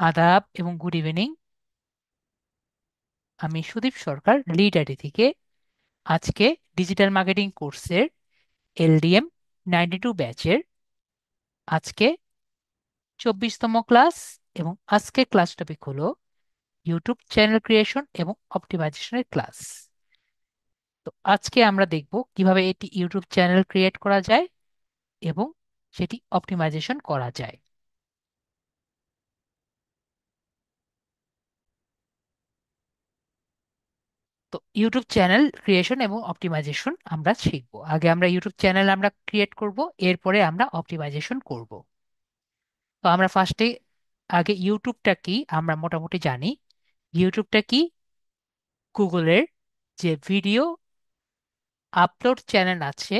আদাব এবং good evening. আমি সুদীপ সরকার লিড আইডি থেকে আজকে ডিজিটাল মার্কেটিং কোর্সের এলডিএম 92 ব্যাচের আজকে 24তম ক্লাস। এবং আজকে ক্লাস টপিক হলো ইউটিউব চ্যানেল ক্রিয়েশন এবং অপটিমাইজেশনের ক্লাস। তো আজকে আমরা দেখব কিভাবে এটি ইউটিউব চ্যানেল ক্রিয়েট করা যায় এবং সেটি অপটিমাইজেশন করা যায়। তো ইউটিউব চ্যানেল ক্রিয়েশন এবং অপটিমাইজেশন আমরা শিখবো। আগে আমরা ইউটিউব চ্যানেল আমরা ক্রিয়েট করব, এরপরে আমরা অপটিমাইজেশন করব। তো আমরা ফার্স্টে আগে ইউটিউবটা কি আমরা মোটামুটি জানি। ইউটিউবটা কি? গুগলের যে ভিডিও আপলোড চ্যানেল আছে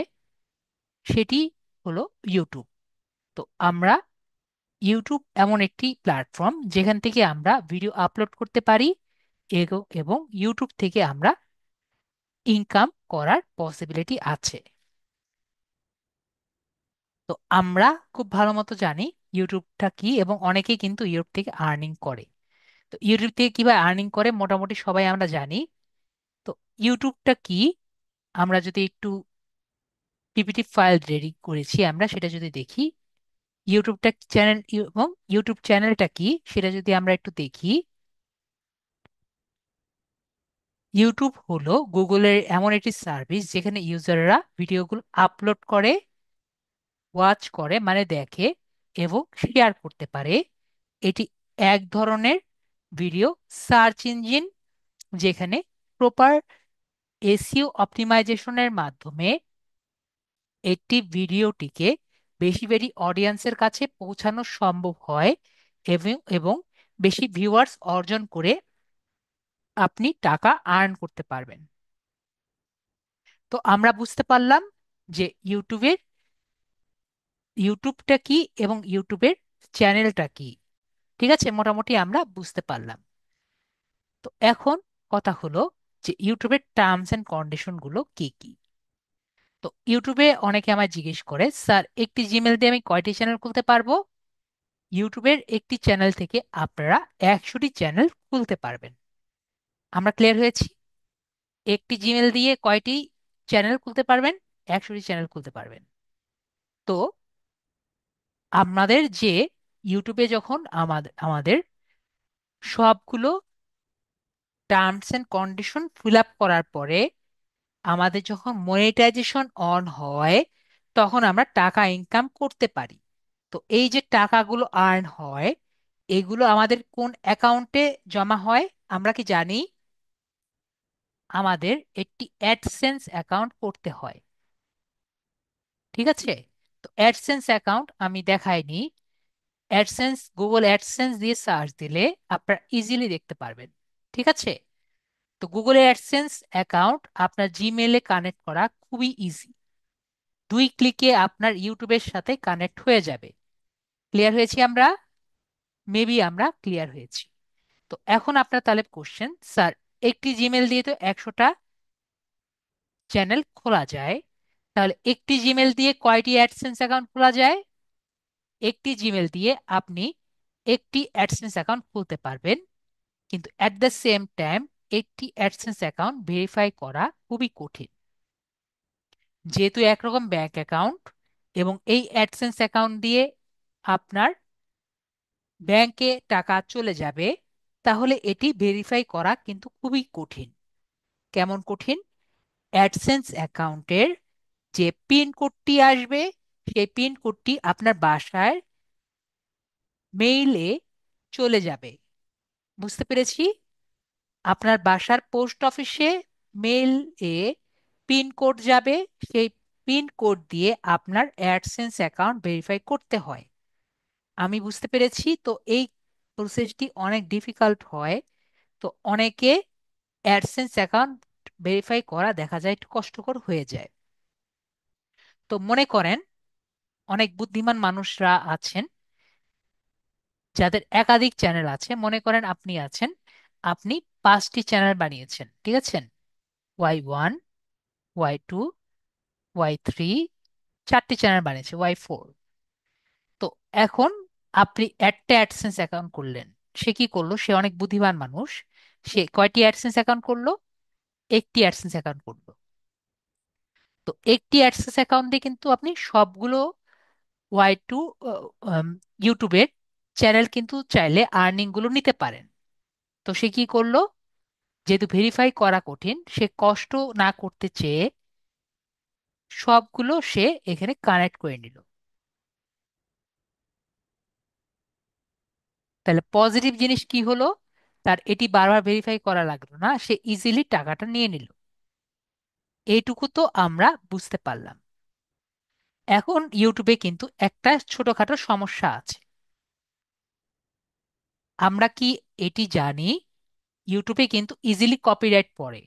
সেটি হলো ইউটিউব। তো আমরা ইউটিউব এমন একটি প্ল্যাটফর্ম যেখান থেকে আমরা ভিডিও আপলোড করতে পারি এবং ইউটিউব থেকে আমরা ইনকাম করার পসিবিলিটি আছে। তো আমরা খুব ভালো মতো জানি ইউটিউবটা কি, এবং অনেকেই কিন্তু ইউটিউব থেকে আর্নিং করে। তো ইউটিউব থেকে কিভাবে আর্নিং করে মোটামুটি সবাই আমরা জানি। তো ইউটিউবটা কি আমরা যদি একটু পিপিটি ফাইল রেডি করেছি আমরা সেটা যদি দেখি, ইউটিউবটা চ্যানেল এবং ইউটিউব চ্যানেলটা কি সেটা যদি আমরা একটু দেখি। ইউটিউব হলো গুগলের এমন একটি সার্ভিস যেখানে ইউজাররা ভিডিওগুলো আপলোড করে, ওয়াচ করে মানে দেখে এবং শেয়ার করতে পারে। এটি এক ধরনের ভিডিও সার্চ ইঞ্জিন যেখানে প্রপার এসইও অপটিমাইজেশনের মাধ্যমে একটি ভিডিওটিকে বেশি বেশি অডিয়েন্সের কাছে পৌঁছানো সম্ভব হয় এবং বেশি ভিউয়ার্স অর্জন করে আপনি টাকা আর্ন করতে পারবেন। তো আমরা বুঝতে পারলাম যে ইউটিউবটা কি এবং ইউটিউবের চ্যানেলটা কি। ঠিক আছে, মোটামুটি আমরা বুঝতে পারলাম। তো এখন কথা হলো যে ইউটিউবের টার্মস এন্ড কন্ডিশন গুলো কি কি। তো ইউটিউবে অনেকে আমায় জিজ্ঞেস করে, স্যার একটি জিমেল দিয়ে আমি কয়টি চ্যানেল খুলতে পারবো? ইউটিউবের একটি চ্যানেল থেকে আপনারা 100টি চ্যানেল খুলতে পারবেন। আমরা ক্লিয়ার হয়েছি? একটি জিমেল দিয়ে কয়টি চ্যানেল খুলতে পারবেন? 100টি চ্যানেল খুলতে পারবেন। তো আমাদের যে ইউটিউবে যখন আমাদের সবগুলো terms and condition fill up করার পরে আমাদের যখন মনিটাইজেশন অন হয় তখন আমরা টাকা ইনকাম করতে পারি। তো এই যে টাকাগুলো আর্ন হয় এগুলো আমাদের কোন অ্যাকাউন্টে জমা হয় আমরা কি জানি? আমাদের একটি অ্যাডসেন্স অ্যাকাউন্ট করতে হয়। ঠিক আছে, তো অ্যাডসেন্স অ্যাকাউন্ট আমি দেখাইনি। অ্যাডসেন্স গুগল অ্যাডসেন্স দিয়ে সার্চ দিলে আপনারা ইজিলি দেখতে পারবেন। ঠিক আছে, তো গুগলের অ্যাডসেন্স অ্যাকাউন্ট আপনার জিমেলে কানেক্ট করা খুবই ইজি। 2 ক্লিকে আপনার ইউটিউবের সাথে কানেক্ট হয়ে যাবে। ক্লিয়ার হয়েছি আমরা? মেবি আমরা ক্লিয়ার হয়েছি। তো এখন আপনার তাহলে কোশ্চেন, স্যার একটি জিমেল দিয়ে তো 100টা চ্যানেল খোলা যায়, তাহলে একটি জিমেল দিয়ে কয়টি অ্যাডসেন্স অ্যাকাউন্ট খোলা যায়? একটি জিমেল দিয়ে আপনি একটি অ্যাডসেন্স অ্যাকাউন্ট খুলতে পারবেন, কিন্তু অ্যাট দ্য সেম টাইম একটি অ্যাডসেন্স অ্যাকাউন্ট ভেরিফাই করা খুবই কঠিন, যেহেতু একরকম ব্যাংক অ্যাকাউন্ট এবং এই অ্যাডসেন্স অ্যাকাউন্ট দিয়ে আপনার ব্যাংকে টাকা চলে যাবে। তাহলে এটি ভেরিফাই করা কিন্তু খুবই কঠিন। কেমন কঠিন? অ্যাডসেন্স অ্যাকাউন্টের যে পিন কোডটি আসবে সেই পিন কোডটি আপনার বাসায় মেইলে চলে যাবে। বুঝতে পেরেছি? আপনার বাসার পোস্ট অফিসে মেইল এ পিন কোড যাবে, সেই পিন কোড দিয়ে আপনার অ্যাডসেন্স অ্যাকাউন্ট ভেরিফাই করতে হয়। আমি বুঝতে পেরেছি। তো এই প্রসেসটি অনেক ডিফিকাল্ট হয়। তো অনেকে অ্যাডসেন্স অ্যাকাউন্ট ভেরিফাই করা দেখা যায় একটু কষ্টকর হয়ে যায়। তো মনে করেন অনেক বুদ্ধিমান মানুষরা আছেন যাদের একাধিক চ্যানেল আছে। মনে করেন আপনি আছেন, আপনি 5টি চ্যানেল বানিয়েছেন, ঠিক আছে? Y1, Y2, Y3, 4টি চ্যানেল বানিয়েছে, Y4। তো এখন আপনি একটা অ্যাডসেন্স অ্যাকাউন্ট করলেন। সে কি করলো, সে অনেক বুদ্ধিমান মানুষ, সে কয়টি অ্যাডসেন্স অ্যাকাউন্ট করলো? একটি অ্যাডসেন্স অ্যাকাউন্ট করলো। তো একটি অ্যাডসেন্স অ্যাকাউন্টে কিন্তু আপনি সবগুলো ওয়াই টু ইউটিউবের চ্যানেল কিন্তু চাইলে আর্নিং গুলো নিতে পারেন। তো সে কি করলো, যেহেতু ভেরিফাই করা কঠিন, সে কষ্ট না করতে চেয়ে সবগুলো সে এখানে কানেক্ট করে নিল। তাহলে পজিটিভ জিনিস কি হলো, তার এটি বারবার ভেরিফাই করা লাগলো না, সে ইজিলি টাকাটা নিয়ে নিল। এইটুকু তো আমরা বুঝতে পারলাম। এখন ইউটিউবে কিন্তু একটা ছোটখাটো সমস্যা আছে। আমরা কি এটি জানি, ইউটিউবে কিন্তু ইজিলি কপিরাইট পড়ে।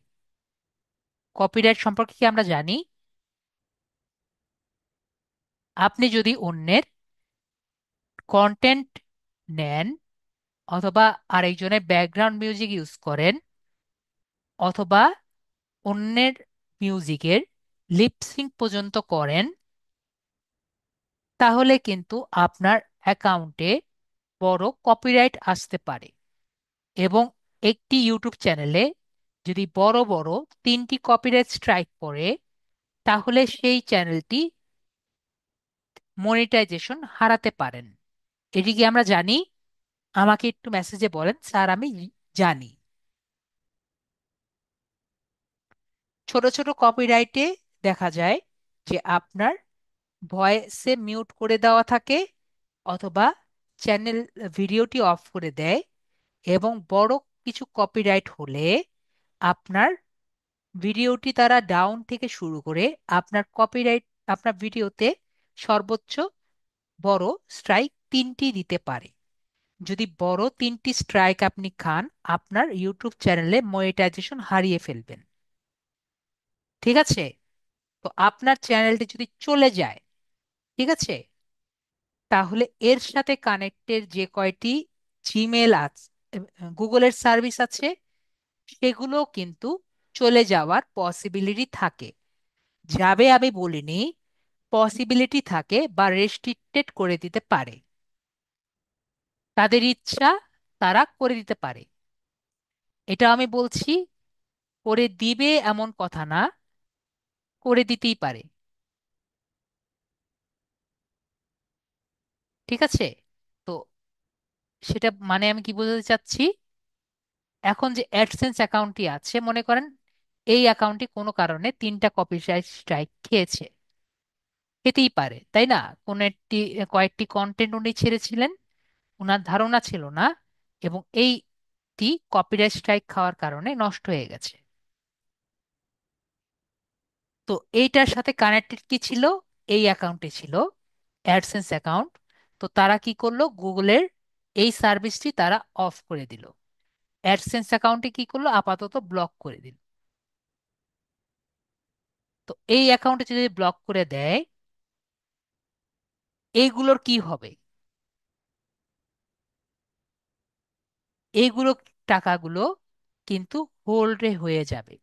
কপিরাইট সম্পর্কে কি আমরা জানি? আপনি যদি অন্যের কন্টেন্ট নেন, অথবা আরেকজনের ব্যাকগ্রাউন্ড মিউজিক ইউজ করেন, অথবা অন্যের মিউজিকের লিপসিং পর্যন্ত করেন, তাহলে কিন্তু আপনার অ্যাকাউন্টে বড় কপিরাইট আসতে পারে। এবং একটি ইউটিউব চ্যানেলে যদি বড় বড় 3টি কপিরাইট স্ট্রাইক পড়ে, তাহলে সেই চ্যানেলটি মনিটাইজেশন হারাতে পারেন। এটি কি আমরা জানি? আমাকে একটু মেসেজে বলেন, স্যার আমি জানি। ছোট ছোট কপিরাইটে দেখা যায় যে আপনার ভয়েসে মিউট করে দেওয়া থাকে, অথবা চ্যানেল ভিডিওটি অফ করে দেয়। এবং বড় কিছু কপিরাইট হলে আপনার ভিডিওটি তারা ডাউন থেকে শুরু করে আপনার কপিরাইট, আপনার ভিডিওতে সর্বোচ্চ বড় স্ট্রাইক 3টি দিতে পারে। যদি বড় 3টি স্ট্রাইক আপনি খান, আপনার ইউটিউব চ্যানেলে মনিটাইজেশন হারিয়ে ফেলবেন। ঠিক আছে? তো আপনার চ্যানেলটি যদি চলে যায়, ঠিক আছে, তাহলে এর সাথে কানেক্টেড যে কয়টি জিমেল আছে, গুগলের সার্ভিস আছে, সেগুলো কিন্তু চলে যাওয়ার পসিবিলিটি থাকে। যাবে আমি বলিনি, পসিবিলিটি থাকে বা রেস্ট্রিক্টেড করে দিতে পারে। তাদের ইচ্ছা, তারা করে দিতে পারে। এটা আমি বলছি, করে দিবে এমন কথা না, করে দিতেই পারে। ঠিক আছে? তো সেটা মানে আমি কি বোঝাতে চাচ্ছি, এখন যে অ্যাডসেন্স অ্যাকাউন্টটি আছে, মনে করেন এই অ্যাকাউন্টটি কোনো কারণে 3টা কপিরাইট স্ট্রাইক খেয়েছে, খেতেই পারে তাই না? কোন একটি, কয়েকটি কন্টেন্ট উনি ছেড়েছিলেন, ওনার ধারণা ছিল না, এবং এইটি কপিরাইট স্ট্রাইক খাওয়ার কারণে নষ্ট হয়ে গেছে। তো এইটার সাথে কানেক্টেড কি ছিল? এই অ্যাকাউন্টে ছিল অ্যাডসেন্স অ্যাকাউন্ট। তো তারা কি করলো, গুগলের এই সার্ভিসটি তারা অফ করে দিল, অ্যাডসেন্স অ্যাকাউন্টে কি করলো, আপাতত ব্লক করে দিল। তো এই অ্যাকাউন্টে যদি ব্লক করে দেয়, এইগুলোর কি হবে? এইগুলো, টাকাগুলো কিন্তু হোল্ডে হয়ে যাবে।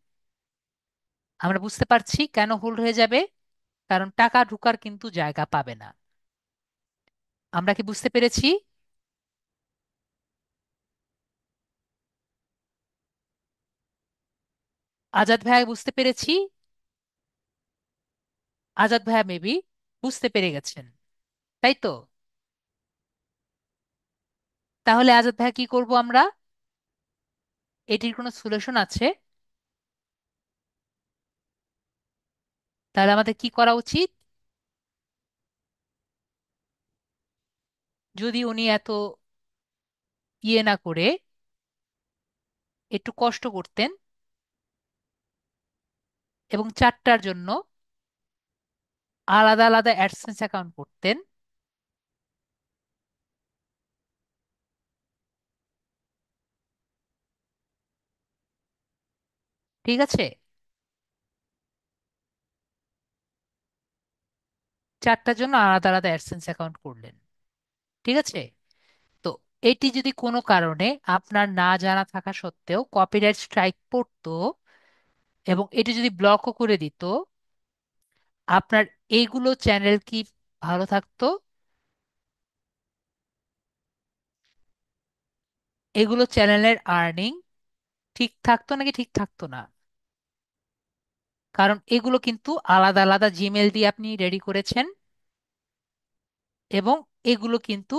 আমরা বুঝতে পারছি কেন হোল্ড হয়ে যাবে, কারণ টাকা ঢুকার কিন্তু জায়গা পাবে না। আমরা কি বুঝতে পেরেছি? আজাদ ভাই বুঝতে পেরেছি? আজাদ ভাইয়া মেবি বুঝতে পেরে গেছেন, তাই তো? তাহলে আজাদ ভাইয়া কি করব আমরা? এটির কোনো সলিউশন আছে? তাহলে আমাদের কি করা উচিত? যদি উনি এত ইয়ে না করে একটু কষ্ট করতেন এবং 4টার জন্য আলাদা আলাদা অ্যাডসেন্স অ্যাকাউন্ট করতেন, ঠিক আছে, 4টার জন্য আলাদা আলাদা অ্যাডসেন্স অ্যাকাউন্ট করলেন, ঠিক আছে। তো এটি যদি কোনো কারণে আপনার না জানা থাকা সত্ত্বেও কপিরাইট স্ট্রাইক পড়তো, এবং এটি যদি ব্লকও করে দিত, আপনার এইগুলো চ্যানেল কি ভালো থাকতো? এগুলো চ্যানেলের আর্নিং ঠিক থাকতো নাকি ঠিক থাকতো না? কারণ এগুলো কিন্তু আলাদা আলাদা জিমেল দিয়ে আপনি রেডি করেছেন, এবং এগুলো কিন্তু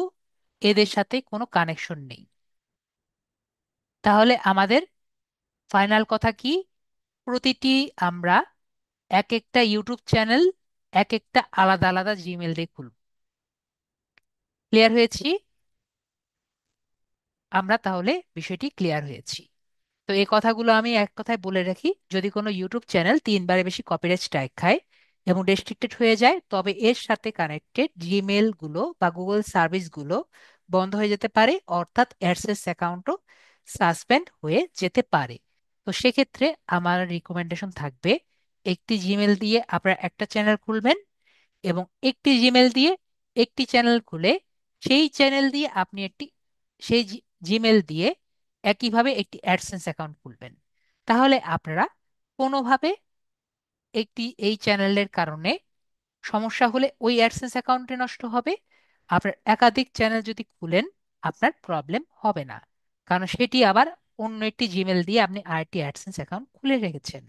এদের সাথে কোনো কানেকশন নেই। তাহলে আমাদের ফাইনাল কথা কি? প্রতিটি আমরা এক একটা ইউটিউব চ্যানেল এক একটা আলাদা আলাদা জিমেল দিয়ে খুলব। ক্লিয়ার হয়েছি? আমরা তাহলে বিষয়টি ক্লিয়ার হয়েছি। তো এই কথাগুলো আমি এক কথায় বলে রাখি, যদি কোনো ইউটিউব চ্যানেল 3বারের বেশি কপিরাইট স্ট্রাইক খায় এবং রেস্ট্রিক্টেড হয়ে যায়, তবে এর সাথে কানেক্টেড জিমেল গুলো বা গুগল সার্ভিস গুলো বন্ধ হয়ে যেতে পারে, অর্থাৎ অ্যাডসেন্স অ্যাকাউন্টও সাসপেন্ড হয়ে যেতে পারে। তো সেক্ষেত্রে আমার রিকমেন্ডেশন থাকবে, একটি জিমেল দিয়ে আপনারা একটা চ্যানেল খুলবেন, এবং একটি জিমেল দিয়ে একটি চ্যানেল খুলে সেই চ্যানেল দিয়ে আপনি একটি সেই জিমেল দিয়ে একইভাবে একটি অ্যাডসেন্স অ্যাকাউন্ট খুলবেন। তাহলে আপনারা কোনোভাবে এই চ্যানেলের কারণে সমস্যা হলে ওই অ্যাডসেন্স অ্যাকাউন্টে নষ্ট হবে, আপনার একাধিক চ্যানেল যদি খুলেন আপনার প্রবলেম হবে না, কারণ সেটি আবার অন্য একটি জিমেল দিয়ে আপনি আরেকটি অ্যাডসেন্স অ্যাকাউন্ট খুলে রেখেছেন।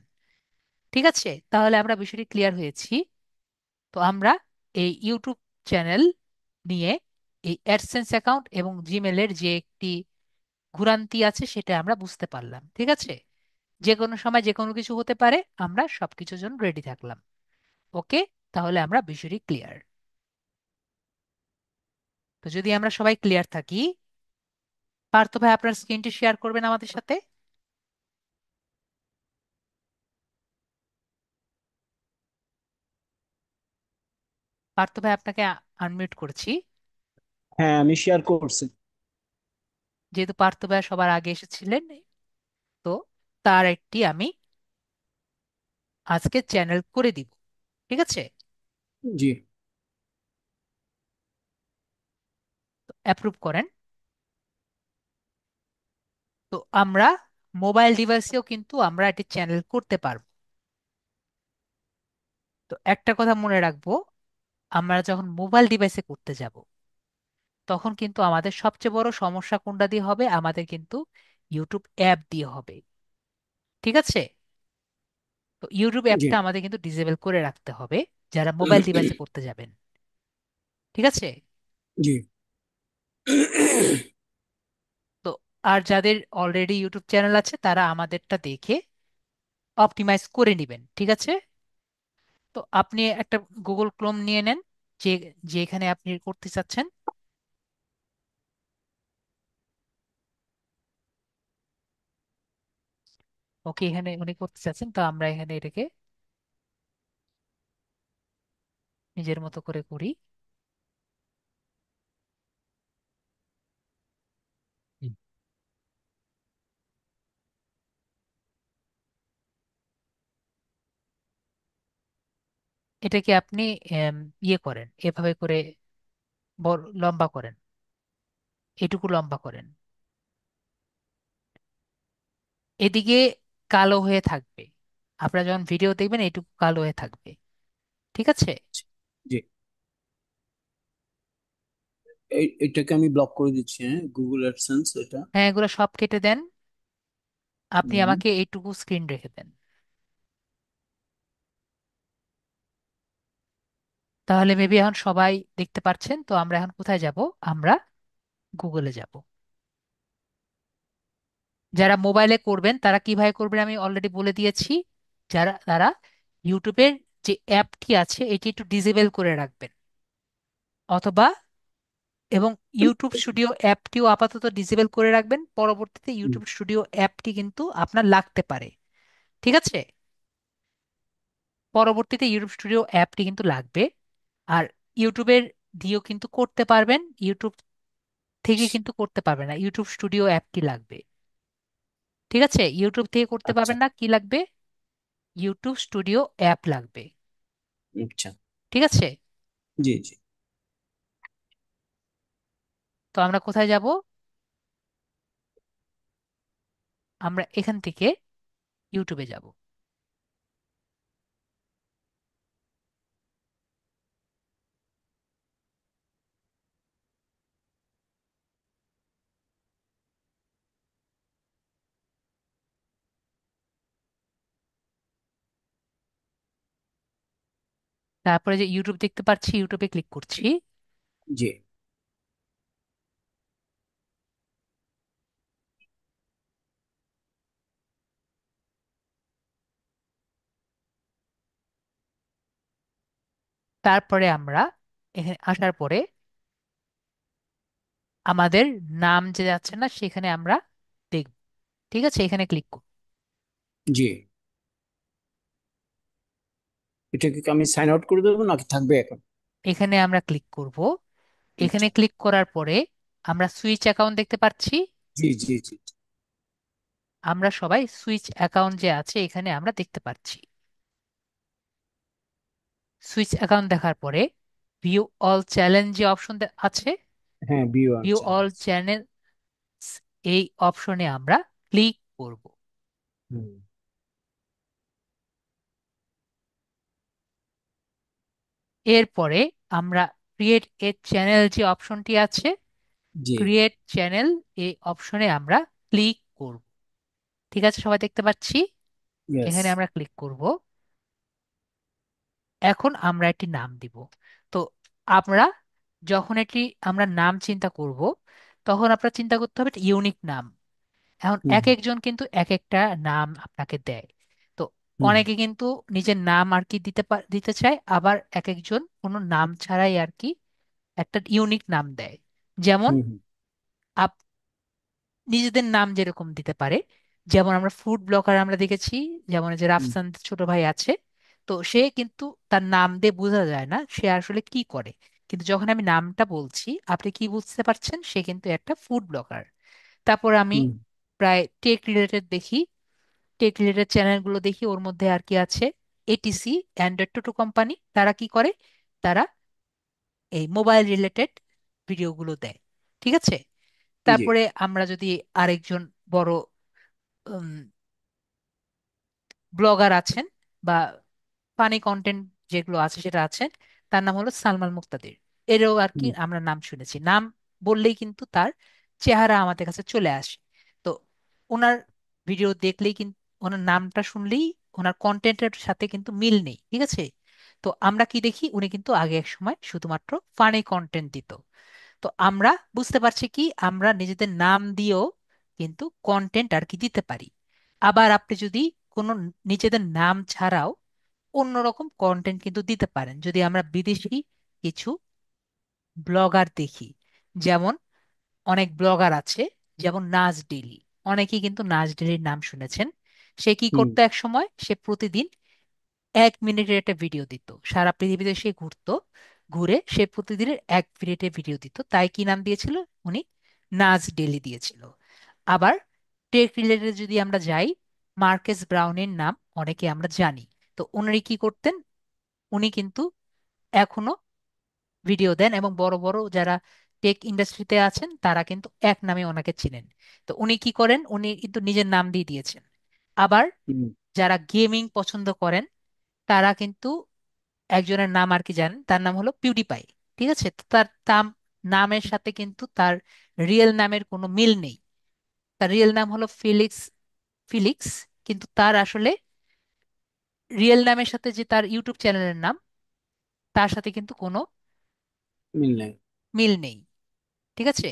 ঠিক আছে, তাহলে আমরা বিষয়টি ক্লিয়ার হয়েছি। তো আমরা এই ইউটিউব চ্যানেল নিয়ে এই অ্যাডসেন্স অ্যাকাউন্ট এবং জিমেলের যে একটি ঘুরান্তি আছে সেটা আমরা বুঝতে পারলাম। ঠিক আছে, যে কোনো সময় যে কোনো কিছু হতে পারে, আমরা সবকিছুর জন্য রেডি থাকলাম। ওকে, তাহলে আমরা বিষয়টি ক্লিয়ার। তো যদি আমরা সবাই ক্লিয়ার থাকি, পার্থ ভাই আপনার স্ক্রিনটি শেয়ার করবেন আমাদের সাথে। পার্থ ভাই আপনাকে আনমিউট করছি। হ্যাঁ, আমি শেয়ার করছি। যেহেতু পার্থ ভাই সবার আগে এসেছিলেন, তো তার একটি আমি আজকে চ্যানেল করে দিব। ঠিক আছে, জি। অ্যাপ্রুভ করেন। তো আমরা মোবাইল ডিভাইসেও কিন্তু আমরা একটি চ্যানেল করতে পারবো। তো একটা কথা মনে রাখবো, আমরা যখন মোবাইল ডিভাইসে করতে যাব তখন কিন্তু আমাদের সবচেয়ে বড় সমস্যা কোনটা দিয়ে হবে? আমাদের কিন্তু ইউটিউব অ্যাপ দিয়ে হবে। ঠিক আছে, তো ইউটিউব জি। অ্যাপটা আমাদের কিন্তু ডিসেবল করে রাখতে হবে যারা মোবাইল ডিভাইসে করতে যাবেন। ঠিক আছে, জি। তো আর যাদের অলরেডি ইউটিউব চ্যানেল আছে তারা আমাদেরটা দেখে অপটিমাইজ করে নেবেন। ঠিক আছে, তো আপনি একটা গুগল ক্রোম নিয়ে নেন, যে যেখানে আপনি করতে চাচ্ছেন। ওকে, এখানে উনি করতে চাচ্ছেন, তো আমরা এখানে এটাকে নিজের মতো করে করি। হুম। এটাকে আপনি ইয়ে করেন, এভাবে করে বড় লম্বা করেন, এটুকু লম্বা করেন। এদিকে কালো হয়ে থাকবে, আপনারা যখন ভিডিও দেখবেন এইটুকু কালো হয়ে থাকবে। ঠিক আছে, জি। এটাকে আমি ব্লক করে দিচ্ছি, হ্যাঁ, গুগল অ্যাডসেন্স এটা। হ্যাঁ এগুলো সব কেটে দেন। আপনি হুম। আমাকে এইটুকু স্ক্রিন রেখে দেন। তাহলে মেবি এখন সবাই দেখতে পাচ্ছেন। তো আমরা এখন কোথায় যাব? আমরা গুগলে যাব। যারা মোবাইলে করবেন তারা কিভাবে করবেন আমি অলরেডি বলে দিয়েছি। যারা তারা ইউটিউবের যে অ্যাপটি আছে এটি একটু ডিসেবল করে রাখবেন, অথবা এবং ইউটিউব স্টুডিও অ্যাপটিও আপাতত ডিসেবল করে রাখবেন। পরবর্তীতে হুম। ইউটিউব স্টুডিও অ্যাপটি কিন্তু আপনার লাগতে পারে। ঠিক আছে, পরবর্তীতে ইউটিউব স্টুডিও অ্যাপটি কিন্তু লাগবে। আর ইউটিউবের দিয়েও কিন্তু করতে পারবেন, ইউটিউব থেকে কিন্তু করতে পারবেন না, ইউটিউব স্টুডিও অ্যাপটি লাগবে। ঠিক আছে, ইউটিউব থেকে করতে আচ্ছা। পারবেন না, কি লাগবে? ইউটিউব স্টুডিও অ্যাপ লাগবে। আচ্ছা। ঠিক আছে, জি, জি। তো আমরা কোথায় যাব? আমরা এখান থেকে ইউটিউবে যাব। তারপরে যে ইউটিউব দেখতে পাচ্ছি, ইউটিউবে ক্লিক করছি। জি তারপরে আমরা এখানে আসার পরে আমাদের নাম যে যাচ্ছে না সেখানে আমরা দেখব। ঠিক আছে, এখানে ক্লিক করব। জি, এটাকে কি আমি সাইন আউট করে দেবো নাকি থাকবে এখন? এখানে আমরা ক্লিক করব। এখানে আচ্ছা। ক্লিক করার পরে আমরা সুইচ অ্যাকাউন্ট দেখতে পাচ্ছি। জি জি জি। আমরা সবাই সুইচ অ্যাকাউন্ট যে আছে এখানে আমরা দেখতে পাচ্ছি। সুইচ অ্যাকাউন্ট দেখার পরে ভিউ অল চ্যানেল যে অপশন আছে, হ্যাঁ, viewer view all channels. Channel, এই অপশনে আমরা ক্লিক করব। হুম। এরপরে আমরা ক্রিয়েট এ চ্যানেল যে অপশনটি আছে, জি। ক্রিয়েট চ্যানেল, এই অপশনে আমরা ক্লিক করব। ঠিক আছে, সবাই দেখতে পাচ্ছি। ইয়েস। এখানে আমরা ক্লিক করব। এখন আমরা একটি নাম দিব। তো আমরা যখন এটি আমরা নাম চিন্তা করব, তখন আপনার চিন্তা করতে হবে ইউনিক নাম। এখন হুম এক একজন কিন্তু এক একটা নাম আপনাকে দেয়। তো হুম অনেকে কিন্তু নিজের নাম আর কি দিতে চায়, আবার এক একজন কোনো নাম ছাড়াই আর কি একটা ইউনিক নাম দেয়। যেমন হুম হুম নিজেদের নাম যেরকম দিতে পারে। যেমন আমরা ফুড ব্লগার আমরা দেখেছি, যেমন এই যে হুম রাফসান ছোট ভাই আছে। তো সে কিন্তু তার নাম দিয়ে বোঝা যায় না সে আসলে কি করে, কিন্তু যখন আমি নামটা বলছি আপনি কি বুঝতে পারছেন সে কিন্তু একটা ফুড ব্লগার। তারপর আমি হুম প্রায় টেক রিলেটেড দেখি, টেক রিলেটেড চ্যানেলগুলো দেখি, ওর মধ্যে আর কি আছে, এটিসি, অ্যান্ড্রয়েড টোটো কোম্পানি, তারা কি করে, তারা এই মোবাইল রিলেটেড ভিডিওগুলো দেয়। ঠিক আছে। জি। তারপরে আমরা যদি আরেকজন বড় ব্লগার আছেন বা ফানি কন্টেন্ট যেগুলো আছে সেটা আছেন, তার নাম হলো সালমান মুক্তাদির। এরও আর কি হুম আমরা নাম শুনেছি, নাম বললেই কিন্তু তার চেহারা আমাদের কাছে চলে আসে। তো ওনার ভিডিও দেখলেই কিন্তু, ওনার নামটা শুনলেই ওনার কন্টেন্টের সাথে কিন্তু মিল নেই। ঠিক আছে। তো আমরা কি দেখি, উনি কিন্তু আগে এক সময় শুধুমাত্র ফানি কন্টেন্ট দিত। তো আমরা বুঝতে পারছি কি আমরা নিজেদের নাম দিয়েও কিন্তু কন্টেন্ট আর কি দিতে পারি। আবার আপনি যদি কোনো নিজেদের নাম ছাড়াও অন্যরকম কন্টেন্ট কিন্তু দিতে পারেন। যদি আমরা বিদেশি কিছু ব্লগার দেখি, যেমন অনেক ব্লগার আছে, যেমন নাজ ডেইলি, অনেকেই কিন্তু নাজ ডেইলির নাম শুনেছেন। সে কি হুম করতো এক সময়, সে প্রতিদিন 1 মিনিটের একটা ভিডিও দিত, সারা পৃথিবীতে সে ঘুরতো, ঘুরে সে প্রতিদিনের 1 মিনিটের ভিডিও দিত, তাই কি নাম দিয়েছিল উনি, নাজ ডেলি দিয়েছিল। আবার টেক রিলেটেড যদি আমরা যাই, মার্কেস ব্রাউনের নাম অনেকে আমরা জানি। তো উনি কি করতেন, উনি কিন্তু এখনো ভিডিও দেন এবং বড় বড় যারা টেক ইন্ডাস্ট্রিতে আছেন তারা কিন্তু এক নামে ওনাকে চিনেন। তো উনি কি করেন, উনি কিন্তু নিজের নাম দিয়ে দিয়েছেন। আবার হুম যারা গেমিং পছন্দ করেন তারা কিন্তু একজনের নাম আর কি জানেন, তার নাম হলো পিউডিপাই। ঠিক আছে। তো তার নামের সাথে কিন্তু তার রিয়েল নামের কোনো মিল নেই। তার রিয়েল নাম হলো ফিলিক্স, ফিলিক্স, কিন্তু তার আসলে রিয়েল নামের সাথে যে তার ইউটিউব চ্যানেলের নাম, তার সাথে কিন্তু কোনো মিল নাই। মিল নেই। ঠিক আছে।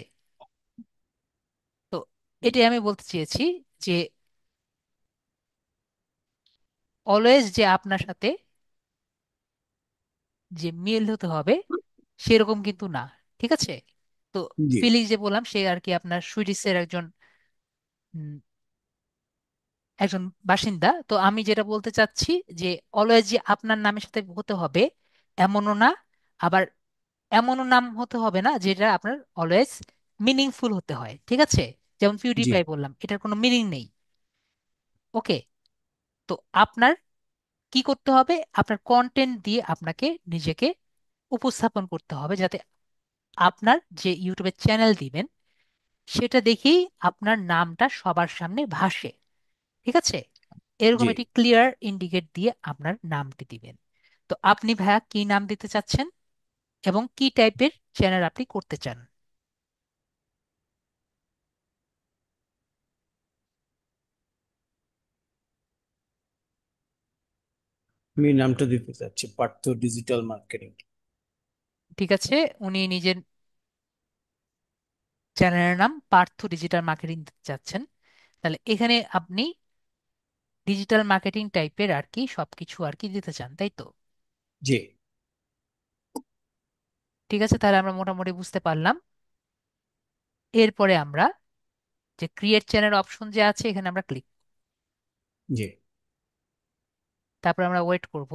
তো এটাই আমি বলতে চেয়েছি যে অলওয়েজ যে আপনার সাথে যে মিল হতে হবে সেরকম কিন্তু না। ঠিক আছে। তো জি। ফিলিক্স যে বললাম সে আর কি আপনার সুইডিশের একজন একজন বাসিন্দা। তো আমি যেটা বলতে চাচ্ছি যে অলওয়েজ যে আপনার নামের সাথে হতে হবে এমনও না, আবার এমনও নাম হতে হবে না যেটা আপনার অলওয়েজ মিনিংফুল হতে হয়। ঠিক আছে। যেমন জি। পিউডিপাই বললাম, এটার কোনো মিনিং নেই। ওকে। তো আপনার কি করতে হবে, আপনার কন্টেন্ট দিয়ে আপনাকে নিজেকে উপস্থাপন করতে হবে, যাতে আপনার যে ইউটিউবের চ্যানেল দিবেন সেটা দেখেই আপনার নামটা সবার সামনে ভাসে। ঠিক আছে। এরকম জি। একটি ক্লিয়ার ইন্ডিকেট দিয়ে আপনার নামটি দিবেন। তো আপনি ভাইয়া কি নাম দিতে চাচ্ছেন এবং কি টাইপের চ্যানেল আপনি করতে চান? আমি নামটা দিতে চাচ্ছি পার্থ ডিজিটাল মার্কেটিং। ঠিক আছে, উনি নিজের চ্যানেলের নাম পার্থ ডিজিটাল মার্কেটিং দিতে চাচ্ছেন। তাহলে এখানে আপনি ডিজিটাল মার্কেটিং টাইপের আর কি সবকিছু আর কি দিতে চান, তাই তো? জি। ঠিক আছে, তাহলে আমরা মোটামুটি বুঝতে পারলাম। এরপরে আমরা যে ক্রিয়েট চ্যানেল অপশন যে আছে এখানে আমরা ক্লিক, জি। তারপর আমরা ওয়েট করব।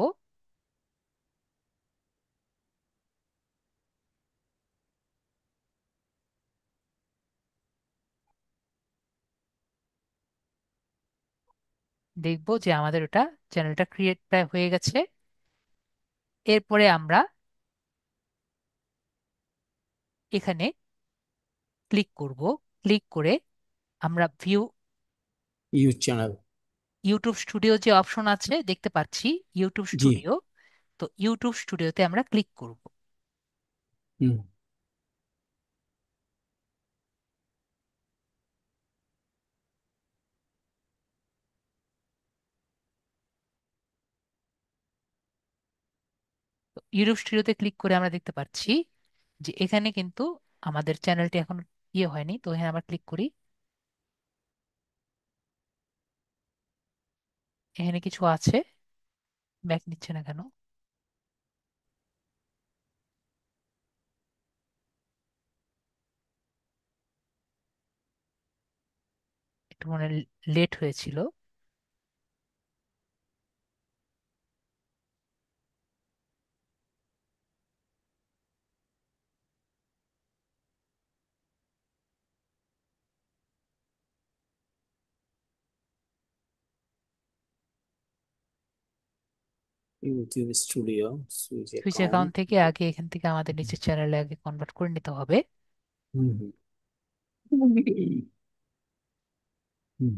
দেখবো যে আমাদের ওটা চ্যানেলটা ক্রিয়েট প্রায় হয়ে গেছে। এরপরে আমরা এখানে ক্লিক করব। ক্লিক করে আমরা view use channel. YouTube studio যে অপশন আছে দেখতে পাচ্ছি, ইউটিউব জি। স্টুডিও। তো ইউটিউব স্টুডিওতে আমরা ক্লিক করব। হুম। তো ইউটিউব স্টুডিওতে ক্লিক করে আমরা দেখতে পাচ্ছি যে এখানে কিন্তু আমাদের চ্যানেলটি এখন ইয়ে হয়নি। তো এখানে আমরা ক্লিক করি। এখানে কিছু আছে, ব্যাক নিচ্ছে না কেন? একটু মনে লেট হয়েছিল। YouTube studio, switch switch account. Account থেকে আগে এখান থেকে আমাদের নিচের চ্যানেলে আগে কনভার্ট করে নিতে হবে। হুম হুম হুম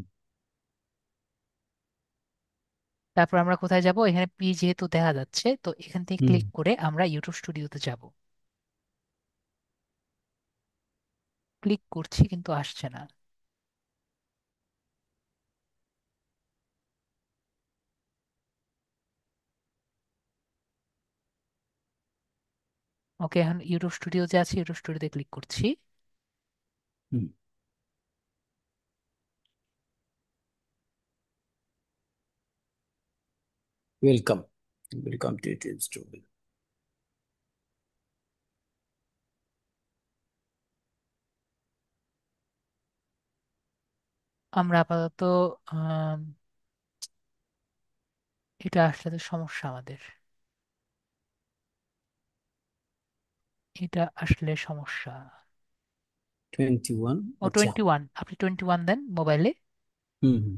তারপর আমরা কোথায় যাব? এখানে পি যেহেতু দেখা যাচ্ছে, তো এখান থেকে হুম। ক্লিক করে আমরা ইউটিউব স্টুডিওতে যাব। ক্লিক করছি কিন্তু আসছে না। ওকে, এখন ইউটিউব স্টুডিও যে আছে ইউটিউব স্টুডিওতে ক্লিক করছি। Hmm. Welcome. Welcome to YouTube studio. আমরা আপাতত আম, এটা আসলে তো সমস্যা আমাদের, এটা আসলে সমস্যা। 21। ও আচ্ছা। 21, আপনি 21 দেন মোবাইলে। হুম হুম।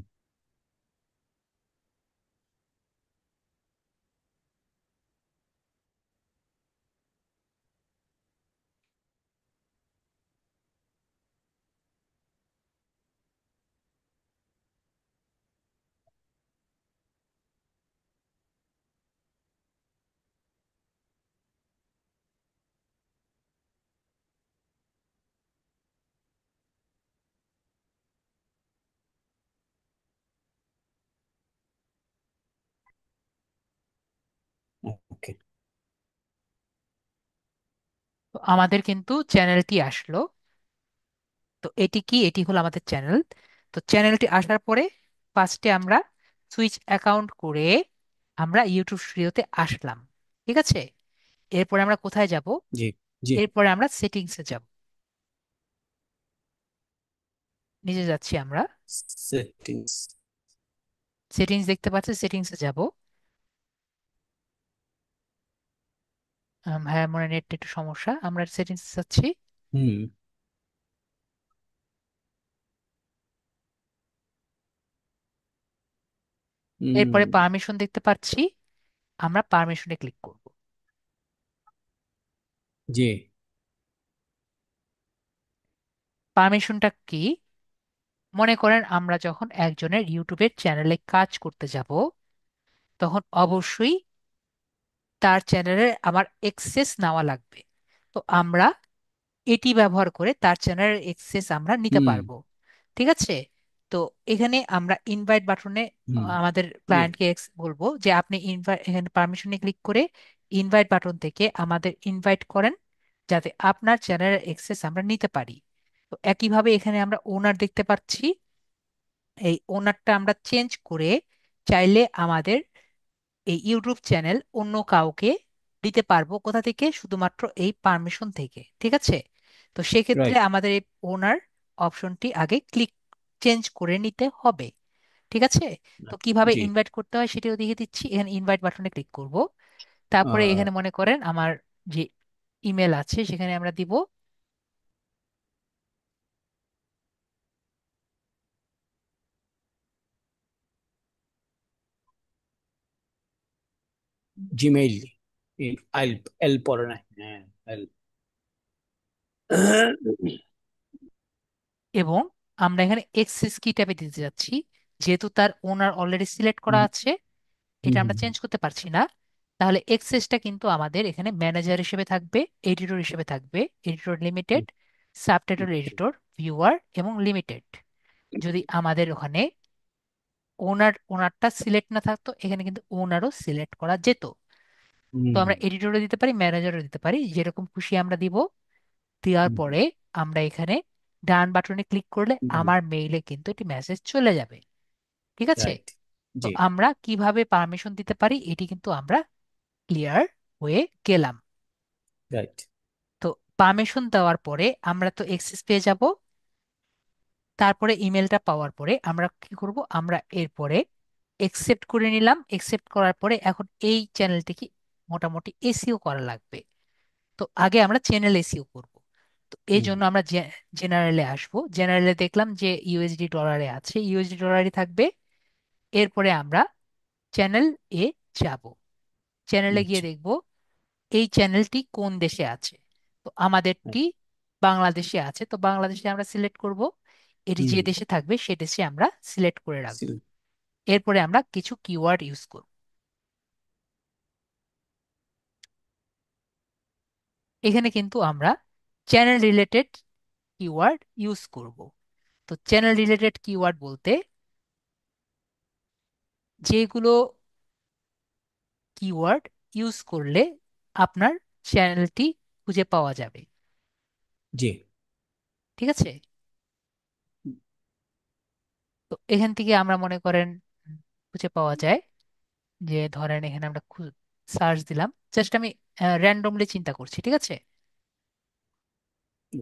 ওকে। তো আমাদের কিন্তু চ্যানেলটি আসলো। তো আমাদের কিন্তু চ্যানেলটি আসলো। তো এটি কি? এটি হলো আমাদের চ্যানেল। তো চ্যানেলটি আসার পরে ফার্স্টে আমরা সুইচ অ্যাকাউন্ট করে আমরা ইউটিউব স্টুডিওতে আসলাম। ঠিক আছে, এরপরে আমরা কোথায় যাব? জি। জি। এরপরে আমরা সেটিংসে যাব। নিচে যাচ্ছি আমরা, সেটিংস। সেটিংস দেখতে পাচ্ছি, সেটিংসে যাব। হ্যাঁ, মনে নেট একটু সমস্যা, আমরা সেটিংসে যাচ্ছি। হুম এরপরে হুম। পারমিশন দেখতে পাচ্ছি, আমরা পারমিশনে ক্লিক করব। জি। পারমিশনটা কি? মনে করেন আমরা যখন একজনের ইউটিউবের চ্যানেলে কাজ করতে যাব, তখন অবশ্যই তার চ্যানেলে আমার এক্সেস নেওয়া লাগবে। তো আমরা এটি ব্যবহার করে তার চ্যানেলের এক্সেস আমরা নিতে হুম। পারবো। ঠিক আছে, তো এখানে আমরা ইনভাইট বাটনে হুম। আমাদের জি। ক্লায়েন্টকে বলবো যে আপনি ইনভাইট, এখানে পারমিশনে ক্লিক করে ইনভাইট বাটন থেকে আমাদের ইনভাইট করেন, যাতে আপনার চ্যানেলের অ্যাক্সেস আমরা নিতে পারি। তো একইভাবে এখানে আমরা ওনার দেখতে পাচ্ছি, এই ওনারটা আমরা চেঞ্জ করে চাইলে আমাদের এই ইউটিউব চ্যানেল অন্য কাউকে দিতে পারবো। কোথা থেকে? শুধুমাত্র এই পারমিশন থেকে। ঠিক আছে? তো সেক্ষেত্রে রাইট। আমাদের এই ওনার অপশনটি আগে ক্লিক চেঞ্জ করে নিতে হবে। ঠিক আছে? তো কিভাবে জি। ইনভাইট করতে হয় সেটাও দেখিয়ে দিচ্ছি। এখানে ইনভাইট বাটনে ক্লিক করব। তারপরে এখানে মনে করেন আমার যে ইমেল আছে সেখানে আমরা দিব। জিমেইল। এল, এল পরে না, হ্যাঁ, এল। এবং আমরা এখানে এক্সেস কি ট্যাবে দিতে যাচ্ছি। যেহেতু তার ওনার অলরেডি সিলেক্ট করা হুম আছে, হুম এটা আমরা হুম চেঞ্জ করতে পারছি না। তাহলে এক্সেসটা কিন্তু আমাদের এখানে ম্যানেজার হিসেবে থাকবে, এডিটর হিসেবে থাকবে, এডিটর লিমিটেড, হুম সাবটাইটেল এডিটর, ভিউয়ার এবং লিমিটেড। যদি আমাদের ওখানে ওনারটা সিলেক্ট না থাকতো, এখানে কিন্তু ওনারও সিলেক্ট করা যেত। তো হুম আমরা এডিটরও দিতে পারি, ম্যানেজারও দিতে পারি, যেরকম খুশি আমরা দিব। দেওয়ার হুম পরে আমরা এখানে ডান বাটনে ক্লিক করলে হুম। আমার মেইলে কিন্তু একটি মেসেজ চলে যাবে। ঠিক আছে? রাইট। তো জি। আমরা কিভাবে পারমিশন দিতে পারি এটি কিন্তু আমরা ক্লিয়ার হয়ে গেলাম। রাইট। তো পারমিশন দেওয়ার পরে আমরা তো অ্যাক্সেস পেয়ে যাব। তারপরে ইমেলটা পাওয়ার পরে আমরা কি করব? আমরা এরপরে একসেপ্ট করে নিলাম। একসেপ্ট করার পরে এখন এই চ্যানেলটিকে মোটামুটি এসইও করা লাগবে। তো আগে আমরা চ্যানেল এসইও করব। তো এই হুম জন্য আমরা জেনারেলে আসব। জেনারেলে দেখলাম যে ইউএসডি ডলারে আছে, ইউএসডি ডলারই থাকবে। এরপরে আমরা চ্যানেল এ যাব। চ্যানেলে গিয়ে আচ্ছা। দেখব এই চ্যানেলটি কোন দেশে আছে। তো আমাদেরটি বাংলাদেশে আছে, তো বাংলাদেশে আমরা সিলেক্ট করব। এটি হুম। যে দেশে থাকবে সে দেশে আমরা সিলেক্ট করে রাখবো। সিল। এরপরে আমরা কিছু কিওয়ার্ড ইউজ করব। এখানে কিন্তু আমরা চ্যানেল রিলেটেড কিওয়ার্ড ইউজ করব। তো চ্যানেল রিলেটেড কিওয়ার্ড বলতে যেগুলো কিওয়ার্ড ইউজ করলে আপনার চ্যানেলটি খুঁজে পাওয়া যাবে। জি। ঠিক আছে? তো এখান থেকে আমরা মনে করেন খুঁজে পাওয়া যায় যে ধরেন এখানে আমরা সার্চ দিলাম। জাস্ট আমি র্যান্ডমলি চিন্তা করছি। ঠিক আছে?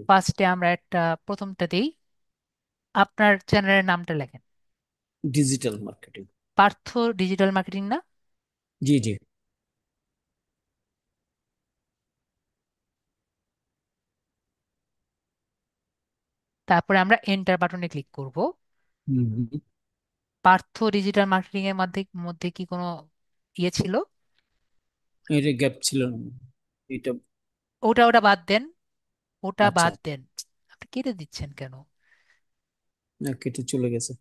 ফার্স্টে আমরা একটা প্রথমটা দিই। আপনার চ্যানেলের নামটা লেখেন। Digital marketing. Partha digital marketing না? জি জি। তারপরে আমরা এন্টার বাটনে ক্লিক করব। হুম হুম। পার্থ ডিজিটাল মার্কেটিং এর মধ্যে মধ্যে কি কোনো ইয়ে ছিল? এটা গ্যাপ ছিল না এটা। ওটা ওটা বাদ দেন, ওটা আচ্ছা। বাদ দেন। আপনি কেটে দিচ্ছেন কেন? না, কেটে চলে গেছে।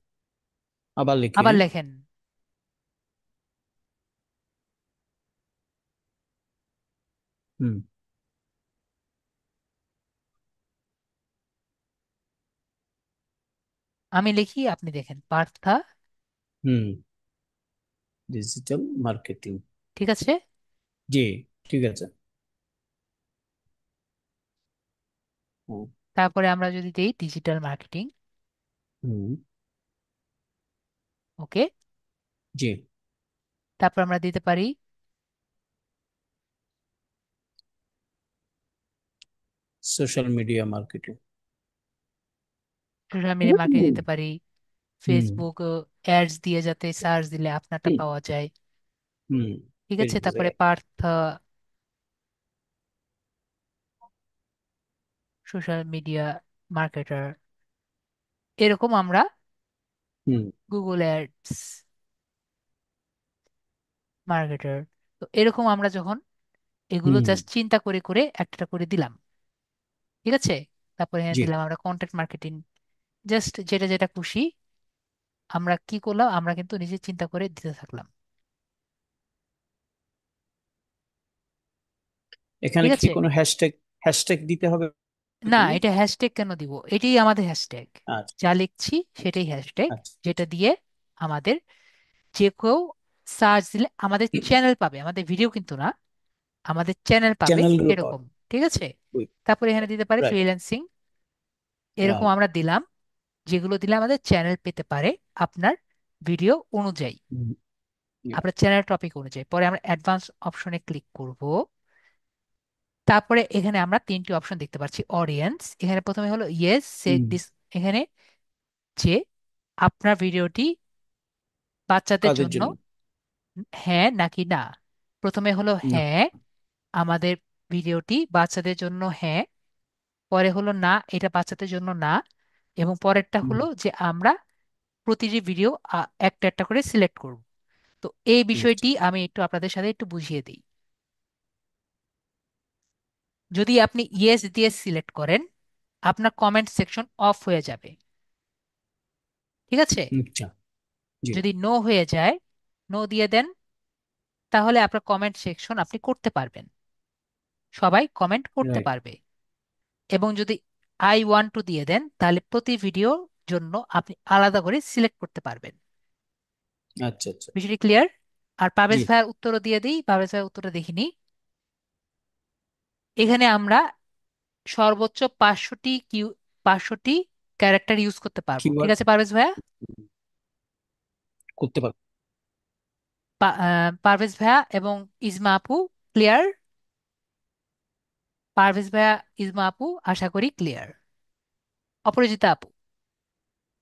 আবার লিখি, আবার হ্যাঁ। লেখেন। হুম আমি লিখি, আপনি দেখেন পার্থা। হুম। Digital marketing. ঠিক আছে? জি। ঠিক আছে। হুম তারপরে আমরা যদি দেই ডিজিটাল মার্কেটিং। হুম। ওকে। জি। তারপর আমরা দিতে পারি social media marketing. Social media marketing দিতে পারি। হুম ফেসবুক অ্যাডস দিয়ে যাতে সার্চ দিলে আপনারটা হুম পাওয়া যায়। হুম। ঠিক আছে? তারপরে exact. Partha social media marketer, এরকম আমরা হুম গুগল অ্যাডস মার্কেটার, তো এরকম আমরা যখন এগুলো হুম। জাস্ট চিন্তা করে করে একটা করে দিলাম। ঠিক আছে? তারপরে জি। হ্যাঁ দিলাম আমরা কন্টেন্ট মার্কেটিং। জাস্ট যেটা যেটা খুশি আমরা কি করলাম, আমরা কিন্তু নিজে চিন্তা করে দিতে থাকলাম। এখানে ঠিক কি আছে? কোনো হ্যাশট্যাগ হ্যাশট্যাগ দিতে হবে? না, এখানে? এটা হ্যাশট্যাগ কেন দিব? এটাই আমাদের হ্যাশট্যাগ। আচ্ছা। যা লিখছি সেটাই হ্যাশট্যাগ, আচ্ছা। যেটা দিয়ে আমাদের যে কেউ সার্চ দিলে আমাদের চ্যানেল পাবে, আমাদের ভিডিও কিন্তু না, আমাদের চ্যানেল পাবে চ্যানেল গুলো পাওয়া এরকম। ঠিক আছে? যায়। তারপরে এখানে দিতে পারে রাইট। ফ্রিল্যান্সিং, এরকম রাইট। আমরা দিলাম। যেগুলো দিলে আমাদের চ্যানেল পেতে পারে আপনার ভিডিও অনুযায়ী, আপনার চ্যানেল টপিক অনুযায়ী। পরে আমরা অ্যাডভান্স অপশনে ক্লিক করব। তারপরে এখানে আমরা তিনটি অপশন দেখতে পাচ্ছি অডিয়েন্স। এখানে প্রথমে হলো ইয়েস সেট দিস, এখানে যে আপনার ভিডিওটি বাচ্চাদের কাদের জন্য, জন্য? হ্যাঁ নাকি না। প্রথমে হলো না। হ্যাঁ, আমাদের ভিডিওটি বাচ্চাদের জন্য, হ্যাঁ। পরে হলো না, এটা বাচ্চাদের জন্য না। এবং পরেরটা হুম। হলো যে আমরা প্রতিটি ভিডিও একটা একটা করে সিলেক্ট করব। তো এই আচ্ছা। বিষয়টি আমি একটু আপনাদের সাথে একটু বুঝিয়ে দিই। যদি আপনি ইয়েস দিয়ে সিলেক্ট করেন, আপনার কমেন্ট সেকশন অফ হয়ে যাবে। ঠিক আছে? আচ্ছা। জি। যদি নো হয়ে যায়, নো দিয়ে দেন, তাহলে আপনার কমেন্ট সেকশন আপনি করতে পারবেন, সবাই কমেন্ট করতে রাইট। পারবে। এবং যদি আই ওয়ান্ট টু দিয়ে দেন, তাহলে প্রতি ভিডিওর জন্য আপনি আলাদা করে সিলেক্ট করতে পারবেন। আচ্ছা। আচ্ছা। বিষয়টি ক্লিয়ার? আর জি। পারভেজ ভাইয়ের উত্তরও দিয়ে দিই, পারভেজ ভাইয়ের উত্তরটা দেখিনি। এখানে আমরা সর্বোচ্চ 500টি ক্যারেক্টার ইউজ করতে পারবো। ঠিক কিওয়ার্ড আছে পারভেজ ভাইয়া? করতে পারবো। পারভেজ ভাইয়া এবং ইজমা আপু ক্লিয়ার? পারভেজ ভাইয়া, ইজমা আপু আশা করি ক্লিয়ার। অপরাজিতা আপু,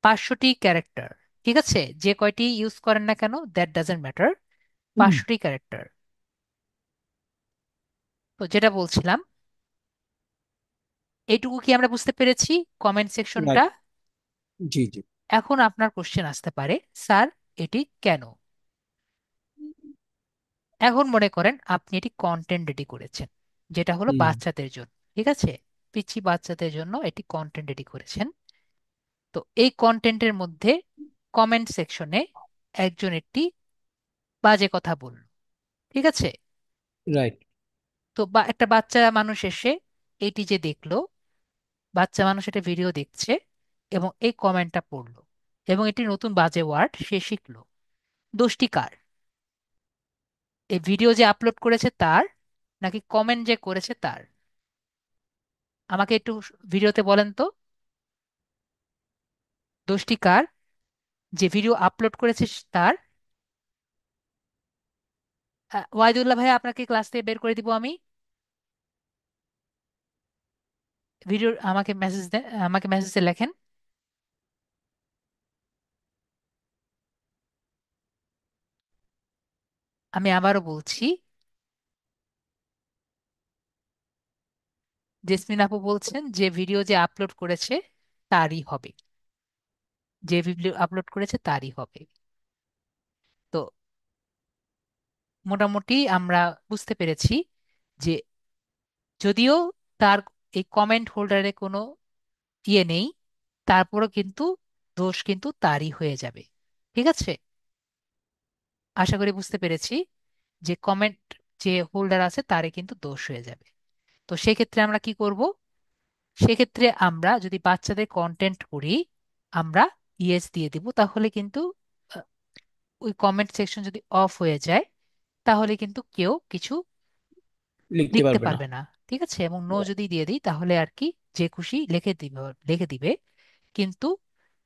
500টি ক্যারেক্টার। ঠিক আছে, যে কয়টি ইউজ করেন না কেন, দ্যাট ডাজেন্ট ম্যাটার। 500টি ক্যারেক্টার। তো যেটা বলছিলাম, এইটুকু কি আমরা বুঝতে পেরেছি কমেন্ট সেকশনটা? রাইট। জি জি। এখন আপনার কোশ্চেন আসতে পারে, স্যার এটি কেন? এখন মনে করেন আপনি এটি কন্টেন্ট রেডি করেছেন, যেটা হলো হুম। বাচ্চাদের জন্য। ঠিক আছে, পিচ্চি বাচ্চাদের জন্য এটি কন্টেন্ট রেডি করেছেন। তো এই কন্টেন্টের মধ্যে কমেন্ট সেকশনে একজন একটি বাজে কথা বলল। ঠিক আছে? রাইট। তো একটা বাচ্চা মানুষ এসে এইটি যে দেখলো, বাচ্চা মানুষ এটা ভিডিও দেখছে এবং এই কমেন্টটা পড়লো, এবং এটি নতুন বাজে ওয়ার্ড সে শিখলো। দোষটি কার? এই ভিডিও যে আপলোড করেছে তার, নাকি কমেন্ট যে করেছে তার? আমাকে একটু ভিডিওতে বলেন তো, দোষটি কার? যে ভিডিও আপলোড করেছে তার? ওয়াইদুল্লাহ ভাই, আপনাকে ক্লাস থেকে বের করে দিব আমি। ভিডিও আমাকে মেসেজ দেন, আমাকে মেসেজে লেখেন। আমি আবারও বলছি, জেসমিন আপু বলছেন যে ভিডিও যে আপলোড করেছে তারই হবে, যে ভিডিও আপলোড করেছে তারই হবে। তো মোটামুটি আমরা বুঝতে পেরেছি যে যদিও তার এই কমেন্ট হোল্ডারে কোনো ইয়ে নেই, তারপরও কিন্তু দোষ কিন্তু তারই হয়ে যাবে। ঠিক আছে? আশা করি বুঝতে পেরেছি যে কমেন্ট যে হোল্ডার আছে তারই কিন্তু দোষ হয়ে যাবে। তো সেক্ষেত্রে আমরা কি করব? সেক্ষেত্রে আমরা যদি বাচ্চাদের কন্টেন্ট করি, আমরা ইয়েস দিয়ে দিব, তাহলে কিন্তু আহ, ওই কমেন্ট সেকশন যদি অফ হয়ে যায়, তাহলে কিন্তু কেউ কিছু লিখতে লিখতে পারবে না। পারবে না। ঠিক আছে? এবং নো যদি দিয়ে দিই, তাহলে আর কি যে খুশি লিখে দিবে। কিন্তু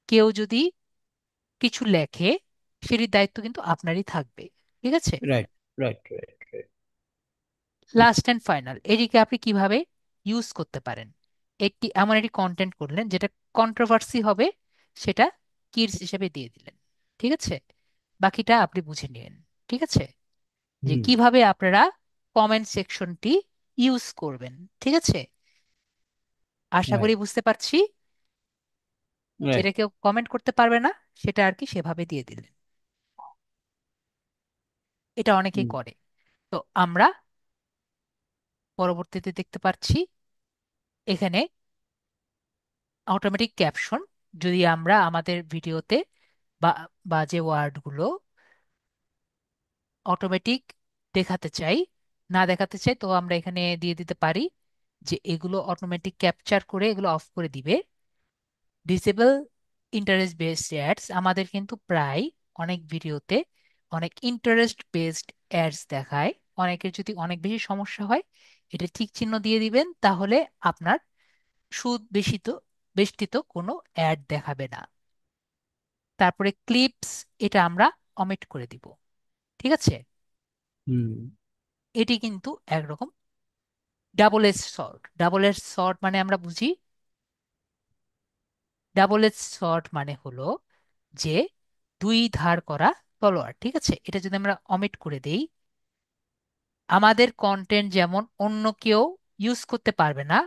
কেউ যদি কিছু লেখে, সেটির দায়িত্ব কিন্তু আপনারই থাকবে। ঠিক আছে? Right. Right. Right. Right. Last and final, এটিকে আপনি কিভাবে ইউজ করতে পারেন? একটি এমন একটি কন্টেন্ট করলেন যেটা কন্ট্রোভার্সি হবে, সেটা কিডস হিসেবে দিয়ে দিলেন। ঠিক আছে? বাকিটা আপনি বুঝে নিলেন। ঠিক আছে? যে হুম। কিভাবে আপনারা কমেন্ট সেকশনটি ইউজ করবেন। ঠিক আছে? আশা করি রাইট। বুঝতে পারছি। রাইট। যেটা কেউ কমেন্ট করতে পারবে না, সেটা আর কি সেভাবে দিয়ে দিলেন। এটা অনেকেই হুম। করে। তো আমরা পরবর্তীতে দেখতে পাচ্ছি এখানে অটোমেটিক ক্যাপশন। যদি আমরা আমাদের ভিডিওতে বা বাজে ওয়ার্ডগুলো অটোমেটিক দেখাতে চাই, না দেখাতে চাই, তো আমরা এখানে দিয়ে দিতে পারি যে এগুলো অটোমেটিক ক্যাপচার করে এগুলো অফ করে দিবে। ডিসেবল ইন্টারেস্ট বেসড অ্যাডস, আমাদের কিন্তু প্রায় অনেক ভিডিওতে অনেক ইন্টারেস্ট বেসড অ্যাডস দেখায়। অনেকের যদি অনেক বেশি সমস্যা হয়, এটা ঠিক চিহ্ন দিয়ে দিবেন, তাহলে আপনার সুদ বেশিত বেষ্টিত কোনো অ্যাড দেখাবে না। তারপরে ক্লিপস, এটা আমরা অমিট করে দিব। ঠিক আছে? হুম। এটি কিন্তু একরকম double edge sword. Double edge sword মানে আমরা বুঝি, ডাবল এজ সর্ট মানে হলো যে দুই ধার করা তলোয়ার। ঠিক আছে? এটা যদি আমরা অমিট করে দেই, আমাদের কন্টেন্ট যেমন অন্য কেউ ইউজ করতে পারবে না,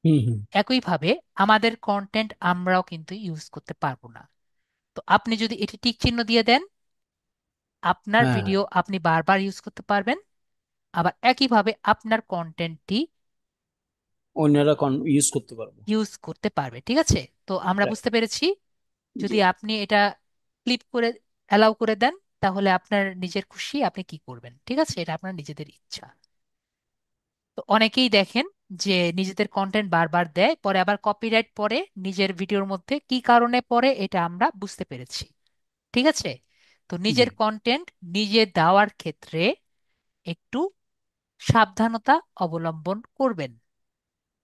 হুম। হুম। একইভাবে আমাদের কন্টেন্ট আমরাও কিন্তু ইউজ করতে পারবো না। তো আপনি যদি এটি টিক চিহ্ন দিয়ে দেন, আপনার হ্যাঁ, ভিডিও আপনি বারবার ইউজ করতে পারবেন। আবার একইভাবে আপনার কন্টেন্টটি অন্যরা ইউজ করতে পারবো। ইউজ করতে পারবে। ঠিক আছে? তো আমরা Right. বুঝতে পেরেছি, জি। যদি আপনি এটা ক্লিপ করে অ্যালাউ করে দেন, তাহলে আপনার নিজের খুশি আপনি কি করবেন। ঠিক আছে? এটা আপনার নিজেদের ইচ্ছা। তো অনেকেই দেখেন যে নিজেদের কন্টেন্ট বারবার দেয়, পরে আবার কপিরাইট পড়ে নিজের ভিডিওর মধ্যে, কি কারণে পড়ে এটা আমরা বুঝতে পেরেছি। ঠিক আছে? তো জি। নিজের কন্টেন্ট নিজে দেওয়ার ক্ষেত্রে একটু সাবধানতা অবলম্বন করবেন।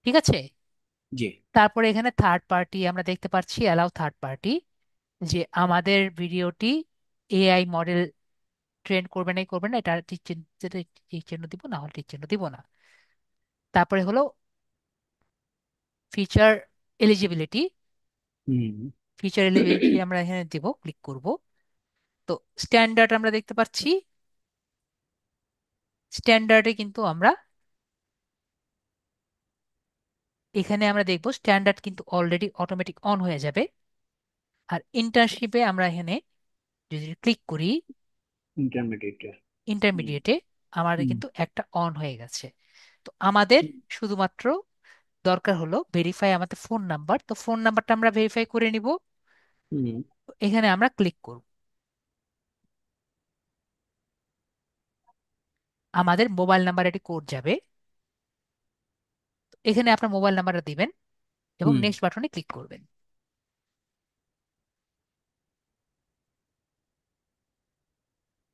ঠিক আছে? জি। তারপরে এখানে থার্ড পার্টি আমরা দেখতে পাচ্ছি, অ্যালাউ থার্ড পার্টি, যে আমাদের ভিডিওটি এআই মডেল ট্রেন করবে না করবে না, এটা টিক চিহ্ন, যেটা টিক চিহ্ন দিব, না হলে টিক চিহ্ন দিব না। তারপরে হলো ফিচার এলিজিবিলিটি। হুম। ফিচার এলিজিবিলিটি আমরা এখানে দিব, ক্লিক করব। তো স্ট্যান্ডার্ড আমরা দেখতে পাচ্ছি, স্ট্যান্ডার্ডে কিন্তু আমরা এখানে আমরা দেখব স্ট্যান্ডার্ড কিন্তু অলরেডি অটোমেটিক অন হয়ে যাবে। আর ইন্টার্নশিপে আমরা এখানে যদি ক্লিক করি, ইন্টারমিডিয়েট। হুম। ইন্টারমিডিয়েটে আমাদের হুম। কিন্তু একটা অন হয়ে গেছে। তো আমাদের শুধুমাত্র দরকার হলো ভেরিফাই আমাদের ফোন নাম্বার। তো ফোন নাম্বারটা আমরা ভেরিফাই করে নিব। হুম। তো এখানে আমরা ক্লিক করব, আমাদের মোবাইল নাম্বার একটি কোড যাবে। তো এখানে আপনার মোবাইল নাম্বারটা দিবেন এবং হুম। নেক্সট বাটনে ক্লিক করবেন।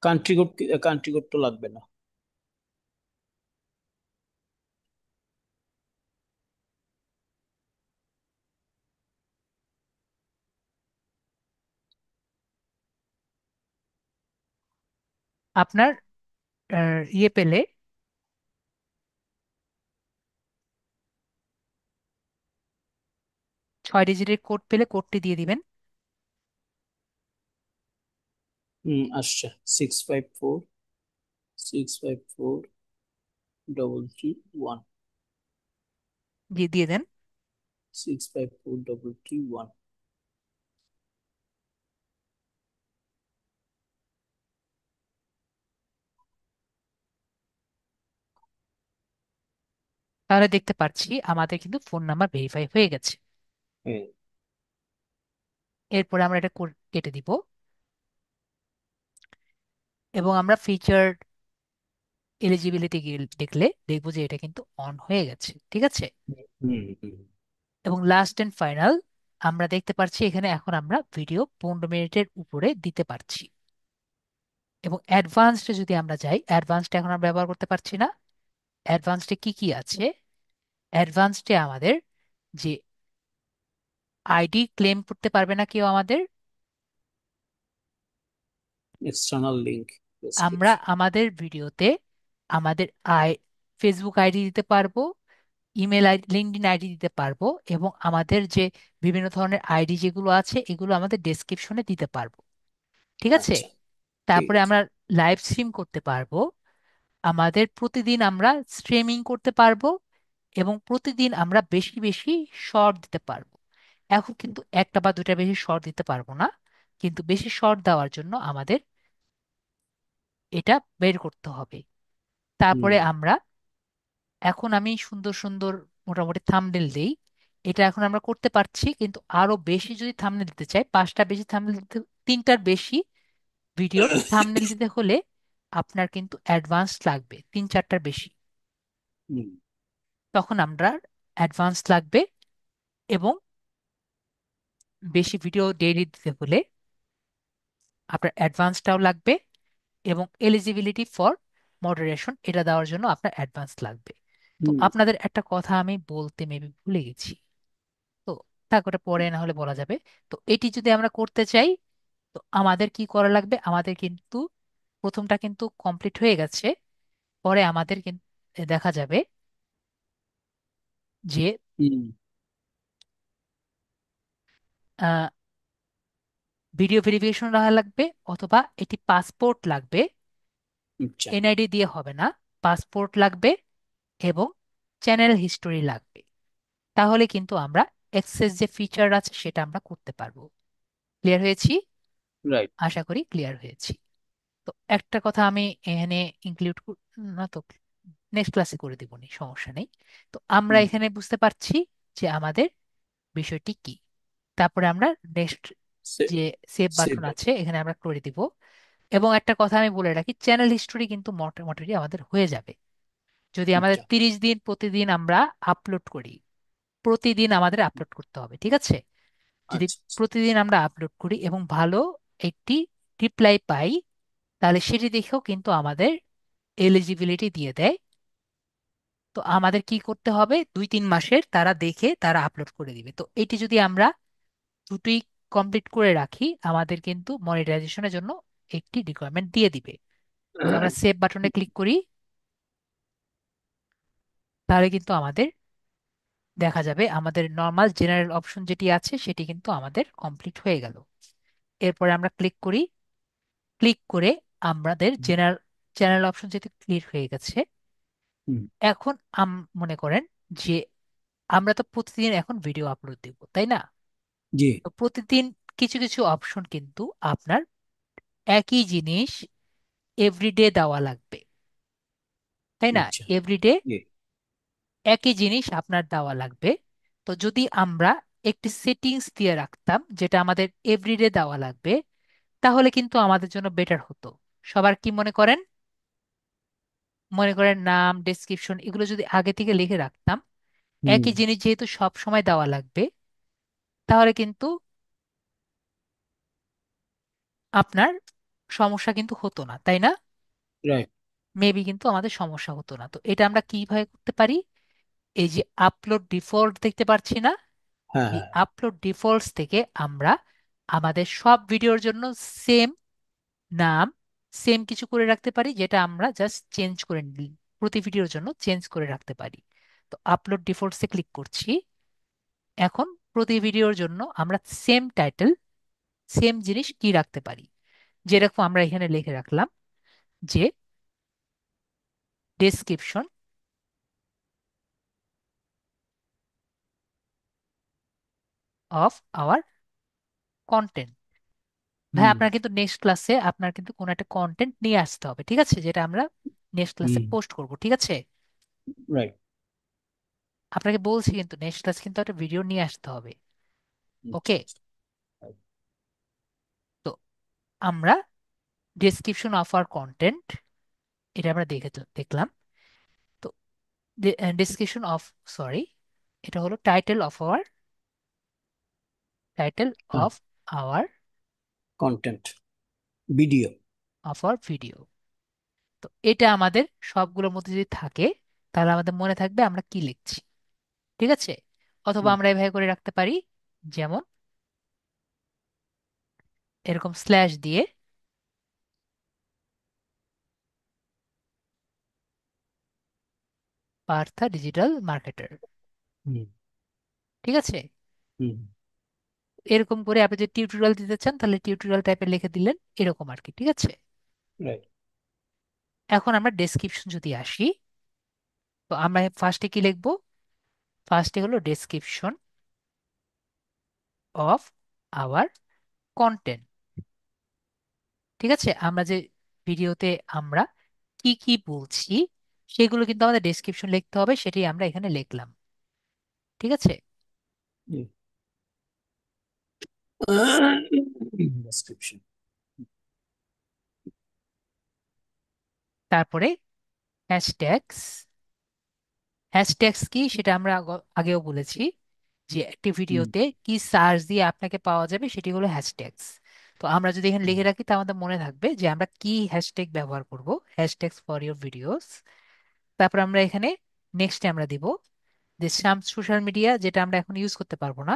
কান্ট্রি কোড, কান্ট্রি কোড তো লাগবে না। আপনার ইয়ে পেলে, 6 ডিজিটের কোড পেলে কোডটি দিয়ে দিবেন। হুম, আসছে। 654 654 3 3 1। দিয়ে দেন। 654 3 3 1। তাহলে দেখতে পাচ্ছি আমাদের কিন্তু ফোন নাম্বার ভেরিফাই হয়ে গেছে। হ্যাঁ। এরপরে আমরা এটা কেটে দিব এবং আমরা ফিচার এলিজিবিলিটি দেখলে দেখবো যে এটা কিন্তু অন হয়ে গেছে। ঠিক আছে? হুম। হুম। এবং লাস্ট এন্ড ফাইনাল, আমরা দেখতে পাচ্ছি এখানে এখন আমরা ভিডিও 15 মিনিটের উপরে দিতে পারছি। এবং অ্যাডভান্সডে যদি আমরা যাই, অ্যাডভান্সডে এখন আমরা ব্যবহার করতে পারছি না। অ্যাডভান্সডে কি কি আছে? অ্যাডভান্সডে আমাদের যে আইডি ক্লেম করতে পারবে না কেউ আমাদের, এক্সটার্নাল লিংক আমরা ডেসক্রিপশন। আমাদের ভিডিওতে আমাদের ফেসবুক আইডি দিতে পারবো, ইমেল আইডি, লিঙ্কডইন আইডি দিতে পারবো, এবং আমাদের যে বিভিন্ন ধরনের আইডি যেগুলো আছে এগুলো আমাদের ডেসক্রিপশনে দিতে পারবো। ঠিক আছে? আচ্ছা, ঠিক তারপরে আছে। আমরা লাইভ স্ট্রিম করতে পারবো, আমাদের প্রতিদিন আমরা স্ট্রিমিং করতে পারবো, এবং প্রতিদিন আমরা বেশি বেশি শর্ট দিতে পারবো। এখন কিন্তু একটা বা দুটা বেশি শর্ট দিতে পারবো না, কিন্তু বেশি শর্ট দেওয়ার জন্য আমাদের এটা বের করতে হবে। হুম। তারপরে আমরা, এখন আমি সুন্দর সুন্দর মোটামুটি থাম্বনেল দেই, এটা এখন আমরা করতে পারছি, কিন্তু আরো বেশি যদি থাম্বনেল দিতে চাই, 5টা বেশি থাম্বনেল দিতে, 3টার বেশি ভিডিওর থাম্বনেল দিতে হলে আপনার কিন্তু অ্যাডভান্স লাগবে 3-4টার বেশি। হুম। তখন আমরা অ্যাডভান্স লাগবে, এবং বেশি ভিডিও ডেইলি দিতে হলে আপনার অ্যাডভান্সটাও লাগবে, এবং এলিজিবিলিটি ফর মডারেশন এটা দেওয়ার জন্য আপনার অ্যাডভান্স লাগবে। তো হুম। আপনাদের একটা কথা আমি বলতে মেবি ভুলে গেছি, তো তারপরে পরে না হলে বলা যাবে। তো এটি যদি আমরা করতে চাই, তো আমাদের কি করা লাগবে, আমাদের কিন্তু প্রথমটা কিন্তু কমপ্লিট হয়ে গেছে। পরে আমাদের কিন্তু দেখা যাবে যে হুম। ভিডিও ভেরিফিকেশন রাখা লাগবে, অথবা এটি পাসপোর্ট লাগবে। আচ্ছা। এনআইডি দিয়ে হবে না, পাসপোর্ট লাগবে, এবং চ্যানেল হিস্টোরি লাগবে। তাহলে কিন্তু আমরা এক্সেস যে ফিচার আছে সেটা আমরা করতে পারবো। ক্লিয়ার হয়েছি? রাইট। আশা করি ক্লিয়ার হয়েছি। তো একটা কথা আমি এখানে ইনক্লুড, না তো নেক্সট ক্লাসে করে দিব, নি সমস্যা নেই। তো আমরা হুম। এখানে বুঝতে পারছি যে আমাদের বিষয়টি কি। তারপরে আমরা নেক্সট যে সেভ সেভ বাটন বাটন। আছে এখানে আমরা করে দিব। এবং একটা কথা আমি বলে রাখি, চ্যানেল হিস্টোরি কিন্তু মোটামুটি আমাদের হয়ে যাবে যদি আমাদের আচ্ছা 30 দিন প্রতিদিন আমরা আপলোড করি। প্রতিদিন আমাদের আপলোড করতে হবে, ঠিক আছে? যদি আচ্ছা আচ্ছা। প্রতিদিন আমরা আপলোড করি এবং ভালো একটি রিপ্লাই পাই, তাহলে সেটি দেখেও কিন্তু আমাদের এলিজিবিলিটি দিয়ে দেয়। তো আমাদের কি করতে হবে, 2-3 মাসের তারা দেখে তারা আপলোড করে দিবে। তো এটি যদি আমরা দুটোই কমপ্লিট করে রাখি, আমাদের কিন্তু মনিটাইজেশনের জন্য একটি রিকোয়ারমেন্ট দিয়ে দিবে। তো আমরা সেভ বাটনে ক্লিক করি, তাহলে কিন্তু আমাদের দেখা যাবে আমাদের নর্মাল জেনারেল অপশন যেটি আছে সেটি কিন্তু আমাদের কমপ্লিট হয়ে গেল। এরপরে আমরা ক্লিক করি, ক্লিক করে আমাদের জেনারেল জেনারেল অপশন যেটি ক্লিক হয়ে গেছে। হুম। এখন মনে করেন যে আমরা তো প্রতিদিন এখন ভিডিও আপলোড দিব, তাই না? জি। তো প্রতিদিন কিছু কিছু অপশন কিন্তু আপনার একই জিনিস এভরিডে দেওয়া লাগবে, তাই না? আচ্ছা। এভরিডে জি। একই জিনিস আপনার দেওয়া লাগবে। তো যদি আমরা একটি সেটিংস দিয়ে রাখতাম যেটা আমাদের এভরিডে দেওয়া লাগবে, তাহলে কিন্তু আমাদের জন্য বেটার হতো। সবার কি মনে করেন? মনে করেন নাম, ডেসক্রিপশন এগুলো যদি আগে থেকে লিখে রাখতাম, হুম। একই জিনিস যেহেতু সব সময় দেওয়া লাগবে, তাহলে কিন্তু আপনার সমস্যা কিন্তু হতো না, তাই না? রাইট। মেবি কিন্তু আমাদের সমস্যা হতো না। তো এটা আমরা কিভাবে করতে পারি, এই যে আপলোড ডিফল্ট দেখতে পাচ্ছি না, হ্যাঁ এই হ্যাঁ। আপলোড ডিফল্টস থেকে আমরা আমাদের সব ভিডিওর জন্য সেম নাম, সেম কিছু করে রাখতে পারি, যেটা আমরা জাস্ট চেঞ্জ করে নিই, প্রতি ভিডিওর জন্য চেঞ্জ করে রাখতে পারি। তো আপলোড ডিফল্টসে ক্লিক করছি। এখন প্রতি ভিডিওর জন্য আমরা সেম টাইটেল, সেম জিনিস কি রাখতে পারি, যেরকম আমরা এখানে লিখে রাখলাম যে ডেসক্রিপশন অফ আওয়ার কন্টেন্ট। ভাই হুম। আপনার কিন্তু নেক্সট ক্লাসে আপনার কিন্তু কোনো একটা কন্টেন্ট নিয়ে আসতে হবে, ঠিক আছে, যেটা আমরা নেক্সট ক্লাসে হুম। পোস্ট করব, ঠিক আছে? রাইট। আপনাকে বলছি কিন্তু নেক্সট ক্লাস কিন্তু একটা ভিডিও নিয়ে আসতে হবে। আচ্ছা ওকে। আচ্ছা। তো আমরা ডেসক্রিপশন অফ আওয়ার কন্টেন্ট এটা আমরা দেখলাম। তো ডেসক্রিপশন অফ, সরি, এটা হলো টাইটেল হ্যাঁ। Of our content video. Video. তো এটা আমাদের সবগুলোর মধ্যে যদি থাকে, তাহলে আমাদের মনে থাকবে আমরা কি লিখছি, ঠিক আছে? অথবা আমরা এভাবে করে রাখতে পারি, যেমন এরকম স্ল্যাশ দিয়ে পার্থা ডিজিটাল মার্কেটার, হুম। ঠিক আছে? হুম। এরকম করে আপনি যদি টিউটোরিয়াল দিতে চান তাহলে টিউটোরিয়াল টাইপের লিখে দিলেন, এরকম আর কি, ঠিক আছে? রাইট। এখন আমরা ডেসক্রিপশন যদি আসি, তো আমরা ফার্স্টে কি লিখবো? ফার্স্টে হলো ডেসক্রিপশন অফ আওয়ার কন্টেন্ট, ঠিক আছে? আমরা যে ভিডিওতে আমরা কি কি বলছি সেগুলো কিন্তু আমাদের ডেসক্রিপশন লিখতে হবে, সেটাই আমরা এখানে লিখলাম, ঠিক আছে? ডেসক্রিপশন। তারপরে হ্যাশট্যাগস হ্যাশট্যাগস কি সেটা আমরা আগেও বলেছি, যে একটি হুম। ভিডিওতে কি সার্চ দিয়ে আপনাকে পাওয়া যাবে সেটি হলো হ্যাশট্যাগস। তো আমরা যদি এখানে হুম। লিখে রাখি তা আমাদের মনে থাকবে যে আমরা কি হ্যাশট্যাগ ব্যবহার করব, হ্যাশট্যাগস ফর ইউর ভিডিওস। তারপর আমরা এখানে নেক্সটে আমরা দিব যে সাম সোশ্যাল মিডিয়া, যেটা আমরা এখন ইউজ করতে পারবো না,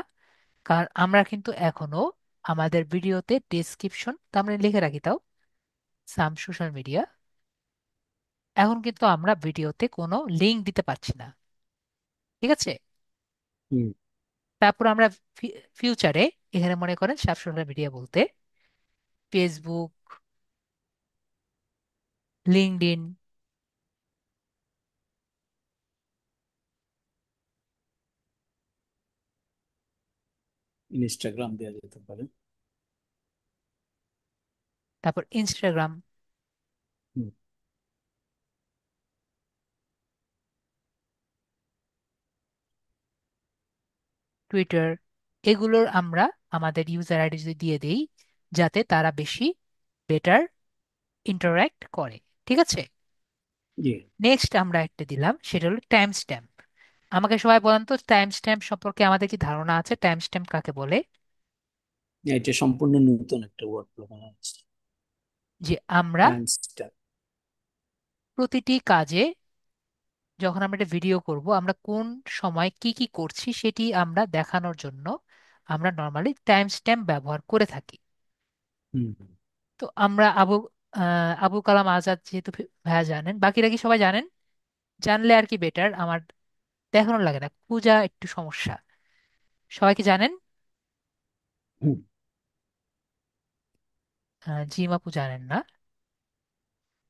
কারণ আমরা কিন্তু এখনো আমাদের ভিডিওতে ডেসক্রিপশন, তা আমরা লিখে রাখি তাও, সাম সোশ্যাল মিডিয়া, এখন কিন্তু আমরা ভিডিওতে কোনো লিংক দিতে পারছি না। ঠিক আছে। হুম। তারপর আমরা ফিউচারে এখানে মনে করেন সব সোশ্যাল মিডিয়া বলতে ফেসবুক, লিঙ্কডইন, ইনস্টাগ্রাম দেওয়া যেতে পারে। তারপর ইনস্টাগ্রাম, হুম। টুইটার, এগুলোর আমরা আমাদের ইউজার আইডি যদি দিয়ে দেই যাতে তারা বেশি বেটার ইন্টারঅ্যাক্ট করে। ঠিক আছে। জি। নেক্সট আমরা একটা দিলাম, সেটা হলো টাইম স্ট্যাম্প। আমাকে সবাই বলেন তো টাইম স্ট্যাম্প সম্পর্কে আমাদের কি ধারণা আছে, টাইম স্ট্যাম্প কাকে বলে? এটা সম্পূর্ণ নতুন একটা ওয়ার্ড মনে হচ্ছে। যে আমরা টাইম স্ট্যাম্প। প্রতিটি কাজে, যখন আমরা একটা ভিডিও করব, আমরা কোন সময় কি কি করছি সেটি আমরা দেখানোর জন্য আমরা নর্মালি টাইম স্ট্যাম্প ব্যবহার করে থাকি। হুম। তো আমরা আবু কালাম আজাদ যেহেতু ভাইয়া জানেন, বাকিরা কি সবাই জানেন? জানলে আর কি বেটার, আমার দেখানো লাগে না, খুঁজা একটু সমস্যা। সবাই কি জানেন? হুম। জিম আপু জানেন না,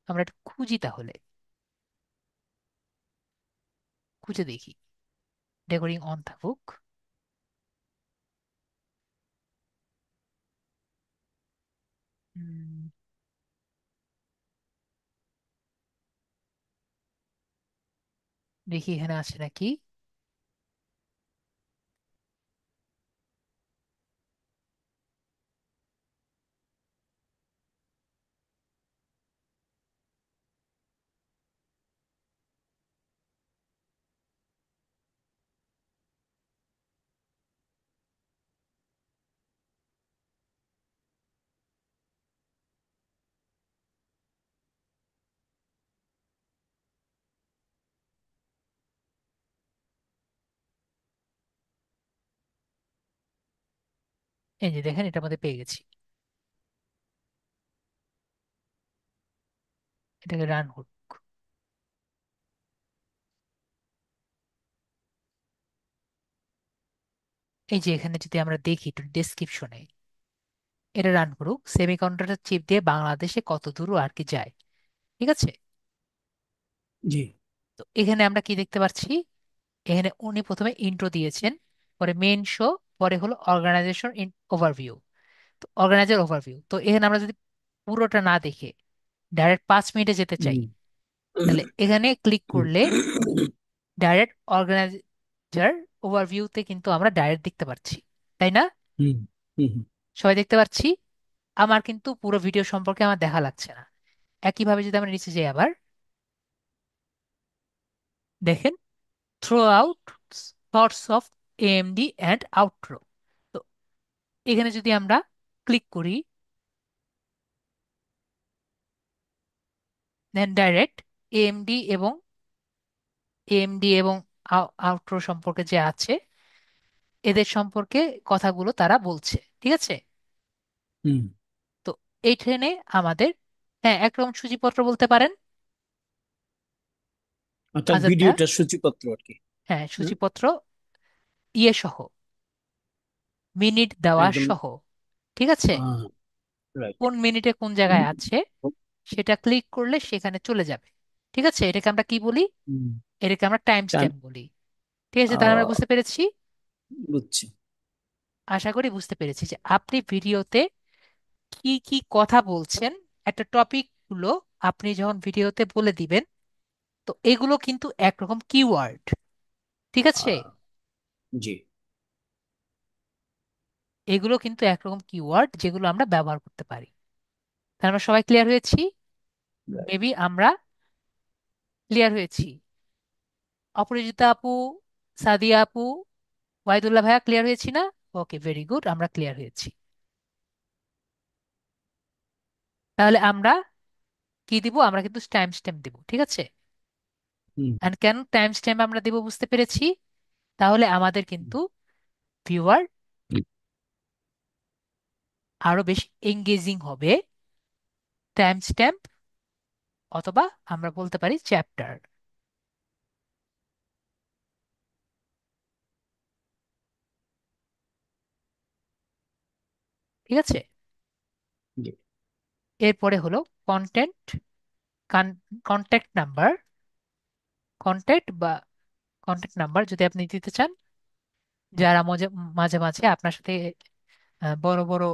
আমরা একটু খুঁজি তাহলে, খুঁজে দেখি, রেকর্ডিং অন থাকুক। উম, দেখি এখানে আছে নাকি। এই যে দেখেন, এটার মধ্যে পেয়ে গেছি, এটাকে রান করুক। এই যে এখানে যদি আমরা দেখি একটু ডেসক্রিপশনে, এটা রান করুক, সেমিকন্ডাক্টর চিপ দিয়ে বাংলাদেশে কত দূর আর কি যায়। ঠিক আছে। জি। তো এখানে আমরা কি দেখতে পাচ্ছি, এখানে উনি প্রথমে ইন্ট্রো দিয়েছেন, পরে মেন শো, পরে হলো অর্গানাইজেশন ওভারভিউ। তো অর্গানাইজার ওভারভিউ, তো এখানে আমরা যদি পুরোটা না দেখে ডাইরেক্ট 5 মিনিটে যেতে চাই, হুম। তাহলে এখানে ক্লিক হুম। করলে ডাইরেক্ট অর্গানাইজার ওভারভিউতে কিন্তু আমরা ডাইরেক্ট দেখতে পাচ্ছি, তাই না? হুম। হুম। সবাই দেখতে পাচ্ছি। আমার কিন্তু পুরো ভিডিও সম্পর্কে আমার দেখা লাগছে না। একইভাবে যদি আমরা নিচে যাই আবার, দেখেন throw out thoughts of AMD and outro. তো এখানে যদি আমরা ক্লিক করি, দেন ডাইরেক্ট এএমডি এবং আউটরো সম্পর্কে যে আছে, এদের সম্পর্কে কথাগুলো তারা বলছে। ঠিক আছে। হুম। তো এইখানে আমাদের, হ্যাঁ, একরকম সূচিপত্র বলতে পারেন, অর্থাৎ আজাদ ভাইয়া। ভিডিওটার সূচিপত্র আর কি। হ্যাঁ, হ্যাঁ? সূচিপত্র, ইয়ে সহ, মিনিট দেওয়া একদম। সহ। ঠিক আছে। রাইট। কোন মিনিটে কোন জায়গায় আছে সেটা ক্লিক করলে সেখানে চলে যাবে। ঠিক আছে, এটাকে আমরা কি বলি? এটাকে আমরা টাইম টাইম। স্ট্যাম্প বলি। ঠিক আছে, তাহলে আমরা বুঝতে পেরেছি, বুঝছি। আশা করি বুঝতে পেরেছি যে আপনি ভিডিওতে কি কি কথা বলছেন, একটা টপিক গুলো আপনি যখন ভিডিওতে বলে দিবেন, তো এগুলো কিন্তু একরকম কিওয়ার্ড। ঠিক আছে। আহ, জি। এগুলো কিন্তু একরকম কিওয়ার্ড যেগুলো আমরা ব্যবহার করতে পারি। তাহলে আমরা সবাই ক্লিয়ার হয়েছি? রাইট। মেবি আমরা ক্লিয়ার হয়েছি। অপরাজিতা আপু, সাদিয়া আপু, ওয়াইদুল্লাহ ভাইয়া, ক্লিয়ার হয়েছি না? ওকে, ভেরি গুড, আমরা ক্লিয়ার হয়েছি। তাহলে আমরা কি দিব? আমরা কিন্তু টাইম স্ট্যাম্প দিব, ঠিক আছে? হুম। এন্ড কেন টাইম স্ট্যাম্প আমরা দিব বুঝতে পেরেছি। তাহলে আমাদের কিন্তু ভিউয়ার আরো বেশি এঙ্গেজিং হবে। টাইম স্ট্যাম্প অথবা আমরা বলতে পারি চ্যাপ্টার। ঠিক আছে। জি। এরপরে হলো কন্টেন্ট, কন্ট্যাক্ট নাম্বার। কন্ট্যাক্ট বা কন্ট্যাক্ট নাম্বার যদি আপনি দিতে চান, যারা মাঝে মাঝে মাঝে আপনার সাথে বড় বড়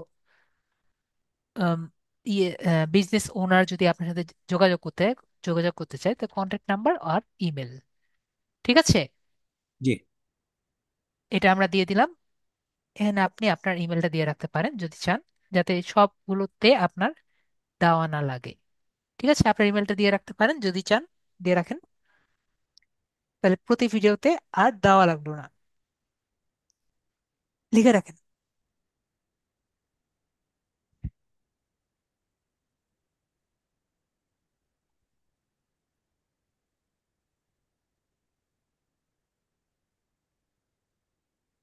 আম, ইয়ে বিজনেস ওনার যদি আপনার সাথে যোগাযোগ করতে চায়, তো কন্ট্যাক্ট নাম্বার আর ইমেল। ঠিক আছে, জি। এটা আমরা দিয়ে দিলাম। এখানে আপনি আপনার ইমেলটা দিয়ে রাখতে পারেন যদি চান, যাতে সবগুলোতে আপনার দেওয়া না লাগে। ঠিক আছে, আপনার ইমেলটা দিয়ে রাখতে পারেন যদি চান, দিয়ে রাখেন। তাহলে প্রতি ভিডিওতে আর দেওয়া লাগলো না, লিখে রাখেন।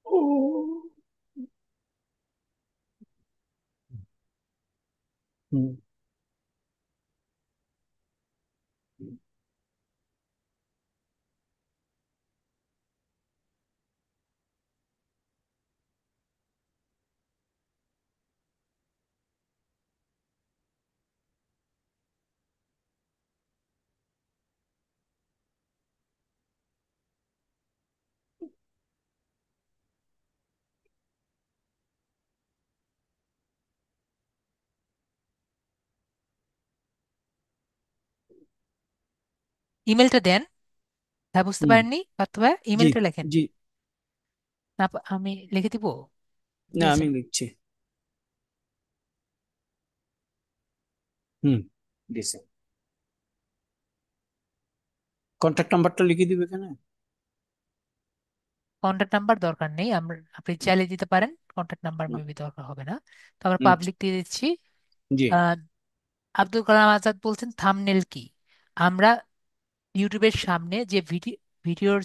ও। হুম। ইমেলটা দেন। হ্যাঁ, বুঝতে হুম। পারেননি পার্থ ভাই? জি। ইমেলটা লেখেন। জি। না, আমি লিখে দিব, না, আমি দিয়েছেন? লিখছি। হুম। দিছে। কন্ট্যাক্ট নাম্বারটা লিখে দিবে এখানে। কন্ট্যাক্ট নাম্বার দরকার নেই, আপনি চাইলে দিতে পারেন, কন্ট্যাক্ট নাম্বার না। মেবি দরকার হবে না। তো আমরা আচ্ছা। পাবলিক দিয়ে দিচ্ছি। জি। আহ, আব্দুল কালাম আজাদ বলছেন থাম্বনেল কি? আমরা ইউটিউবের সামনে যে ভিডিওর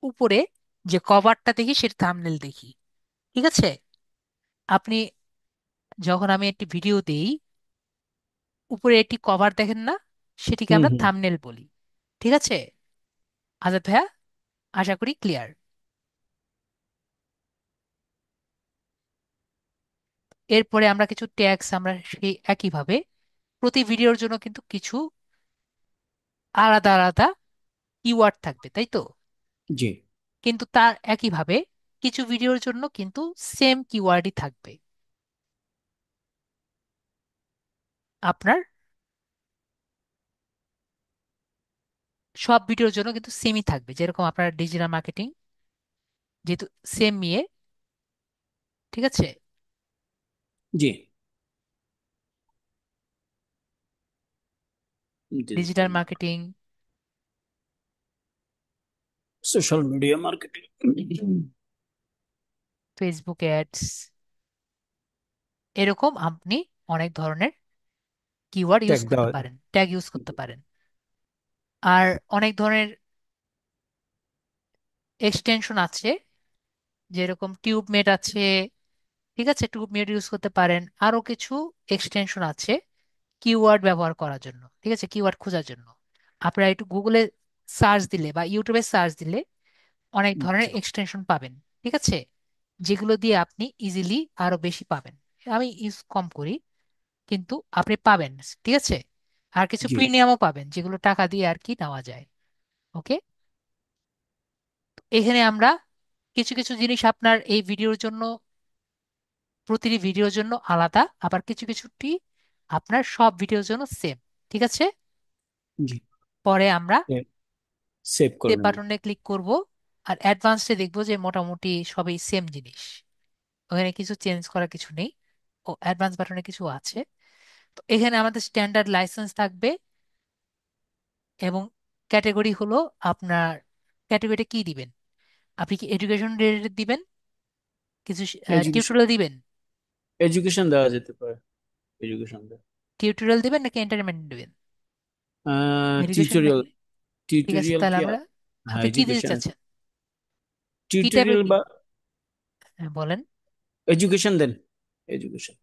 উপরে যে কভারটা দেখি সেটা থাম্বনেল দেখি। ঠিক আছে, আপনি যখন আমি একটি ভিডিও দেই, উপরে একটি কভার দেখেন না, সেটিকে হুম আমরা হুম। থাম্বনেল বলি। ঠিক আছে আজাদ ভাইয়া, আশা করি ক্লিয়ার। এরপরে আমরা কিছু ট্যাগস, আমরা সেই একইভাবে প্রতি ভিডিওর জন্য কিন্তু কিছু আলাদা আলাদা কিওয়ার্ড থাকবে, তাই তো? জি। কিন্তু তার একইভাবে কিছু ভিডিওর জন্য কিন্তু সেম কিওয়ার্ডই থাকবে। আপনার সব ভিডিওর জন্য কিন্তু সেমই থাকবে, যেরকম আপনার ডিজিটাল মার্কেটিং যেহেতু সেম ইয়ে। ঠিক আছে, জি। Digital digital marketing, social media marketing. Facebook ads, এরকম আপনি অনেক ধরনের কিওয়ার্ড ইউজ ট্যাগ করতে দেওয়া। পারেন, ট্যাগ ইউজ করতে পারেন। আর অনেক ধরনের এক্সটেনশন আছে, যেরকম টিউবমেট আছে। ঠিক আছে, টিউবমেট ইউজ করতে পারেন। আরো কিছু এক্সটেনশন আছে কিওয়ার্ড ব্যবহার করার জন্য, ঠিক আছে, কিওয়ার্ড খোঁজার জন্য। আপনারা একটু গুগলে সার্চ দিলে বা ইউটিউবে সার্চ দিলে অনেক ধরনের আচ্ছা। এক্সটেনশন পাবেন। ঠিক আছে, যেগুলো দিয়ে আপনি ইজিলি আরো বেশি পাবেন। আমি ইউজ কম করি, কিন্তু আপনি পাবেন। ঠিক আছে, আর কিছু জি। প্রিমিয়ামও পাবেন যেগুলো টাকা দিয়ে আর কি নেওয়া যায়। ওকে, এখানে আমরা কিছু কিছু জিনিস আপনার এই ভিডিওর জন্য, প্রতিটি ভিডিওর জন্য আলাদা, আবার কিছু কিছুটি আপনার সব ভিডিওর জন্য সেম। ঠিক আছে, জি। পরে আমরা সেভ করে সেভ নেব। বাটনে ক্লিক করব। আর অ্যাডভান্সে দেখবো যে মোটামুটি সবই সেম জিনিস, ওখানে কিছু চেঞ্জ করার কিছু নেই। ও অ্যাডভান্স বাটনে কিছু আছে। তো এখানে আমাদের স্ট্যান্ডার্ড লাইসেন্স থাকবে, এবং ক্যাটাগরি হলো আপনার ক্যাটাগরিটা কি দিবেন? আপনি কি এডুকেশন রিলেটেড দিবেন, কিছু এডুকেশন, টিউটোরিয়াল দিবেন? এডুকেশন দেওয়া যেতে পারে, এডুকেশন দেওয়া। টিউটোরিয়াল দিবেন নাকি এন্টারটেনমেন্ট দিবেন? এডুকেশন? টিউটোরিয়াল, ঠিক আছে, টিউটোরিয়াল তাহলে কি আমরা, হ্যাঁ আপনি কি দিতে এডুকেশন, চাচ্ছেন? কি টাইপের টিউটোরিয়াল কি? বা হ্যাঁ, বলেন। এডুকেশন দেন, এডুকেশন।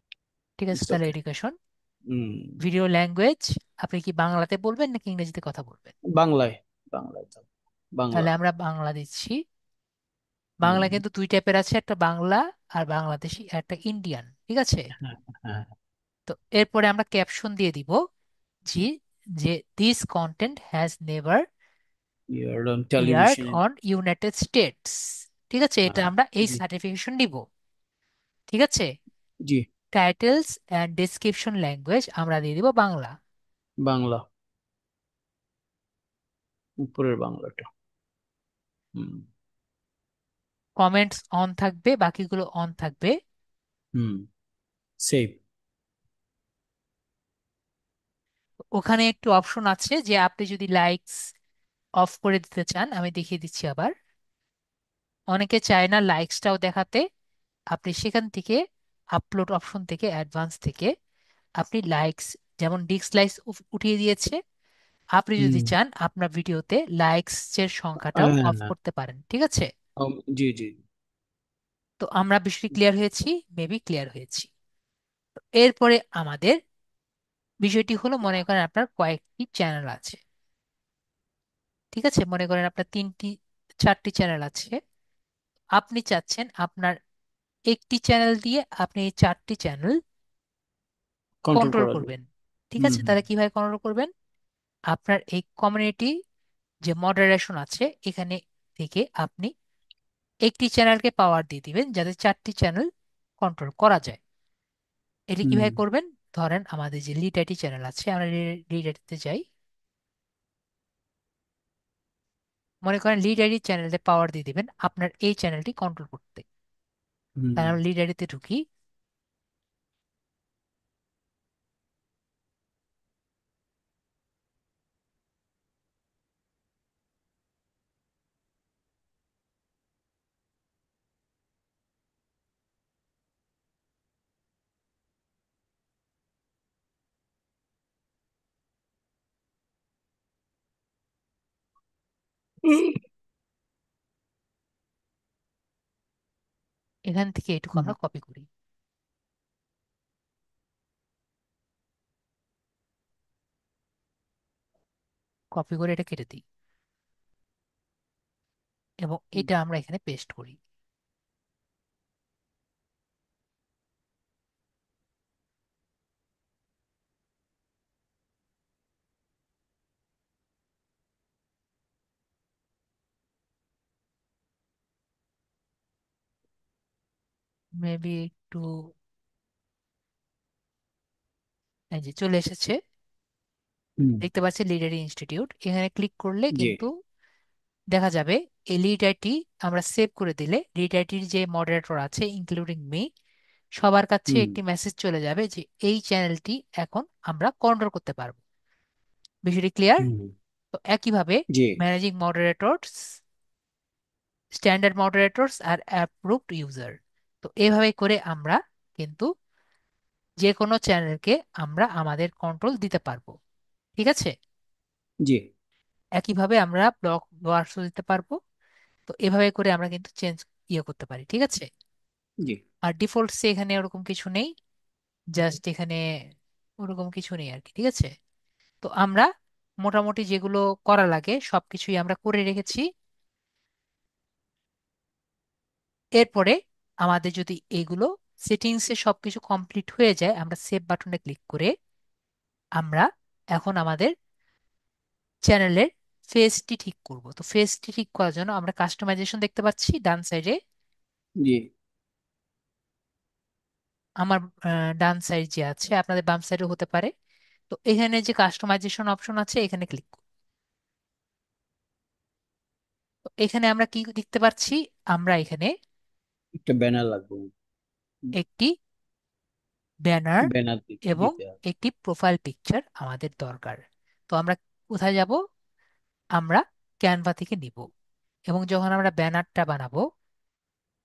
ঠিক আছে, ইটস তাহলে ওকে। এডুকেশন। হুম। ভিডিও ল্যাঙ্গুয়েজ, আপনি কি বাংলাতে বলবেন নাকি ইংরেজিতে কথা বলবেন? বাংলায়, বাংলায় তো, বাংলা। তাহলে আমরা বাংলা দিচ্ছি। বাংলা হুম। কিন্তু দুই টাইপের আছে, একটা বাংলা আর বাংলাদেশি, আর একটা ইন্ডিয়ান, ঠিক আছে? হ্যাঁ, হ্যাঁ। তো এরপরে আমরা ক্যাপশন দিয়ে দিব জি, যে this content has never year on yard television. On United states. ঠিক আছে, এটা হ্যাঁ। আমরা এই জি। সার্টিফিকেশন দিব। ঠিক আছে। জি। টাইটেলস অ্যান্ড ডেসক্রিপশন ল্যাঙ্গুয়েজ আমরা দিয়ে দিব বাংলা। বাংলা, উপরের বাংলাটা। হুম। কমেন্টস অন থাকবে, বাকিগুলো অন থাকবে। হুম। সেভ। ওখানে একটু অপশন আছে যে আপনি যদি লাইকস অফ করে দিতে চান, আমি দেখিয়ে দিচ্ছি আবার। অনেকে চায় না লাইকসটাও দেখাতে, আপনি সেখান থেকে আপলোড অপশন থেকে অ্যাডভান্স থেকে আপনি লাইকস, যেমন ডিসলাইকস উঠিয়ে দিয়েছে, আপনি যদি হুম। চান আপনার ভিডিওতে লাইকস এর সংখ্যাটাও অফ হ্যাঁ। করতে পারেন, ঠিক আছে? জি, জি। তো আমরা বিষয়টি ক্লিয়ার হয়েছি, মেবি ক্লিয়ার হয়েছি। তো এরপরে আমাদের বিষয়টি হলো, মনে করেন আপনার কয়েকটি চ্যানেল আছে, ঠিক আছে? মনে করেন আপনার তিনটি চারটি চ্যানেল আছে। আপনি চাচ্ছেন আপনার একটি চ্যানেল দিয়ে আপনি এই চারটি চ্যানেল কন্ট্রোল কন্ট্রোল করা যায়। করবেন। ঠিক হুম, আছে, হুম। তাহলে কিভাবে কন্ট্রোল করবেন? আপনার এই কমিউনিটি যে মডারেশন আছে এখানে থেকে আপনি একটি চ্যানেলকে পাওয়ার দিয়ে দিবেন যাতে চারটি চ্যানেল কন্ট্রোল করা যায়। এটি হুম, কিভাবে করবেন? ধরেন আমাদের যে লিড আইটি চ্যানেল আছে, আমরা লিড আইটিতে যাই। মনে করেন লিড আইডি চ্যানেলে পাওয়ার দিয়ে দিবেন আপনার এই চ্যানেলটি কন্ট্রোল করতে। হুম, তাহলে আমরা লিড আইডিতে ঢুকি। এখান থেকে এটুকু হুম। আমরা কপি করি, কপি করে এটা কেটে দিই, এবং এটা আমরা এখানে পেস্ট করি। মেবি একটু, এই যে চলে এসেছে, হুম। দেখতে পাচ্ছি লিডারি ইনস্টিটিউট, এখানে ক্লিক করলে জি। কিন্তু দেখা যাবে এই লিড আইটি আমরা সেভ করে দিলে লিড আইটির যে মডারেটর আছে ইনক্লুডিং মি, সবার কাছে হুম, একটি মেসেজ চলে যাবে যে এই চ্যানেলটি এখন আমরা কন্ট্রোল করতে পারবো। বিষয়টি ক্লিয়ার? হুম। তো একইভাবে জি, ম্যানেজিং মডারেটরস, স্ট্যান্ডার্ড মডারেটরস আর অ্যাপ্রুভড ইউজার। তো এভাবে করে আমরা কিন্তু যে কোনো চ্যানেলকে আমরা আমাদের কন্ট্রোল দিতে পারবো, ঠিক আছে? জি, একইভাবে আমরা ব্লক ওয়ার্কসও দিতে পারবো। তো এভাবে করে আমরা কিন্তু চেঞ্জ করতে পারি, ঠিক আছে? জি। আর ডিফল্টসে এখানে ওরকম কিছু নেই, জাস্ট এখানে ওরকম কিছু নেই আর কি, ঠিক আছে? তো আমরা মোটামুটি যেগুলো করা লাগে সবকিছুই আমরা করে রেখেছি। এরপরে আমাদের যদি এইগুলো সেটিংসে সবকিছু কমপ্লিট হয়ে যায়, আমরা সেভ বাটনে ক্লিক করে আমরা এখন আমাদের চ্যানেলের ফেসটি ঠিক করব। তো ফেসটি ঠিক করার জন্য আমরা কাস্টমাইজেশন দেখতে পাচ্ছি ডান সাইডে, জি, আমার ডান সাইড যে আছে, আপনাদের বাম সাইডে হতে পারে। তো এখানে যে কাস্টমাইজেশন অপশন আছে এখানে ক্লিক করব। তো এখানে আমরা কি দেখতে পাচ্ছি? আমরা এখানে একটা ব্যানার লাগবে। একটি ব্যানার ব্যানার এবং দিতে হবে। একটি প্রোফাইল পিকচার আমাদের দরকার। তো আমরা কোথায় যাব? আমরা ক্যানভা থেকে নিব। এবং যখন আমরা ব্যানারটা বানাবো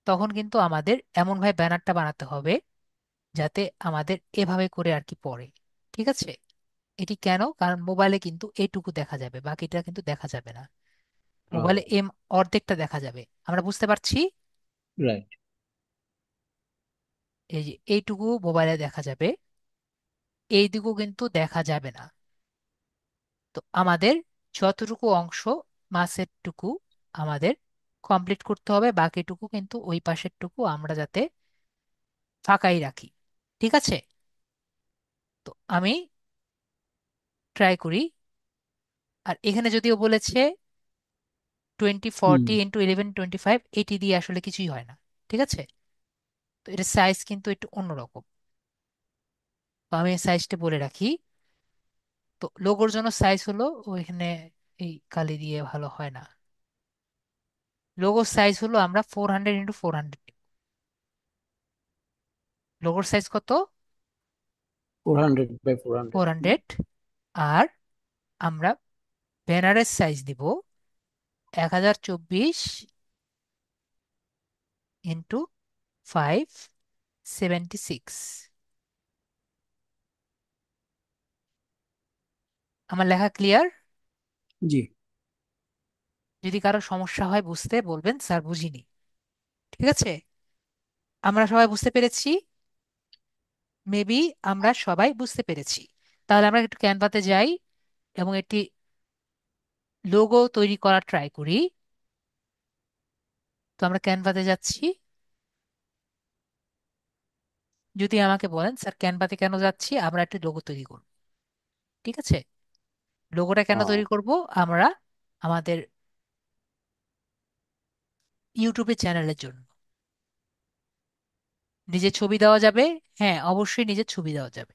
তখন কিন্তু আমাদের এমনভাবে ব্যানারটা বানাতে হবে যাতে আমাদের এভাবে করে আর কি পড়ে। ঠিক আছে? এটি কেন? কারণ মোবাইলে কিন্তু এইটুকু দেখা যাবে, বাকিটা কিন্তু দেখা যাবে না। মোবাইলে অর্ধেকটা দেখা যাবে। আমরা বুঝতে পারছি? রাইট। এই যে এইটুকু মোবাইলে দেখা যাবে, এইদিকেও কিন্তু দেখা যাবে না। তো আমাদের যতটুকু অংশ মাছের টুকু আমাদের কমপ্লিট করতে হবে, বাকিটুকু কিন্তু ওই পাশের টুকু আমরা যাতে ফাঁকাই রাখি। ঠিক আছে? তো আমি ট্রাই করি। আর এখানে যদিও বলেছে 20 40 × 11 25, এটি দিয়ে আসলে কিছুই হয় না। ঠিক আছে? তো এটার সাইজ কিন্তু একটু অন্যরকম। তো আমি সাইজটা বলে রাখি। তো লোগোর জন্য সাইজ হলো ওইখানে, এই কালি দিয়ে ভালো হয় না। লোগোর সাইজ হলো আমরা 400 × 400। লোগোর সাইজ কত? 400 × 400। 400। আর আমরা ব্যানারের সাইজ দিব 1024 × 576। আমার লেখা ক্লিয়ার? জি। যদি কারো সমস্যা হয় বুঝতে বলবেন, স্যার বুঝিনি। ঠিক আছে? আমরা সবাই বুঝতে পেরেছি? মেবি আমরা সবাই বুঝতে পেরেছি। তাহলে আমরা একটু ক্যানভাতে যাই এবং একটি লোগো তৈরি করার ট্রাই করি। তো আমরা ক্যানভাতে যাচ্ছি। যদি আমাকে বলেন স্যার ক্যানভাতে কেন যাচ্ছি, আমরা একটি লোগো তৈরি করব। ঠিক আছে? লোগোটা কেন তৈরি করব? আমরা আমাদের ইউটিউবে চ্যানেলের জন্য। নিজের ছবি দেওয়া যাবে। হ্যাঁ, অবশ্যই নিজের ছবি দেওয়া যাবে।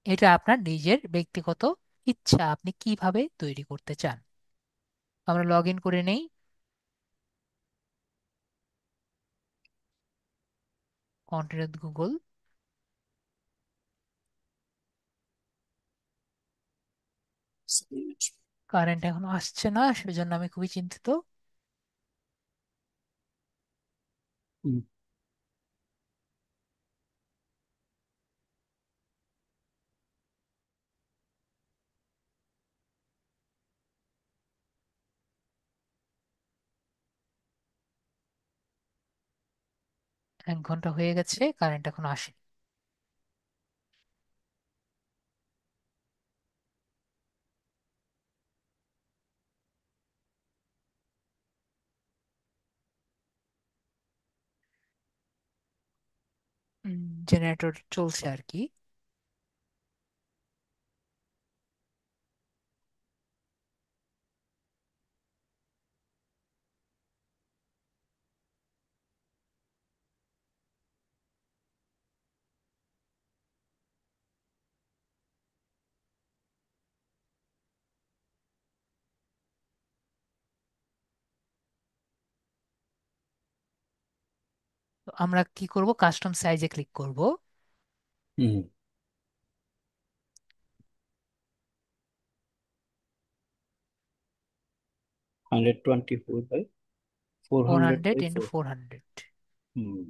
এটা আপনার নিজের ব্যক্তিগত ইচ্ছা, আপনি কিভাবে তৈরি করতে চান। আমরা লগ ইন করে নেই। Continue Google. কারেন্ট এখনো আসছে না, সেজন্য আমি খুবই চিন্তিত। হুম। 1 ঘন্টা হয়ে গেছে, কারেন্ট এখনো আসেনি। জেনারেটর চলছে আর কি। তো আমরা কি করব? কাস্টম সাইজে ক্লিক করব। Hmm. 124 by four four hundred hundred by into four 400। Hmm.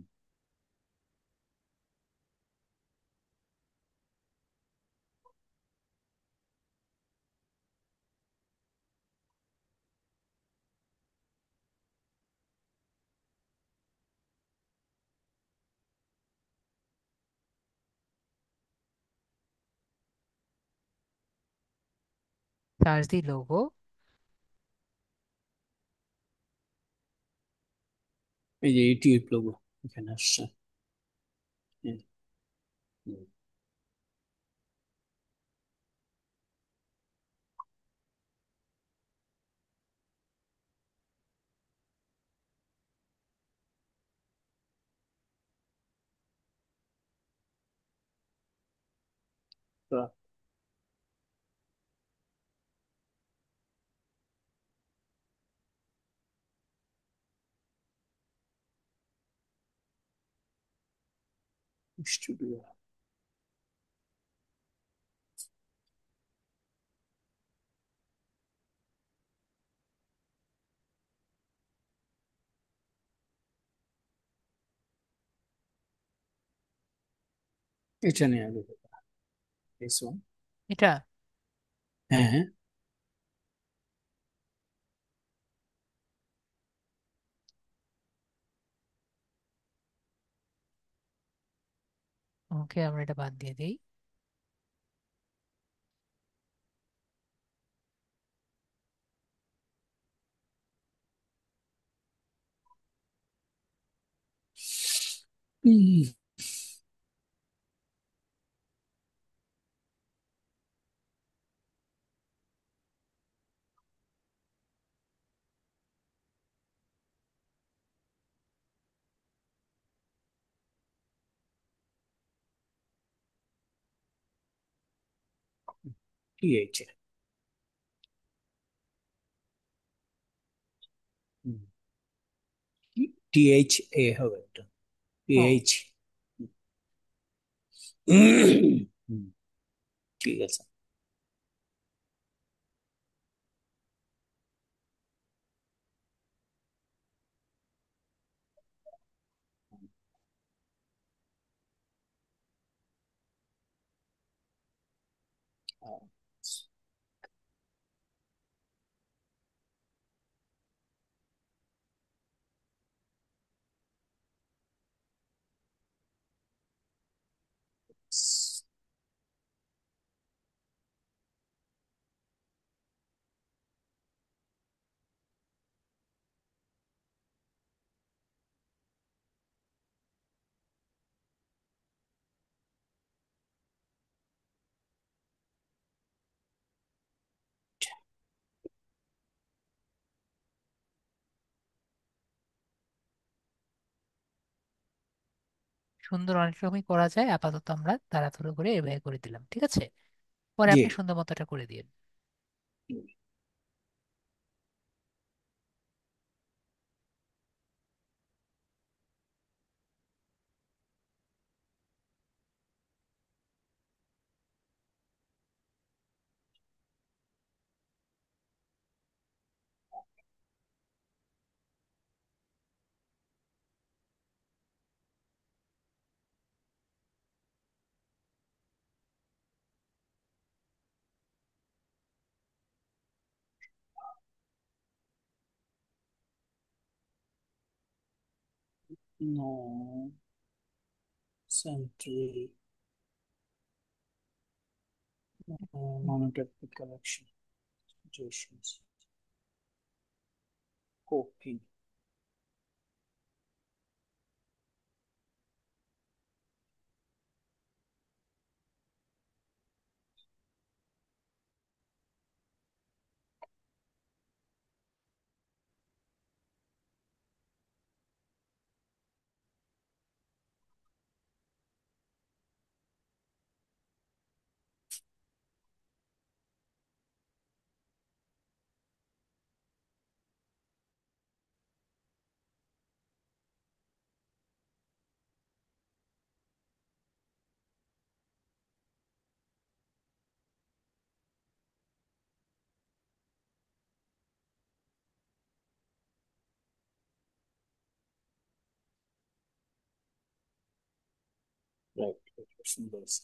Charge the logo. এই যে ইউটিউব লোগো এখানে আসছে। Hmm, hmm. স্টুডিও। এটা নিয়ে আগে this one। এটা হ্যাঁ হ্যাঁ। ওকে, আমরা এটা বাদ দিয়ে দিই। উম, TH এ। TH এ হবে এটা। ও, TH। ঠিক আছে। সুন্দর, অনেক রকমই করা যায়। আপাতত আমরা তাড়াহুড়ো করে এভাবে করে দিলাম, ঠিক আছে? পরে জি। আপনি সুন্দর মতো এটা করে দিন। No century monotonic collection situations. Copy। Right. সুন্দর আছে।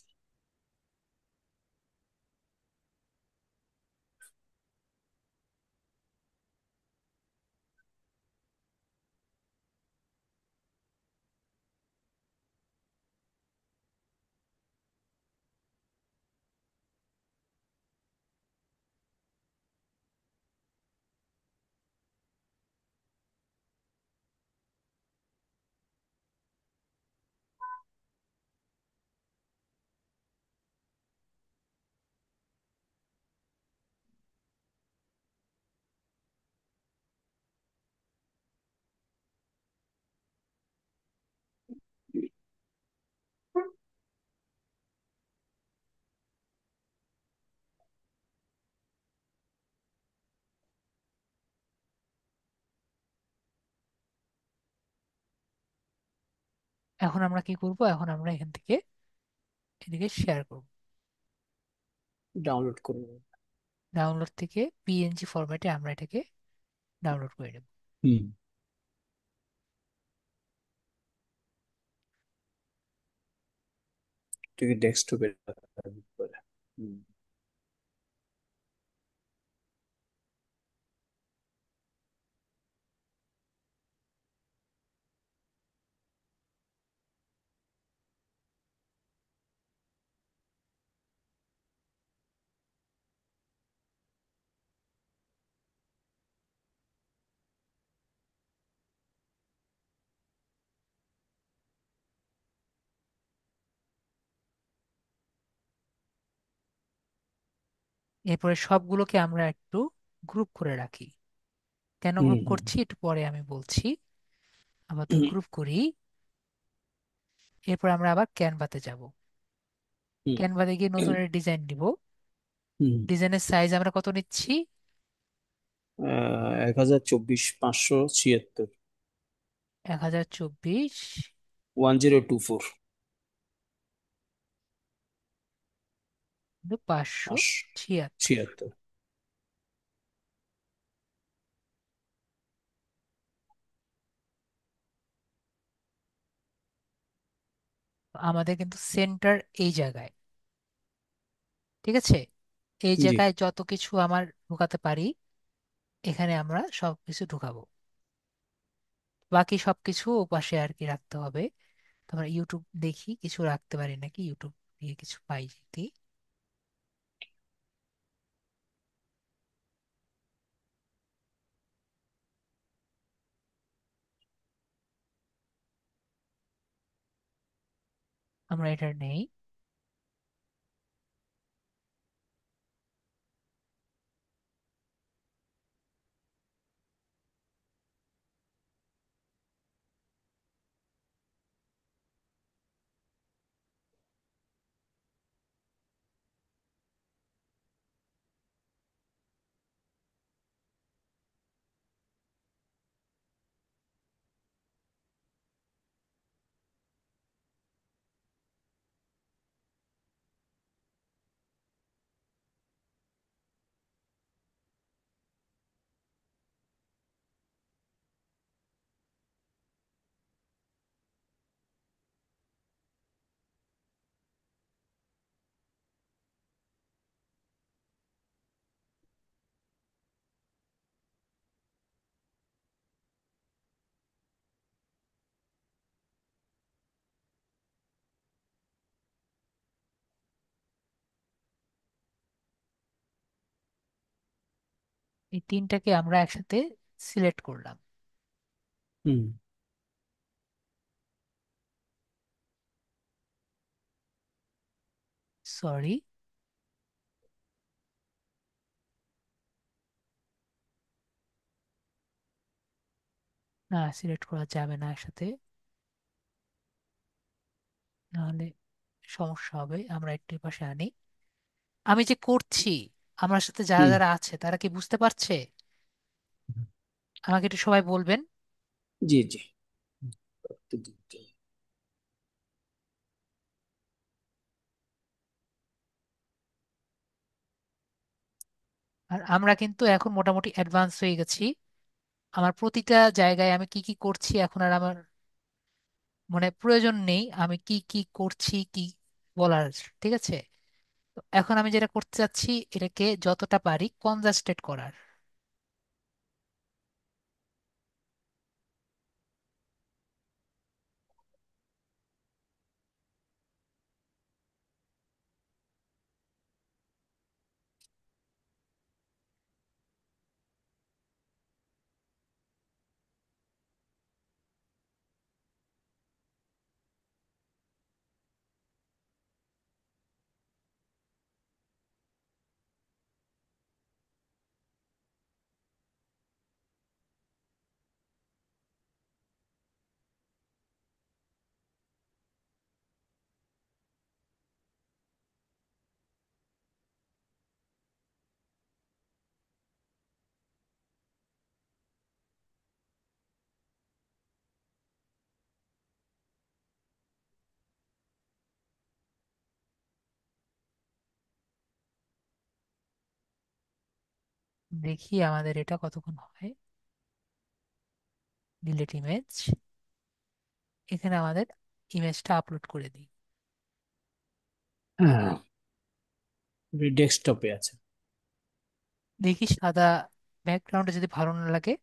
এখন আমরা কি করব? এখন আমরা এখান থেকে এদিকে শেয়ার করব। ডাউনলোড করবো। ডাউনলোড থেকে পিএনজি ফরম্যাটে আমরা এটাকে ডাউনলোড করে নেব। হুম। এটাকে ডেস্কটপে করে। হুম। এরপরে সবগুলোকে আমরা একটু গ্রুপ করে রাখি। কেন হুম। গ্রুপ করছি একটু পরে আমি বলছি। আবার তো হুম। গ্রুপ করি। এরপর আমরা আবার ক্যানভাতে যাব। হুম। ক্যানভাতে গিয়ে নতুন একটা ডিজাইন দিব। হুম। ডিজাইনের সাইজ আমরা কত নিচ্ছি? 1024 576। 1024 1024। 576। 576। আমাদের কিন্তু সেন্টার এই জায়গায়। ঠিক আছে, এই জি। জায়গায় যত কিছু আমার ঢুকাতে পারি এখানে আমরা সবকিছু ঢুকাবো। বাকি সবকিছু ওপাশে আর কি রাখতে হবে। তোমরা ইউটিউব দেখি কিছু রাখতে পারি নাকি, ইউটিউব দিয়ে কিছু পাই যদি। আমরা এটা নেই। এই তিনটাকে আমরা একসাথে সিলেক্ট করলাম। হুম। সরি, না সিলেক্ট করা যাবে না একসাথে, নাহলে সমস্যা হবে। আমরা একটু এই পাশে আনি। আমি যে করছি, আমার সাথে যারা হুম। যারা আছে তারা কি বুঝতে পারছে? আমাকে একটু সবাই বলবেন। জি জি। একটু দিতে। আর আমরা কিন্তু এখন মোটামুটি অ্যাডভান্স হয়ে গেছি। আমার প্রতিটা জায়গায় আমি কি কি করছি এখন আর আমার মানে প্রয়োজন নেই আমি কি কি করছি কি বলার। ঠিক আছে, তো এখন আমি যেটা করতে চাচ্ছি এটাকে যতটা পারি কনজাস্টেড করার। দেখি আমাদের এটা কতক্ষণ হয়। Delete image. এখানে আমাদের ইমেজটা আপলোড করে দিই। হ্যাঁ, ডেস্কটপে আছে। দেখি সাদা ব্যাকগ্রাউন্ডে যদি ভালো না লাগে।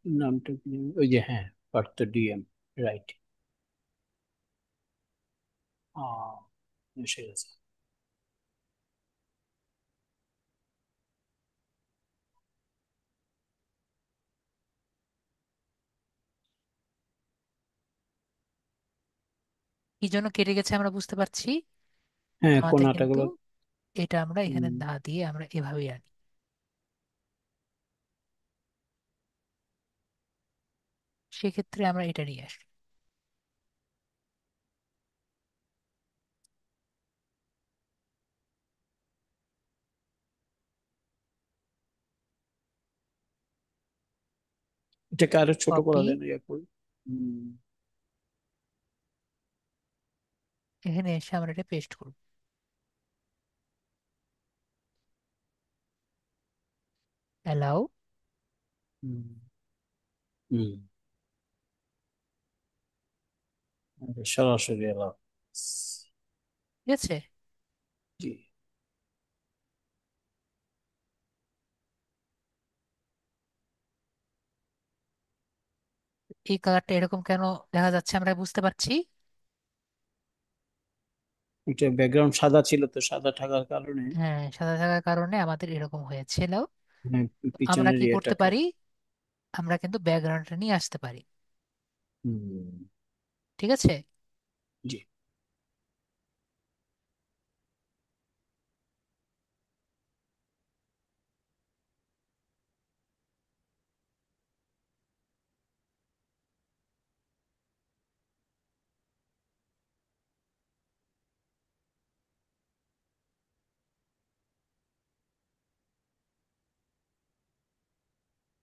নামটা কি যেন? ওই যে, হ্যাঁ, পার্থ ডিএম, রাইট। এসে গেছে। কি জন্য কেটে গেছে আমরা বুঝতে পারছি। হ্যাঁ, আমাদের কোনাটা কিন্তু গুলো। এটা আমরা এখানে হুম, না দিয়ে আমরা এভাবেই আনি। সেক্ষেত্রে আমরা এটা নিয়ে আসি। এটাকে আরো ছোট করা কপি, যায় না, ইয়া করে? হুম, এখানে এসে আমরা এটা পেস্ট করব। অ্যালাউ। হুম, হুম। সরাসরি এলাও। ঠিক আছে। জি। এই কালারটা এরকম কেন দেখা যাচ্ছে আমরা বুঝতে পারছি। এটা ব্যাকগ্রাউন্ড সাদা ছিল, তো সাদা থাকার কারণে। হ্যাঁ, সাদা থাকার কারণে আমাদের এরকম হয়েছিল। হ্যাঁ, আমরা পিছনের কি করতে ইয়েটাকে। পারি, আমরা কিন্তু ব্যাকগ্রাউন্ডটা নিয়ে আসতে পারি। হুম। ঠিক আছে। জি।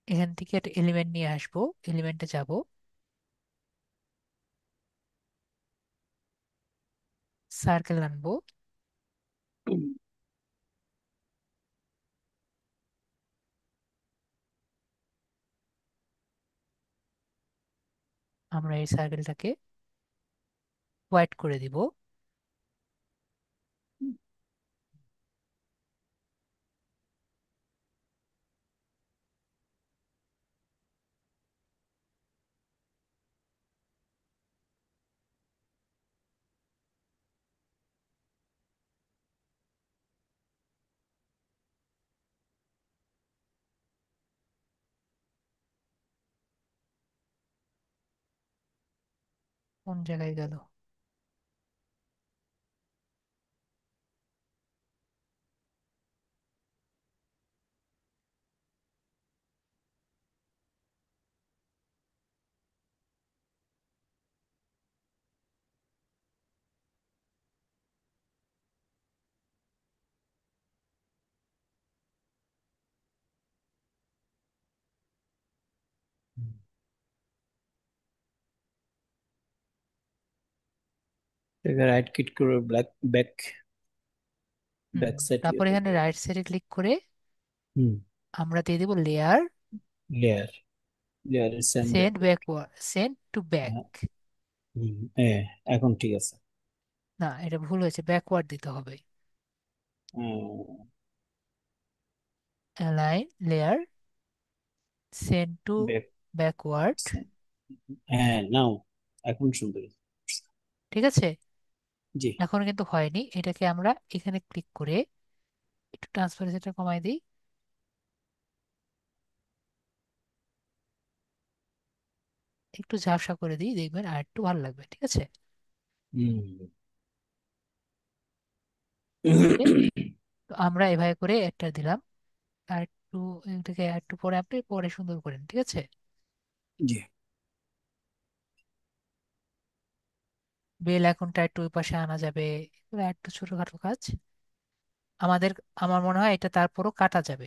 এখান থেকে একটা এলিমেন্ট নিয়ে আসবো, এলিমেন্টে যাব, সার্কেল আনবো। আমরা এই সার্কেলটাকে হোয়াইট করে দিব। কোন জায়গায় গেল? এটাকে রাইট ক্লিক করে ব্ল্যাক ব্যাক, হুম। ব্যাক সাইড ইয়ে তারপর এখানে করবো। রাইট সাইডে ক্লিক করে হুম। আমরা দিয়ে দিব লেয়ার, লেয়ার, লেয়ারে send send backward. Backward, send to back. হ্যাঁ। হুম, হ্যাঁ, এখন ঠিক আছে। না, এটা ভুল হয়েছে, ব্যাকওয়ার্ড দিতে হবে। Align layer, send to back. Backward. হ্যাঁ, নাও, এখন সুন্দর। ঠিক আছে। জি। এখন কিন্তু হয়নি, এটাকে আমরা এখানে ক্লিক করে একটু ট্রান্সপারেন্সিটা কমাই দিই, একটু ঝাপসা করে দিই, দেখবেন আর একটু ভালো লাগবে। ঠিক আছে। হুম। ওকে। তো আমরা এভাবে করে একটা দিলাম। আর একটু এটাকে আর একটু পরে আপনি পরে সুন্দর করেন। ঠিক আছে। জি। বেল আইকনটা একটু ওই পাশে আনা যাবে। এগুলো একটু ছোটখাটো কাজ আমাদের, আমার মনে হয় এটা তারপরও কাটা যাবে।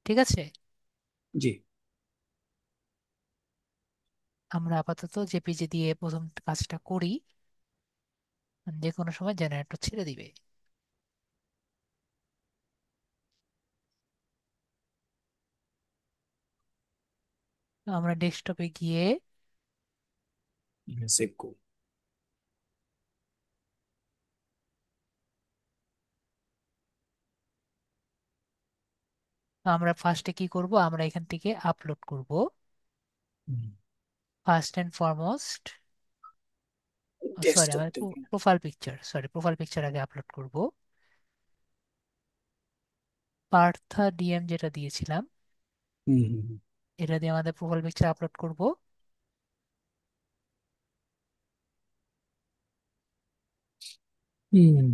ঠিক আছে। জি। আমরা আপাতত জেপিজি দিয়ে প্রথম কাজটা করি, যে কোনো সময় জেনারেটর ছেড়ে দিবে। আমরা ডেস্কটপে গিয়ে সেভ করি। আমরা ফার্স্টে কি করব, আমরা এখান থেকে আপলোড করব first and foremost. Sorry, desktop আমার থেকে। প্রোফাইল পিকচার আগে আপলোড করব। পার্থা ডিএম যেটা দিয়েছিলাম, হুম হুম হুম। এটা দিয়ে আমাদের প্রোফাইল পিকচার আপলোড করব। হুম,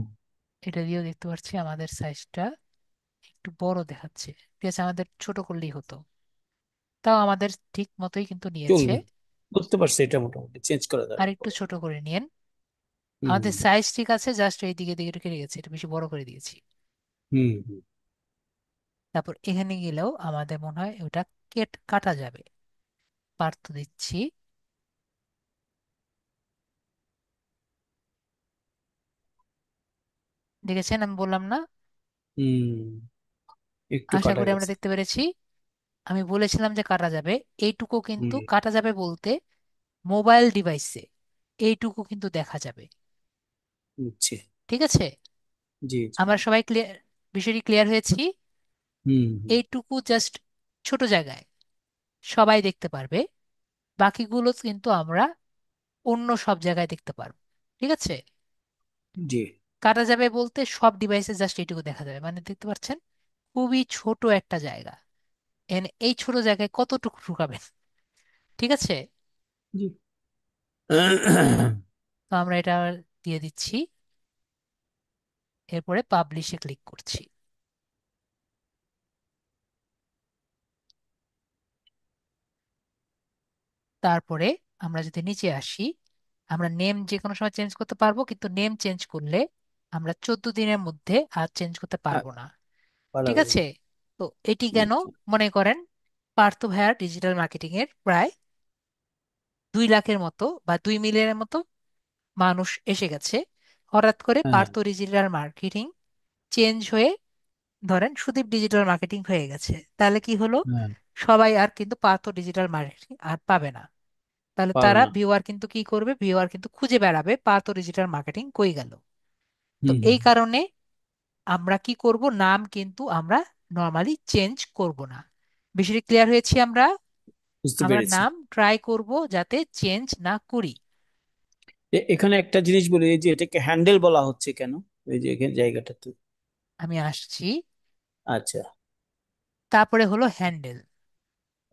এটা দিয়েও দেখতে পাচ্ছি আমাদের সাইজটা একটু বড় দেখাচ্ছে। ঠিক আছে, আমাদের ছোট করলেই হতো। তাও আমাদের ঠিক মতোই কিন্তু নিয়েছে। চলবে। বুঝতে পারছি, এটা মোটামুটি চেঞ্জ করা আর যাবে একটু পরে। ছোট করে নিয়েন। হুম আমাদের সাইজ ঠিক আছে, জাস্ট এই দিকে দিকে রেখে গেছে, এটা বেশি বড় করে দিয়েছি। হুম হুম। তারপর এখানে গেলেও আমাদের মনে হয় ওটা কাটা যাবে। পার্থ দিচ্ছি। দেখেছেন, আমি বললাম না? হুম, একটু আশা কাটা করি আমরা গেছে। দেখতে পেরেছি। আমি বলেছিলাম যে কাটা যাবে। এইটুকু কিন্তু হুম, কাটা যাবে বলতে মোবাইল ডিভাইসে এইটুকু কিন্তু দেখা যাবে। বুঝছি। ঠিক আছে, জি জি। আমরা সবাই ক্লিয়ার, বিষয়টি ক্লিয়ার হয়েছি। হুম হুম। এইটুকু জাস্ট ছোট জায়গায় সবাই দেখতে পারবে, বাকিগুলো কিন্তু আমরা অন্য সব জায়গায় দেখতে পারবো। ঠিক আছে, জি কাটা যাবে বলতে সব ডিভাইসে জাস্ট এইটুকু দেখা যাবে, মানে দেখতে পাচ্ছেন খুবই ছোট একটা জায়গা। এই ছোট জায়গায় কতটুকু ঢুকাবেন? ঠিক আছে, জি। তো আমরা এটা দিয়ে দিচ্ছি। এরপরে পাবলিশে ক্লিক করছি। তারপরে আমরা যদি নিচে আসি, আমরা নেম যে কোনো সময় চেঞ্জ করতে পারবো, কিন্তু নেম চেঞ্জ করলে আমরা 14 দিনের মধ্যে আর চেঞ্জ করতে পারবো না। পারা ঠিক যাবে আছে, না। তো এটি কেন? বুঝছি। মনে করেন পার্থ ভাইয়ার ডিজিটাল মার্কেটিং এর প্রায় 2 লাখের মতো বা 2 মিলিয়নের মতো মানুষ এসে গেছে। হঠাৎ করে হ্যাঁ পার্থ ডিজিটাল মার্কেটিং চেঞ্জ হয়ে ধরেন সুদীপ ডিজিটাল মার্কেটিং হয়ে গেছে, তাহলে কি হলো? হ্যাঁ। সবাই আর কিন্তু পার্থ ডিজিটাল মার্কেটিং আর পাবে না। তাহলে পাবে তারা না। ভিউয়ার কিন্তু কি করবে, ভিউয়ার কিন্তু খুঁজে বেড়াবে পার্থ ডিজিটাল মার্কেটিং কই গেল। তো হুম হুম। এই কারণে আমরা কি করব, নাম কিন্তু আমরা নর্মালি চেঞ্জ করব না। বিষয়টি ক্লিয়ার হয়েছি আমরা? বুঝতে আমরা পেরেছি। নাম ট্রাই করব যাতে চেঞ্জ না করি। এখানে একটা জিনিস বলি, এই যে এটাকে হ্যান্ডেল বলা হচ্ছে কেন? এই যে এখানে জায়গাটাতে। আমি আসছি। আচ্ছা। তারপরে হলো হ্যান্ডেল।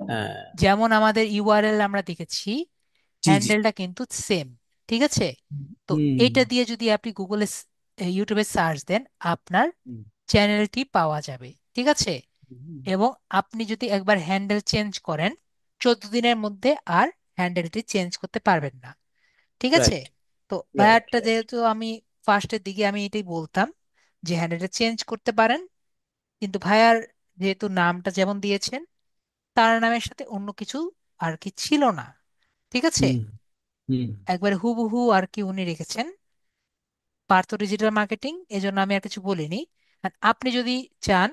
হ্যাঁ। যেমন আমাদের ইউআরএল আমরা দেখেছি, জি জি। হ্যান্ডেলটা কিন্তু সেম। ঠিক আছে, তো হুম এটা দিয়ে যদি আপনি গুগলে ইউটিউবে সার্চ দেন, আপনার হুম চ্যানেলটি পাওয়া যাবে। ঠিক আছে, হুম। এবং আপনি যদি একবার হ্যান্ডেল চেঞ্জ করেন, 14 দিনের মধ্যে আর হ্যান্ডেলটি চেঞ্জ করতে পারবেন না। ঠিক আছে, রাইট তো রাইট ভাইয়ারটা রাইট। যেহেতু আমি ফার্স্টের দিকে আমি এটাই বলতাম যে হ্যান্ডেলটা চেঞ্জ করতে পারেন, কিন্তু ভাইয়ার যেহেতু নামটা যেমন দিয়েছেন তার নামের সাথে অন্য কিছু আর কি ছিল না। ঠিক আছে, হুম হুম। একবার হুবহু আর কি উনি রেখেছেন পার্থ ডিজিটাল মার্কেটিং, এজন্য আমি আর কিছু বলিনি। আর আপনি যদি চান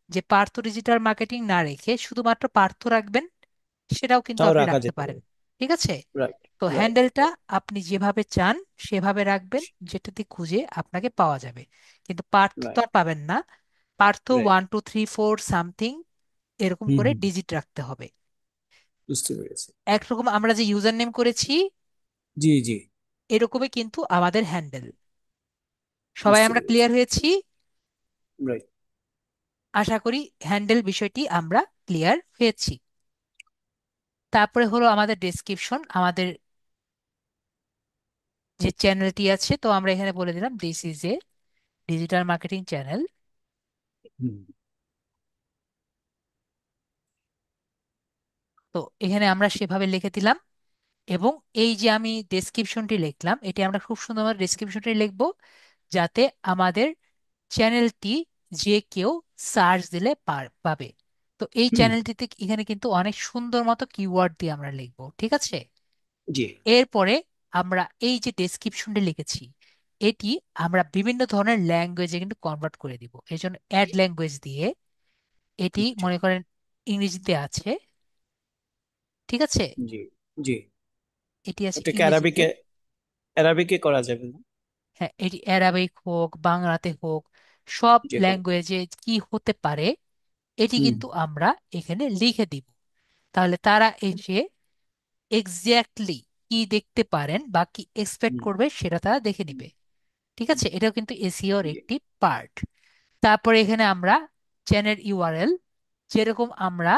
যে পার্থ ডিজিটাল মার্কেটিং না রেখে শুধুমাত্র পার্থ রাখবেন, সেটাও কিন্তু তাও আপনি রাখা রাখতে যেতে পারেন। পারে। ঠিক আছে, রাইট তো রাইট হ্যান্ডেলটা রাইট। আপনি যেভাবে চান সেভাবে রাখবেন, যেটাতে খুঁজে আপনাকে পাওয়া যাবে। কিন্তু পার্থ তো রাইট আর পাবেন না। পার্থ রাইট। 1234 সামথিং এরকম হুম করে হুম। ডিজিট রাখতে হবে। বুঝতে পেরেছি। একরকম আমরা যে ইউজার নেম করেছি জি জি। এরকমই কিন্তু আমাদের হ্যান্ডেল। সবাই বুঝতে আমরা পেরেছি। ক্লিয়ার হয়েছি? রাইট। আশা করি হ্যান্ডেল বিষয়টি আমরা ক্লিয়ার হয়েছি। তারপরে হলো আমাদের ডেসক্রিপশন, আমাদের যে চ্যানেলটি আছে, তো আমরা এখানে বলে দিলাম this is a digital marketing channel. Hmm. তো এখানে আমরা সেভাবে লিখে দিলাম। এবং এই যে আমি ডেসক্রিপশনটি লিখলাম, এটি আমরা খুব সুন্দর ডেসক্রিপশনটি লিখবো যাতে আমাদের চ্যানেলটি যে কেউ সার্চ দিলে পাবে। তো এই হুম। চ্যানেলটিতে এখানে কিন্তু অনেক সুন্দর মতো কিওয়ার্ড দিয়ে আমরা লিখবো। ঠিক আছে, জি। এরপরে আমরা এই যে ডেসক্রিপশনটি লিখেছি এটি আমরা বিভিন্ন ধরনের ল্যাঙ্গুয়েজে কিন্তু কনভার্ট করে দিব। এই জন্য অ্যাড ল্যাঙ্গুয়েজ দিয়ে এটি আচ্ছা। মনে করেন ইংরেজিতে আছে, ঠিক আছে, জি। জি। এটি আছে ওটাকে ইংরেজিতে। অ্যারাবিকে, অ্যারাবিকে করা যাবে না? হ্যাঁ, এটি অ্যারাবিক হোক, বাংলাতে হোক, সব যে কোনো। ল্যাঙ্গুয়েজে কি হতে পারে এটি হুম। কিন্তু আমরা এখানে লিখে দিব। তাহলে তারা এসে এক্স্যাক্টলি কি দেখতে পারেন বা কি এক্সপেক্ট হুম। করবে সেটা তারা দেখে নিবে। ঠিক আছে, এটাও কিন্তু এসইওর জি। একটি পার্ট। তারপরে এখানে আমরা চ্যানেল ইউআরএল, যেরকম আমরা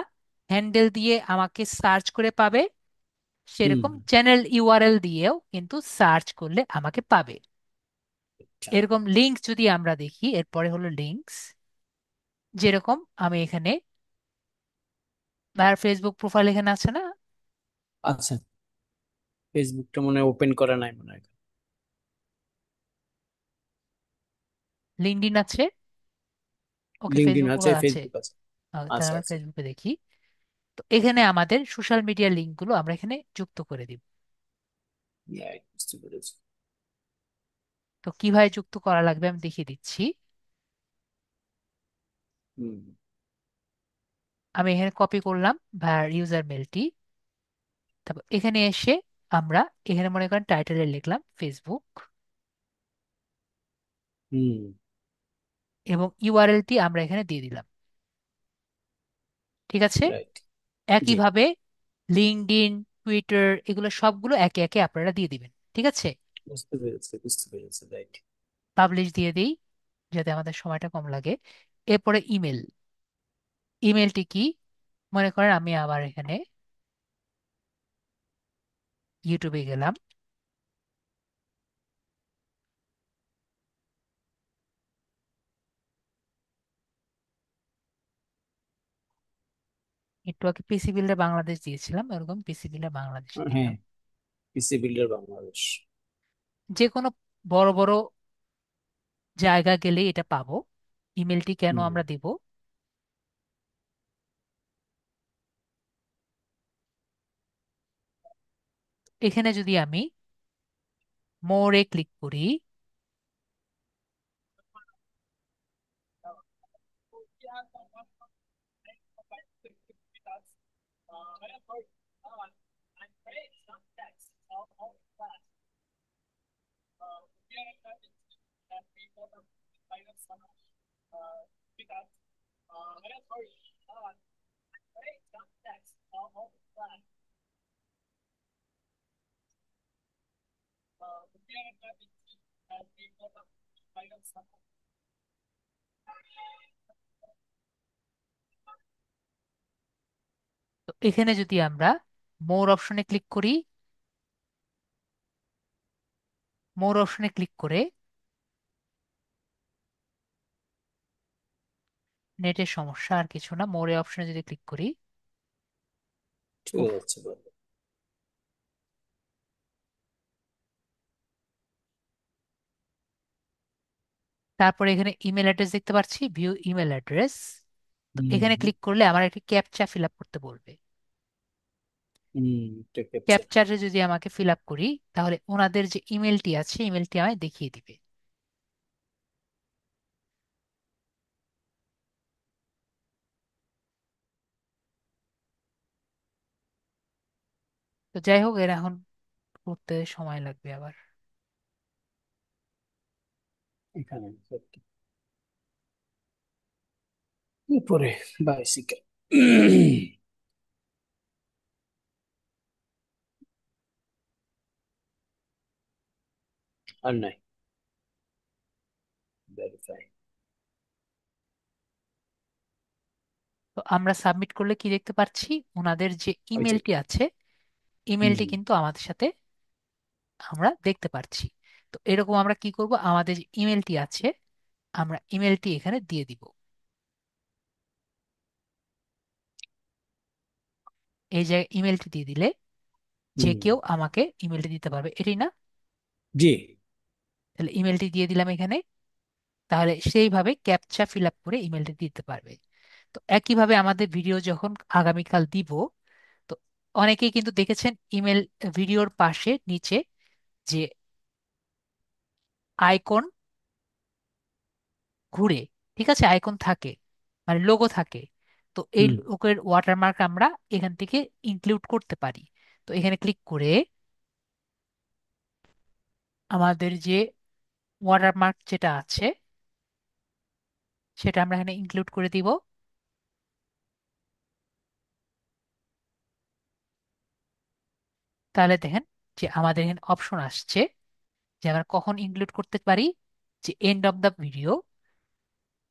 হ্যান্ডেল দিয়ে আমাকে সার্চ করে পাবে, হুম। সেরকম চ্যানেল ইউআরএল দিয়েও কিন্তু সার্চ করলে আমাকে পাবে। আচ্ছা। এরকম লিঙ্ক যদি আমরা দেখি, এরপরে হলো লিঙ্কস। যেরকম আমি এখানে আর ফেসবুক প্রোফাইল এখানে আছে না, আচ্ছা, ফেসবুকটা মনে হয় ওপেন করা নাই মনে হয়। লিঙ্কডইন আছে, ওকে লিঙ্কডইন ফেসবুক আছে, প্রোফাইল আছে। ফেসবুক আছে। তাহলে আচ্ছা আমরা আচ্ছা। ফেসবুকে দেখি। তো এখানে আমাদের সোশ্যাল মিডিয়া লিঙ্কগুলো আমরা এখানে যুক্ত করে দিব। Right, বুঝতে পেরেছি। তো কিভাবে যুক্ত করা লাগবে আমি দেখিয়ে দিচ্ছি। হুম। আমি এখানে কপি করলাম ভার ইউজার মেলটি। তারপর এখানে এসে আমরা এখানে মনে করেন টাইটেলে লিখলাম ফেসবুক, হুম। এবং ইউআরএলটি আমরা এখানে দিয়ে দিলাম। ঠিক আছে, রাইট। জি। একইভাবে লিঙ্কডইন, টুইটার, এগুলো সবগুলো একে একে আপনারা দিয়ে দিবেন। ঠিক আছে, বুঝতে পেরেছি, বুঝতে পেরেছি, রাইট। পাবলিশ দিয়ে দিই যাতে আমাদের সময়টা কম লাগে। এরপরে ইমেল। ইমেলটি কি, মনে করেন আমি আবার এখানে ইউটিউবে গেলাম, একটু আগে পিসি বিল্ডার বাংলাদেশ দিয়েছিলাম, এরকম পিসি বিল্ডার বাংলাদেশ হ্যাঁ, দিলাম। পিসি বিল্ডার বাংলাদেশ। যে কোনো বড় বড় জায়গা গেলে এটা পাবো। ইমেলটি কেন হুম। আমরা দিব, এখানে যদি আমি মোরে ক্লিক করি, তো এখানে যদি আমরা মোর অপশনে ক্লিক করি, মোর অপশনে ক্লিক করে নেটের সমস্যা আর কিছু না, মোরে অপশনে যদি ক্লিক করি, চলে উফ, যাচ্ছে বলো। তারপরে এখানে ইমেল অ্যাড্রেস দেখতে পাচ্ছি, ভিউ ইমেল অ্যাড্রেস। তো হুম। এখানে ক্লিক করলে আমার একটি ক্যাপচা ফিল আপ করতে বলবে। হুম। এটা ক্যাপচার। ক্যাপচারে যদি আমাকে ফিল আপ করি, তাহলে ওনাদের যে ইমেলটি আছে ইমেলটি আমায় দেখিয়ে দিবে। তো যাই হোক, এর এখন করতে সময় লাগবে আবার। এখানে উপরে বাইসিকেল। আর নাই, ভেরিফাই। তো আমরা সাবমিট করলে কি দেখতে পাচ্ছি, ওনাদের যে ওই যে। ইমেলটি আছে হুম। ইমেলটি কিন্তু আমাদের সাথে আমরা দেখতে পাচ্ছি। তো এরকম আমরা কি করব, আমাদের যে ইমেলটি আছে আমরা ইমেলটি এখানে দিয়ে দিব। এই জায়গায় ইমেলটি দিয়ে দিলে যে হুম। কেউ আমাকে ইমেলটি দিতে পারবে, এটি না? জি। তাহলে ইমেলটি দিয়ে দিলাম এখানে। তাহলে সেইভাবে ক্যাপচা ফিল আপ করে ইমেলটি দিতে পারবে। তো একইভাবে আমাদের ভিডিও যখন আগামীকাল দিব, তো অনেকেই কিন্তু দেখেছেন ইমেল ভিডিওর পাশে নিচে যে আইকন ঘুরে, ঠিক আছে, আইকন থাকে, মানে লোগো থাকে, তো এই হুম। লোকের ওয়াটারমার্ক আমরা এখান থেকে ইনক্লুড করতে পারি। তো এখানে ক্লিক করে আমাদের যে ওয়াটারমার্ক যেটা আছে সেটা আমরা এখানে ইনক্লুড করে দিব। তাহলে দেখেন যে আমাদের এখানে অপশন আসছে যে আমরা কখন ইনক্লুড করতে পারি, যে end of the video,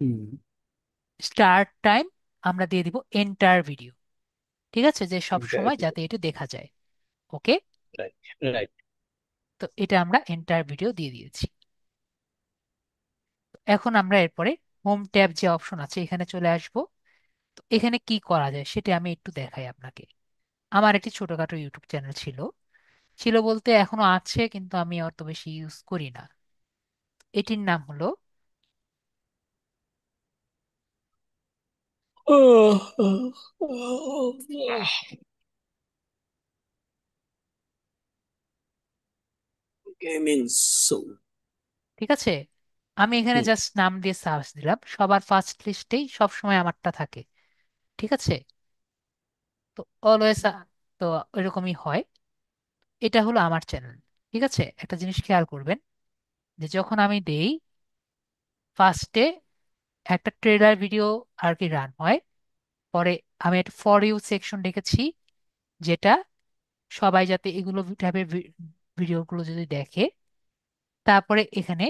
hmm. Start time আমরা দিয়ে দিব এন্টার ভিডিও। ঠিক আছে, যে সব সময় ইন্টারভিউ। যাতে এটা দেখা যায়। ওকে, রাইট। রাইট। তো এটা আমরা এন্টার ভিডিও দিয়ে দিয়েছি। এখন আমরা এরপরে হোম ট্যাব যে অপশন আছে এখানে চলে আসব। তো এখানে কি করা যায় সেটা আমি একটু দেখাই আপনাকে। আমার একটি ছোটখাটো ইউটিউব চ্যানেল ছিল, ছিল বলতে এখনো আছে, কিন্তু আমি অত বেশি ইউজ করি না। এটির নাম হলো গেমিং সো। ঠিক আছে, আমি এখানে হুম। জাস্ট নাম দিয়ে সার্চ দিলাম, সবার ফার্স্ট লিস্টেই সব সময় আমারটা থাকে। ঠিক আছে, তো অলওয়েজ, তো এরকমই হয়। এটা হলো আমার চ্যানেল। ঠিক আছে, একটা জিনিস খেয়াল করবেন যে যখন আমি দেই ফার্স্টে একটা ট্রেলার ভিডিও আর কি রান হয়, পরে আমি একটা ফর ইউ সেকশন রেখেছি, যেটা সবাই যাতে এগুলো টাইপের ভিডিওগুলো যদি দেখে। তারপরে এখানে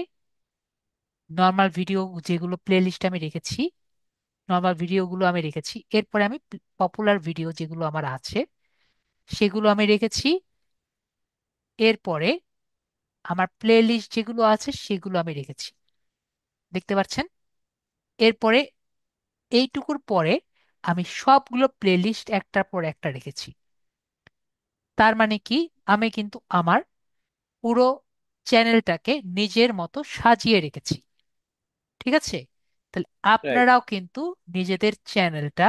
নর্মাল ভিডিও, যেগুলো প্লে লিস্টে আমি রেখেছি, নর্মাল ভিডিওগুলো আমি রেখেছি। এরপরে আমি পপুলার ভিডিও যেগুলো আমার আছে সেগুলো আমি রেখেছি। এরপরে আমার প্লে লিস্ট যেগুলো আছে সেগুলো আমি রেখেছি, দেখতে পাচ্ছেন। এরপরে এইটুকুর পরে আমি সবগুলো প্লে লিস্ট একটার পর একটা রেখেছি। তার মানে কি, আমি কিন্তু আমার পুরো চ্যানেলটাকে নিজের মতো সাজিয়ে রেখেছি। ঠিক আছে, তাহলে রাইট। আপনারাও কিন্তু নিজেদের চ্যানেলটা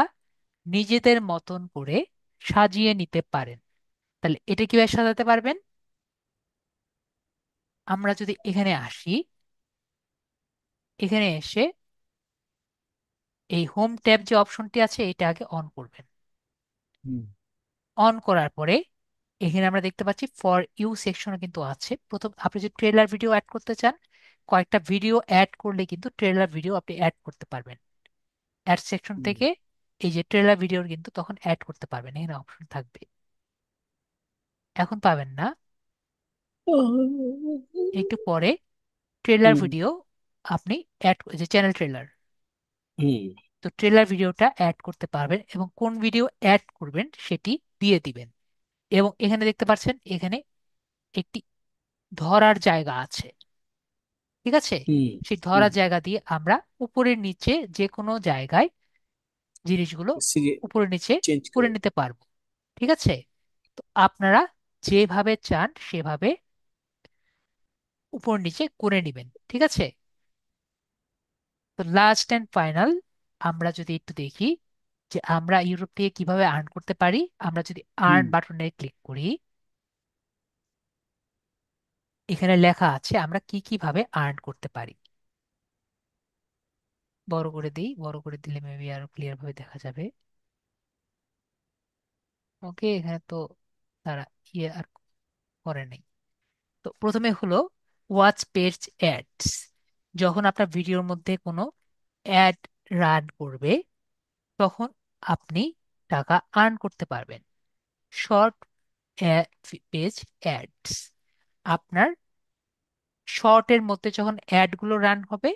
নিজেদের মতন করে সাজিয়ে নিতে পারেন। তাহলে এটা কিভাবে সাজাতে পারবেন, আমরা যদি এখানে আসি, এখানে এসে এই হোম ট্যাব যে অপশনটি আছে এটা আগে অন করবেন। হুম। অন করার পরে এখানে আমরা দেখতে পাচ্ছি ফর ইউ সেকশনে কিন্তু আছে। প্রথম আপনি যদি ট্রেলার ভিডিও অ্যাড করতে চান, কয়েকটা ভিডিও অ্যাড করলে কিন্তু ট্রেলার ভিডিও আপনি অ্যাড করতে পারবেন। অ্যাড সেকশন হুম। থেকে এই যে ট্রেলার ভিডিওর কিন্তু তখন অ্যাড করতে পারবেন, এখানে অপশন থাকবে। এখন পাবেন না, একটু পরে ট্রেলার হুম। ভিডিও আপনি অ্যাড, যে চ্যানেল ট্রেলার, হুম। তো ট্রেলার ভিডিওটা অ্যাড করতে পারবেন এবং কোন ভিডিও অ্যাড করবেন সেটি দিয়ে দিবেন। এবং এখানে দেখতে পাচ্ছেন এখানে একটি ধরার জায়গা আছে। ঠিক আছে, হুম। সেই হুম। ধরার জায়গা দিয়ে আমরা উপরের নিচে যে কোনো জায়গায় জিনিসগুলো উপরে নিচে চেঞ্জ করে করে। নিতে পারবো। ঠিক আছে, তো আপনারা যেভাবে চান সেভাবে উপর নিচে করে নেবেন। ঠিক আছে, তো লাস্ট অ্যান্ড ফাইনাল আমরা যদি একটু দেখি যে আমরা ইউরোপ থেকে কিভাবে আর্ন করতে পারি। আমরা যদি আর্ন হুম। বাটনে ক্লিক করি, এখানে লেখা আছে আমরা কি কিভাবে আর্ন করতে পারি। বড় করে দিই, বড় করে দিলে মেবি আরো ক্লিয়ার ভাবে দেখা যাবে। ওকে, এখানে তো তারা ইয়ে আর করে নেই। তো প্রথমে হলো ওয়াচ পেজ অ্যাডস। যখন আপনার ভিডিওর মধ্যে কোনো অ্যাড রান করবে তখন আপনি টাকা আর্ন করতে পারবেন। শর্ট পেজ অ্যাডস, আপনার শর্টের মধ্যে যখন অ্যাডগুলো রান হবে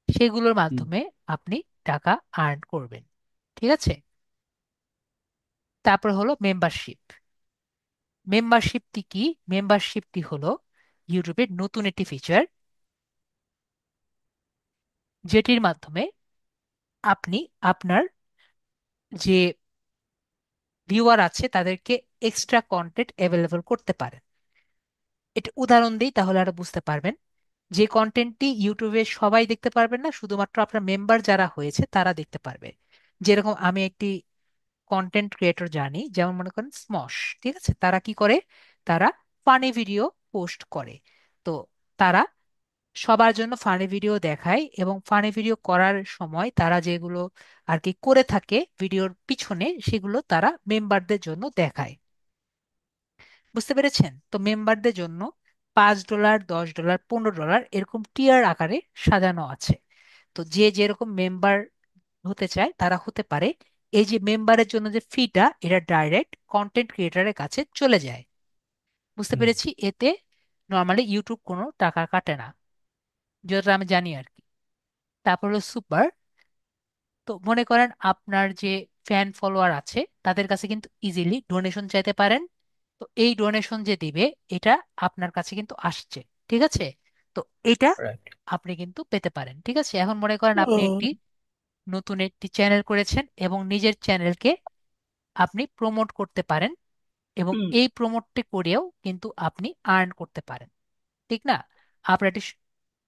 সেগুলোর হুম। মাধ্যমে আপনি টাকা আর্ন করবেন। ঠিক আছে, তারপর হলো মেম্বারশিপ। মেম্বারশিপটি কি? মেম্বারশিপটি হলো ইউটিউবের নতুন একটি ফিচার, যেটির মাধ্যমে আপনি আপনার যে ভিউয়ার আছে তাদেরকে এক্সট্রা কন্টেন্ট অ্যাভেলেবল করতে পারেন। এটা উদাহরণ দিই তাহলে আরো বুঝতে পারবেন। যে কন্টেন্টটি ইউটিউবে সবাই দেখতে পারবেন না, শুধুমাত্র আপনার মেম্বার যারা হয়েছে তারা দেখতে পারবে। যেরকম আমি একটি কন্টেন্ট ক্রিয়েটর জানি, যেমন মনে করেন স্মশ। ঠিক আছে, তারা কি করে, তারা ফানি ভিডিও পোস্ট করে। তো তারা সবার জন্য ফানি ভিডিও দেখায়, এবং ফানি ভিডিও করার সময় তারা যেগুলো আর কি করে থাকে ভিডিওর পিছনে, সেগুলো তারা মেম্বারদের জন্য দেখায়। বুঝতে পেরেছেন? তো মেম্বারদের জন্য $5, $10, $15 এরকম টিয়ার আকারে সাজানো আছে। তো যে যেরকম মেম্বার হতে চায় তারা হতে পারে। এই যে মেম্বারের জন্য যে ফিটা, এটা ডাইরেক্ট কন্টেন্ট ক্রিয়েটারের কাছে চলে যায়। বুঝতে হুম। পেরেছি? এতে নর্মালি ইউটিউব কোনো টাকা কাটে না, যেটা আমি জানি আর কি। তারপর হলো সুপার। তো মনে করেন আপনার যে ফ্যান ফলোয়ার আছে তাদের কাছে কিন্তু ইজিলি ডোনেশন চাইতে পারেন। তো এই ডোনেশন যে দিবে, এটা আপনার কাছে কিন্তু আসছে। ঠিক আছে? তো এটা রাইট। আপনি কিন্তু পেতে পারেন। ঠিক আছে? এখন মনে করেন আপনি একটি নতুন একটি চ্যানেল করেছেন এবং নিজের চ্যানেলকে আপনি প্রমোট করতে পারেন, এবং হুম। এই প্রমোটটি করেও কিন্তু আপনি আর্ন করতে পারেন। ঠিক না? আপনার একটি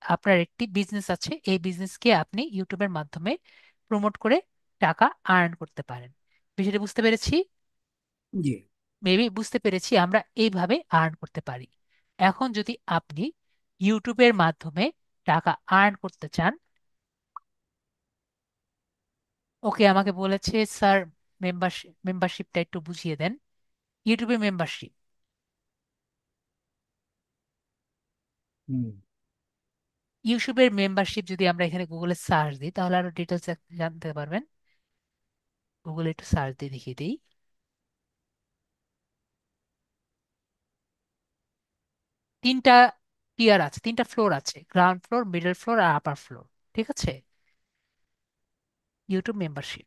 আপনার একটি বিজনেস আছে, এই বিজনেসকে আপনি ইউটিউবের মাধ্যমে প্রমোট করে টাকা আর্ন করতে পারেন। বিষয়টা বুঝতে পেরেছি? জি। মেবি বুঝতে পেরেছি আমরা এইভাবে আর্ন করতে পারি। এখন যদি আপনি ইউটিউবের মাধ্যমে টাকা আর্ন করতে চান, ওকে, আমাকে বলেছে স্যার মেম্বারশিপটা একটু বুঝিয়ে দেন। ইউটিউবে মেম্বারশিপ, হুম। ইউটিউবের মেম্বারশিপ যদি আমরা এখানে গুগলে সার্চ দিই তাহলে আরো ডিটেলস জানতে পারবেন। গুগলে একটু সার্চ দিয়ে দেখিয়ে দিই। তিনটা টিয়ার আছে, তিনটা ফ্লোর আছে, গ্রাউন্ড ফ্লোর, মিডল ফ্লোর আর আপার ফ্লোর। ঠিক আছে? YouTube membership.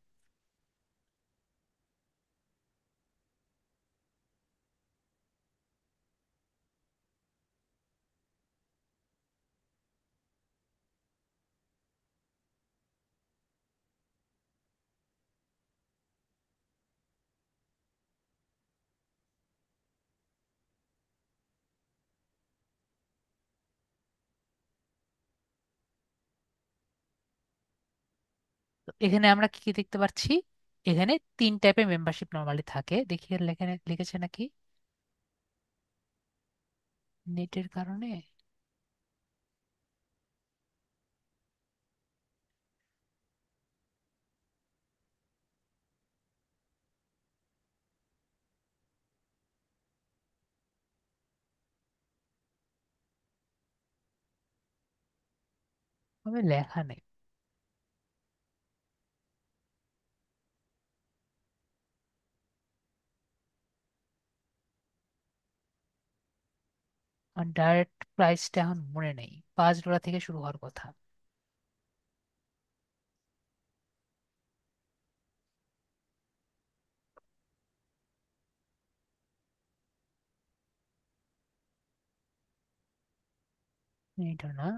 তো এখানে আমরা কি কি দেখতে পাচ্ছি? এখানে তিন টাইপের মেম্বারশিপ নরমালি থাকে। দেখি এর লিখেছে নাকি নেটের কারণে। তবে লেখা নেই। আর ডাইরেক্ট প্রাইসটা এখন মনে নেই, $5 থেকে শুরু হওয়ার কথা। এটা না।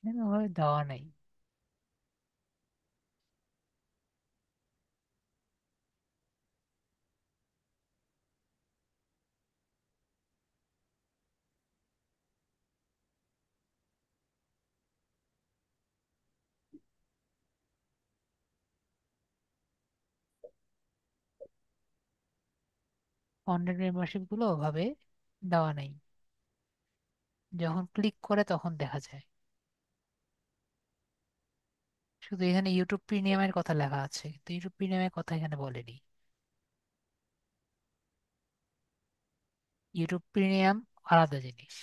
এখানে ওভাবে দেওয়া নেই। কন্টেন্ট মেম্বারশিপ গুলো ওভাবে দেওয়া নেই, যখন ক্লিক করে তখন দেখা যায়। শুধু এখানে ইউটিউব প্রিমিয়ামের কথা লেখা আছে, তো ইউটিউব প্রিমিয়ামের কথা এখানে বলেনি। ইউটিউব প্রিমিয়াম আলাদা জিনিস।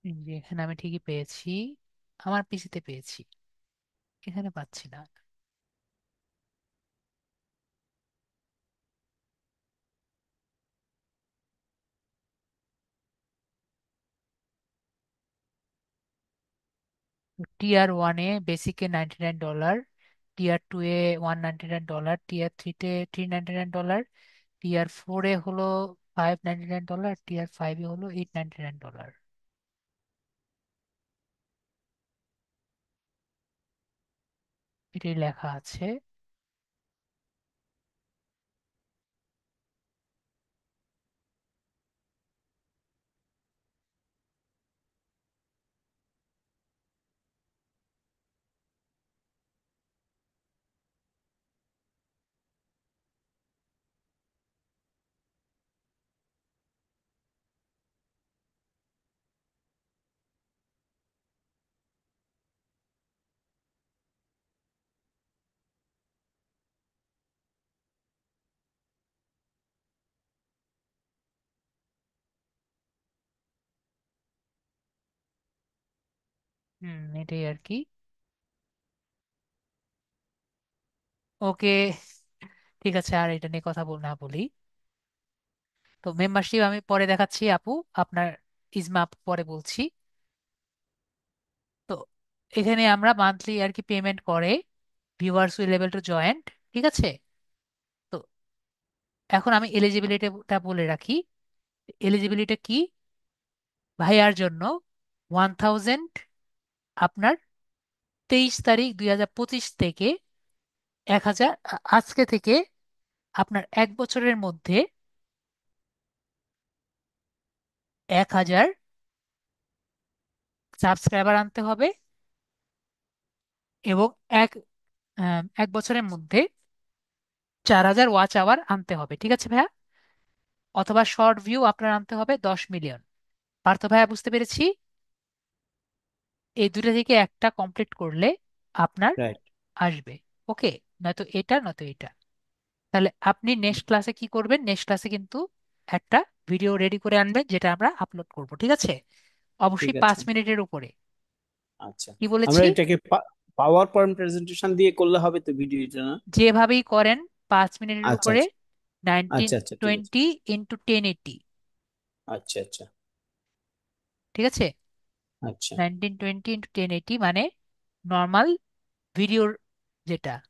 এই যে এখানে আমি ঠিকই পেয়েছি, আমার পিসিতে পেয়েছি, এখানে পাচ্ছি না। টিয়ার ওয়ানে বেসিকে $99, টিয়ার টু এ $199, টিয়ার থ্রিতে $399, টিয়ার ফোরে হলো $599, টিয়ার ফাইভে হলো $899। এটাই লেখা আছে। এটাই আর কি। ওকে, ঠিক আছে, আর এটা নিয়ে কথা না বলি। তো মেম্বারশিপ আমি পরে দেখাচ্ছি আপু, আপনার ইজমা আপু পরে বলছি। তো এখানে আমরা মান্থলি আর কি পেমেন্ট করে viewers will level to joint, ঠিক আছে। তো এখন আমি এলিজিবিলিটিটা বলে রাখি। এলিজিবিলিটি কি? ভাইয়ার জন্য 1000, আপনার 23 তারিখ 2025 থেকে 1000, আজকে থেকে আপনার 1 বছরের মধ্যে 1000 সাবস্ক্রাইবার আনতে হবে, এবং এক 1 বছরের মধ্যে 4000 ওয়াচ আওয়ার আনতে হবে, ঠিক আছে ভাইয়া। অথবা শর্ট ভিউ আপনার আনতে হবে 10 মিলিয়ন। পার্থ ভাইয়া, বুঝতে পেরেছি। এই দুটো থেকে একটা কমপ্লিট করলে আপনার রাইট। আসবে। ওকে, নয়তো এটা নয়তো এটা। তাহলে আপনি নেক্সট ক্লাসে কি করবেন? নেক্সট ক্লাসে কিন্তু একটা ভিডিও রেডি করে আনবেন, যেটা আমরা আপলোড করব, ঠিক আছে? ঠিক অবশ্যই পাঁচ আছে। মিনিটের উপরে। আচ্ছা, কি আমরা বলেছি? এটাকে পাওয়ার পয়েন্ট প্রেজেন্টেশন দিয়ে করলে হবে তো ভিডিওটা, না? যেভাবেই করেন 5 মিনিটের আচ্ছা উপরে। আচ্ছা। নাইনটিন আচ্ছা আচ্ছা, ঠিক আছে। টোয়েন্টি ইন্টু 1080, আচ্ছা আচ্ছা। ঠিক আছে। আচ্ছা। 1920 ইন্টু 1080 মানে নর্মাল ভিডিওর যেটা, হ্যাঁ।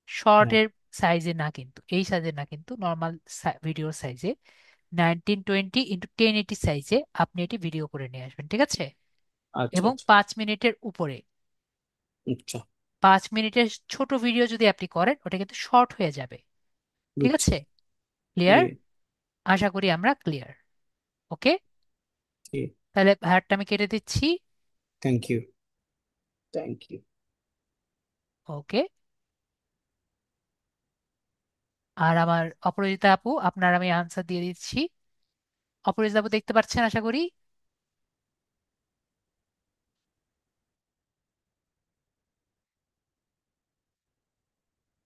শর্টের সাইজে না কিন্তু, এই সাইজে না কিন্তু, নর্মাল ভিডিওর সাইজে 1920 ইন্টু 1080 সাইজে আপনি এটি ভিডিও করে নিয়ে আসবেন, ঠিক আছে। আচ্ছা এবং আচ্ছা। 5 মিনিটের উপরে। আচ্ছা, 5 মিনিটের ছোট ভিডিও যদি আপনি করেন, ওটা কিন্তু শর্ট হয়ে যাবে, ঠিক বুঝছি। আছে। ক্লিয়ার? ঠিক। আশা করি আমরা ক্লিয়ার। ওকে, ঠিক। তাহলে ভায়ারটা আমি কেটে দিচ্ছি। Thank you. Thank you. Okay. আর আমার অপরাজিতা আপু, আপনার আমি আনসার দিয়ে দিচ্ছি। অপরাজিতা আপু দেখতে পাচ্ছেন আশা করি।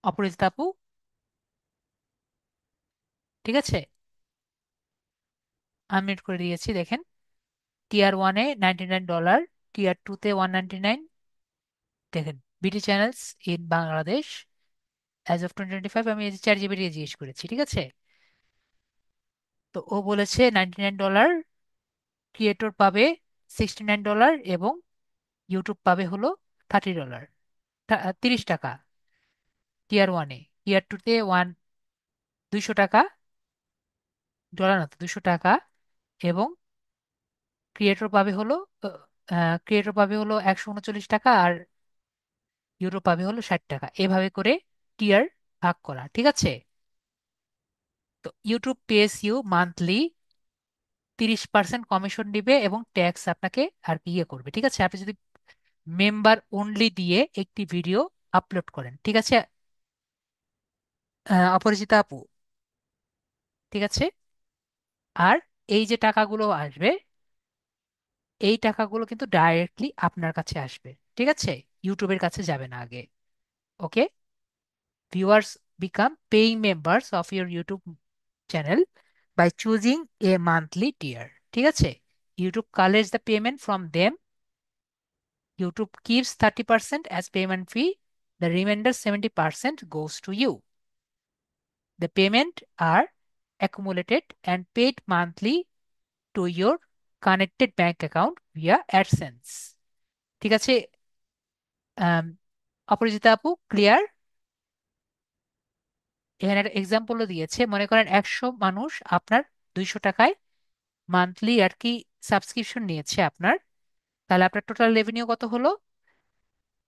অপরাজিতা আপু, ঠিক আছে। আনমিউট করে দিয়েছি, দেখেন। টিয়ার ওয়ানে $99, টিয়ার টুতে 199। দেখেন, BD channels in Bangladesh as of 2025, আমি এই যে চ্যাট জিপিটি জিজ্ঞেস করেছি, ঠিক আছে। তো ও বলেছে $99, ক্রিয়েটর পাবে $69, এবং ইউটিউব পাবে হলো $30, 30 টাকা টিয়ার ওয়ানে। টিয়ার টুতে 200 টাকা, ডলার না তো, 200 টাকা। এবং ক্রিয়েটর পাবে হলো 139 টাকা, আর ইউটিউব পাবে হলো 60 টাকা। এভাবে করে টিয়ার ভাগ করা, ঠিক আছে। তো YouTube pays you monthly 30% commission দিবে, এবং ট্যাক্স আপনাকে আর কি ইয়ে করবে, ঠিক আছে, আপনি যদি মেম্বার অনলি দিয়ে একটি ভিডিও আপলোড করেন, ঠিক আছে। অপরিচিতা আপু, ঠিক আছে। আর এই যে টাকাগুলো আসবে, এই টাকাগুলো কিন্তু ডাইরেক্টলি আপনার কাছে আসবে, ঠিক আছে। ইউটিউবের কাছে যাবে না আগে। Okay, viewers become paying members of your YouTube channel by choosing a monthly tier, ঠিক আছে। YouTube collects the payment from them. YouTube keeps 30% as payment fee. The remainder 70% goes to you. The payment are accumulated and paid monthly to your connected bank account via AdSense. ঠিক আছে? আম, অপরাজিতা আপু, clear? এখানে একটা এক্সাম্পলও দিয়েছে, মনে করেন 100 মানুষ আপনার 200 টাকায় মান্থলি আর কি সাবস্ক্রিপশন নিয়েছে আপনার, তাহলে আপনার টোটাল রেভিনিউ কত হলো?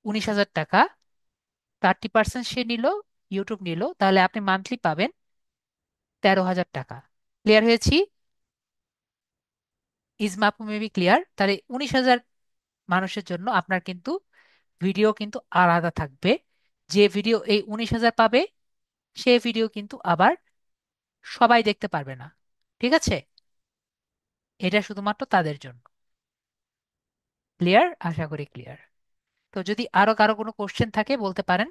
19,000 টাকা। 30% সে নিল, ইউটিউব নিল, তাহলে আপনি মান্থলি পাবেন 13,000 টাকা। ক্লিয়ার হয়েছি? ইজমা আপু মেবি ক্লিয়ার? তাহলে 19,000 মানুষের জন্য আপনার কিন্তু ভিডিও কিন্তু আলাদা থাকবে। যে ভিডিও এই 19,000 পাবে, সে ভিডিও কিন্তু আবার সবাই দেখতে পারবে না। ঠিক আছে? এটা শুধুমাত্র তাদের জন্য। ক্লিয়ার? আশা করি ক্লিয়ার। তো যদি আরো কারো কোনো কোশ্চেন থাকে বলতে পারেন।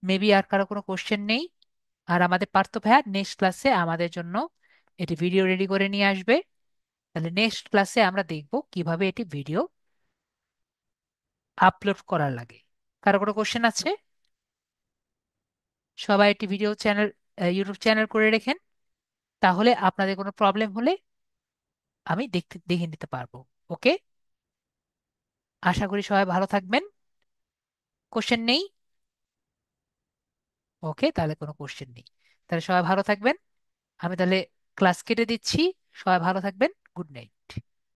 মেবি আর কারো কোনো কোশ্চেন নেই। আর আমাদের পার্থ ভাইয়া নেক্সট ক্লাসে আমাদের জন্য এটি ভিডিও রেডি করে নিয়ে আসবে। তাহলে নেক্সট ক্লাসে আমরা দেখব কিভাবে এটি ভিডিও আপলোড করার লাগে। কারো কোনো কোশ্চেন আছে? সবাই একটি ভিডিও চ্যানেল, ইউটিউব চ্যানেল করে রেখেন, তাহলে আপনাদের কোনো প্রবলেম হলে আমি দেখে নিতে পারবো। ওকে, আশা করি সবাই ভালো থাকবেন। কোশ্চেন নেই? ওকে, তাহলে কোনো কোশ্চেন নেই। তাহলে সবাই ভালো থাকবেন। আমি তাহলে ক্লাস কেটে দিচ্ছি। সবাই ভালো থাকবেন। Good night.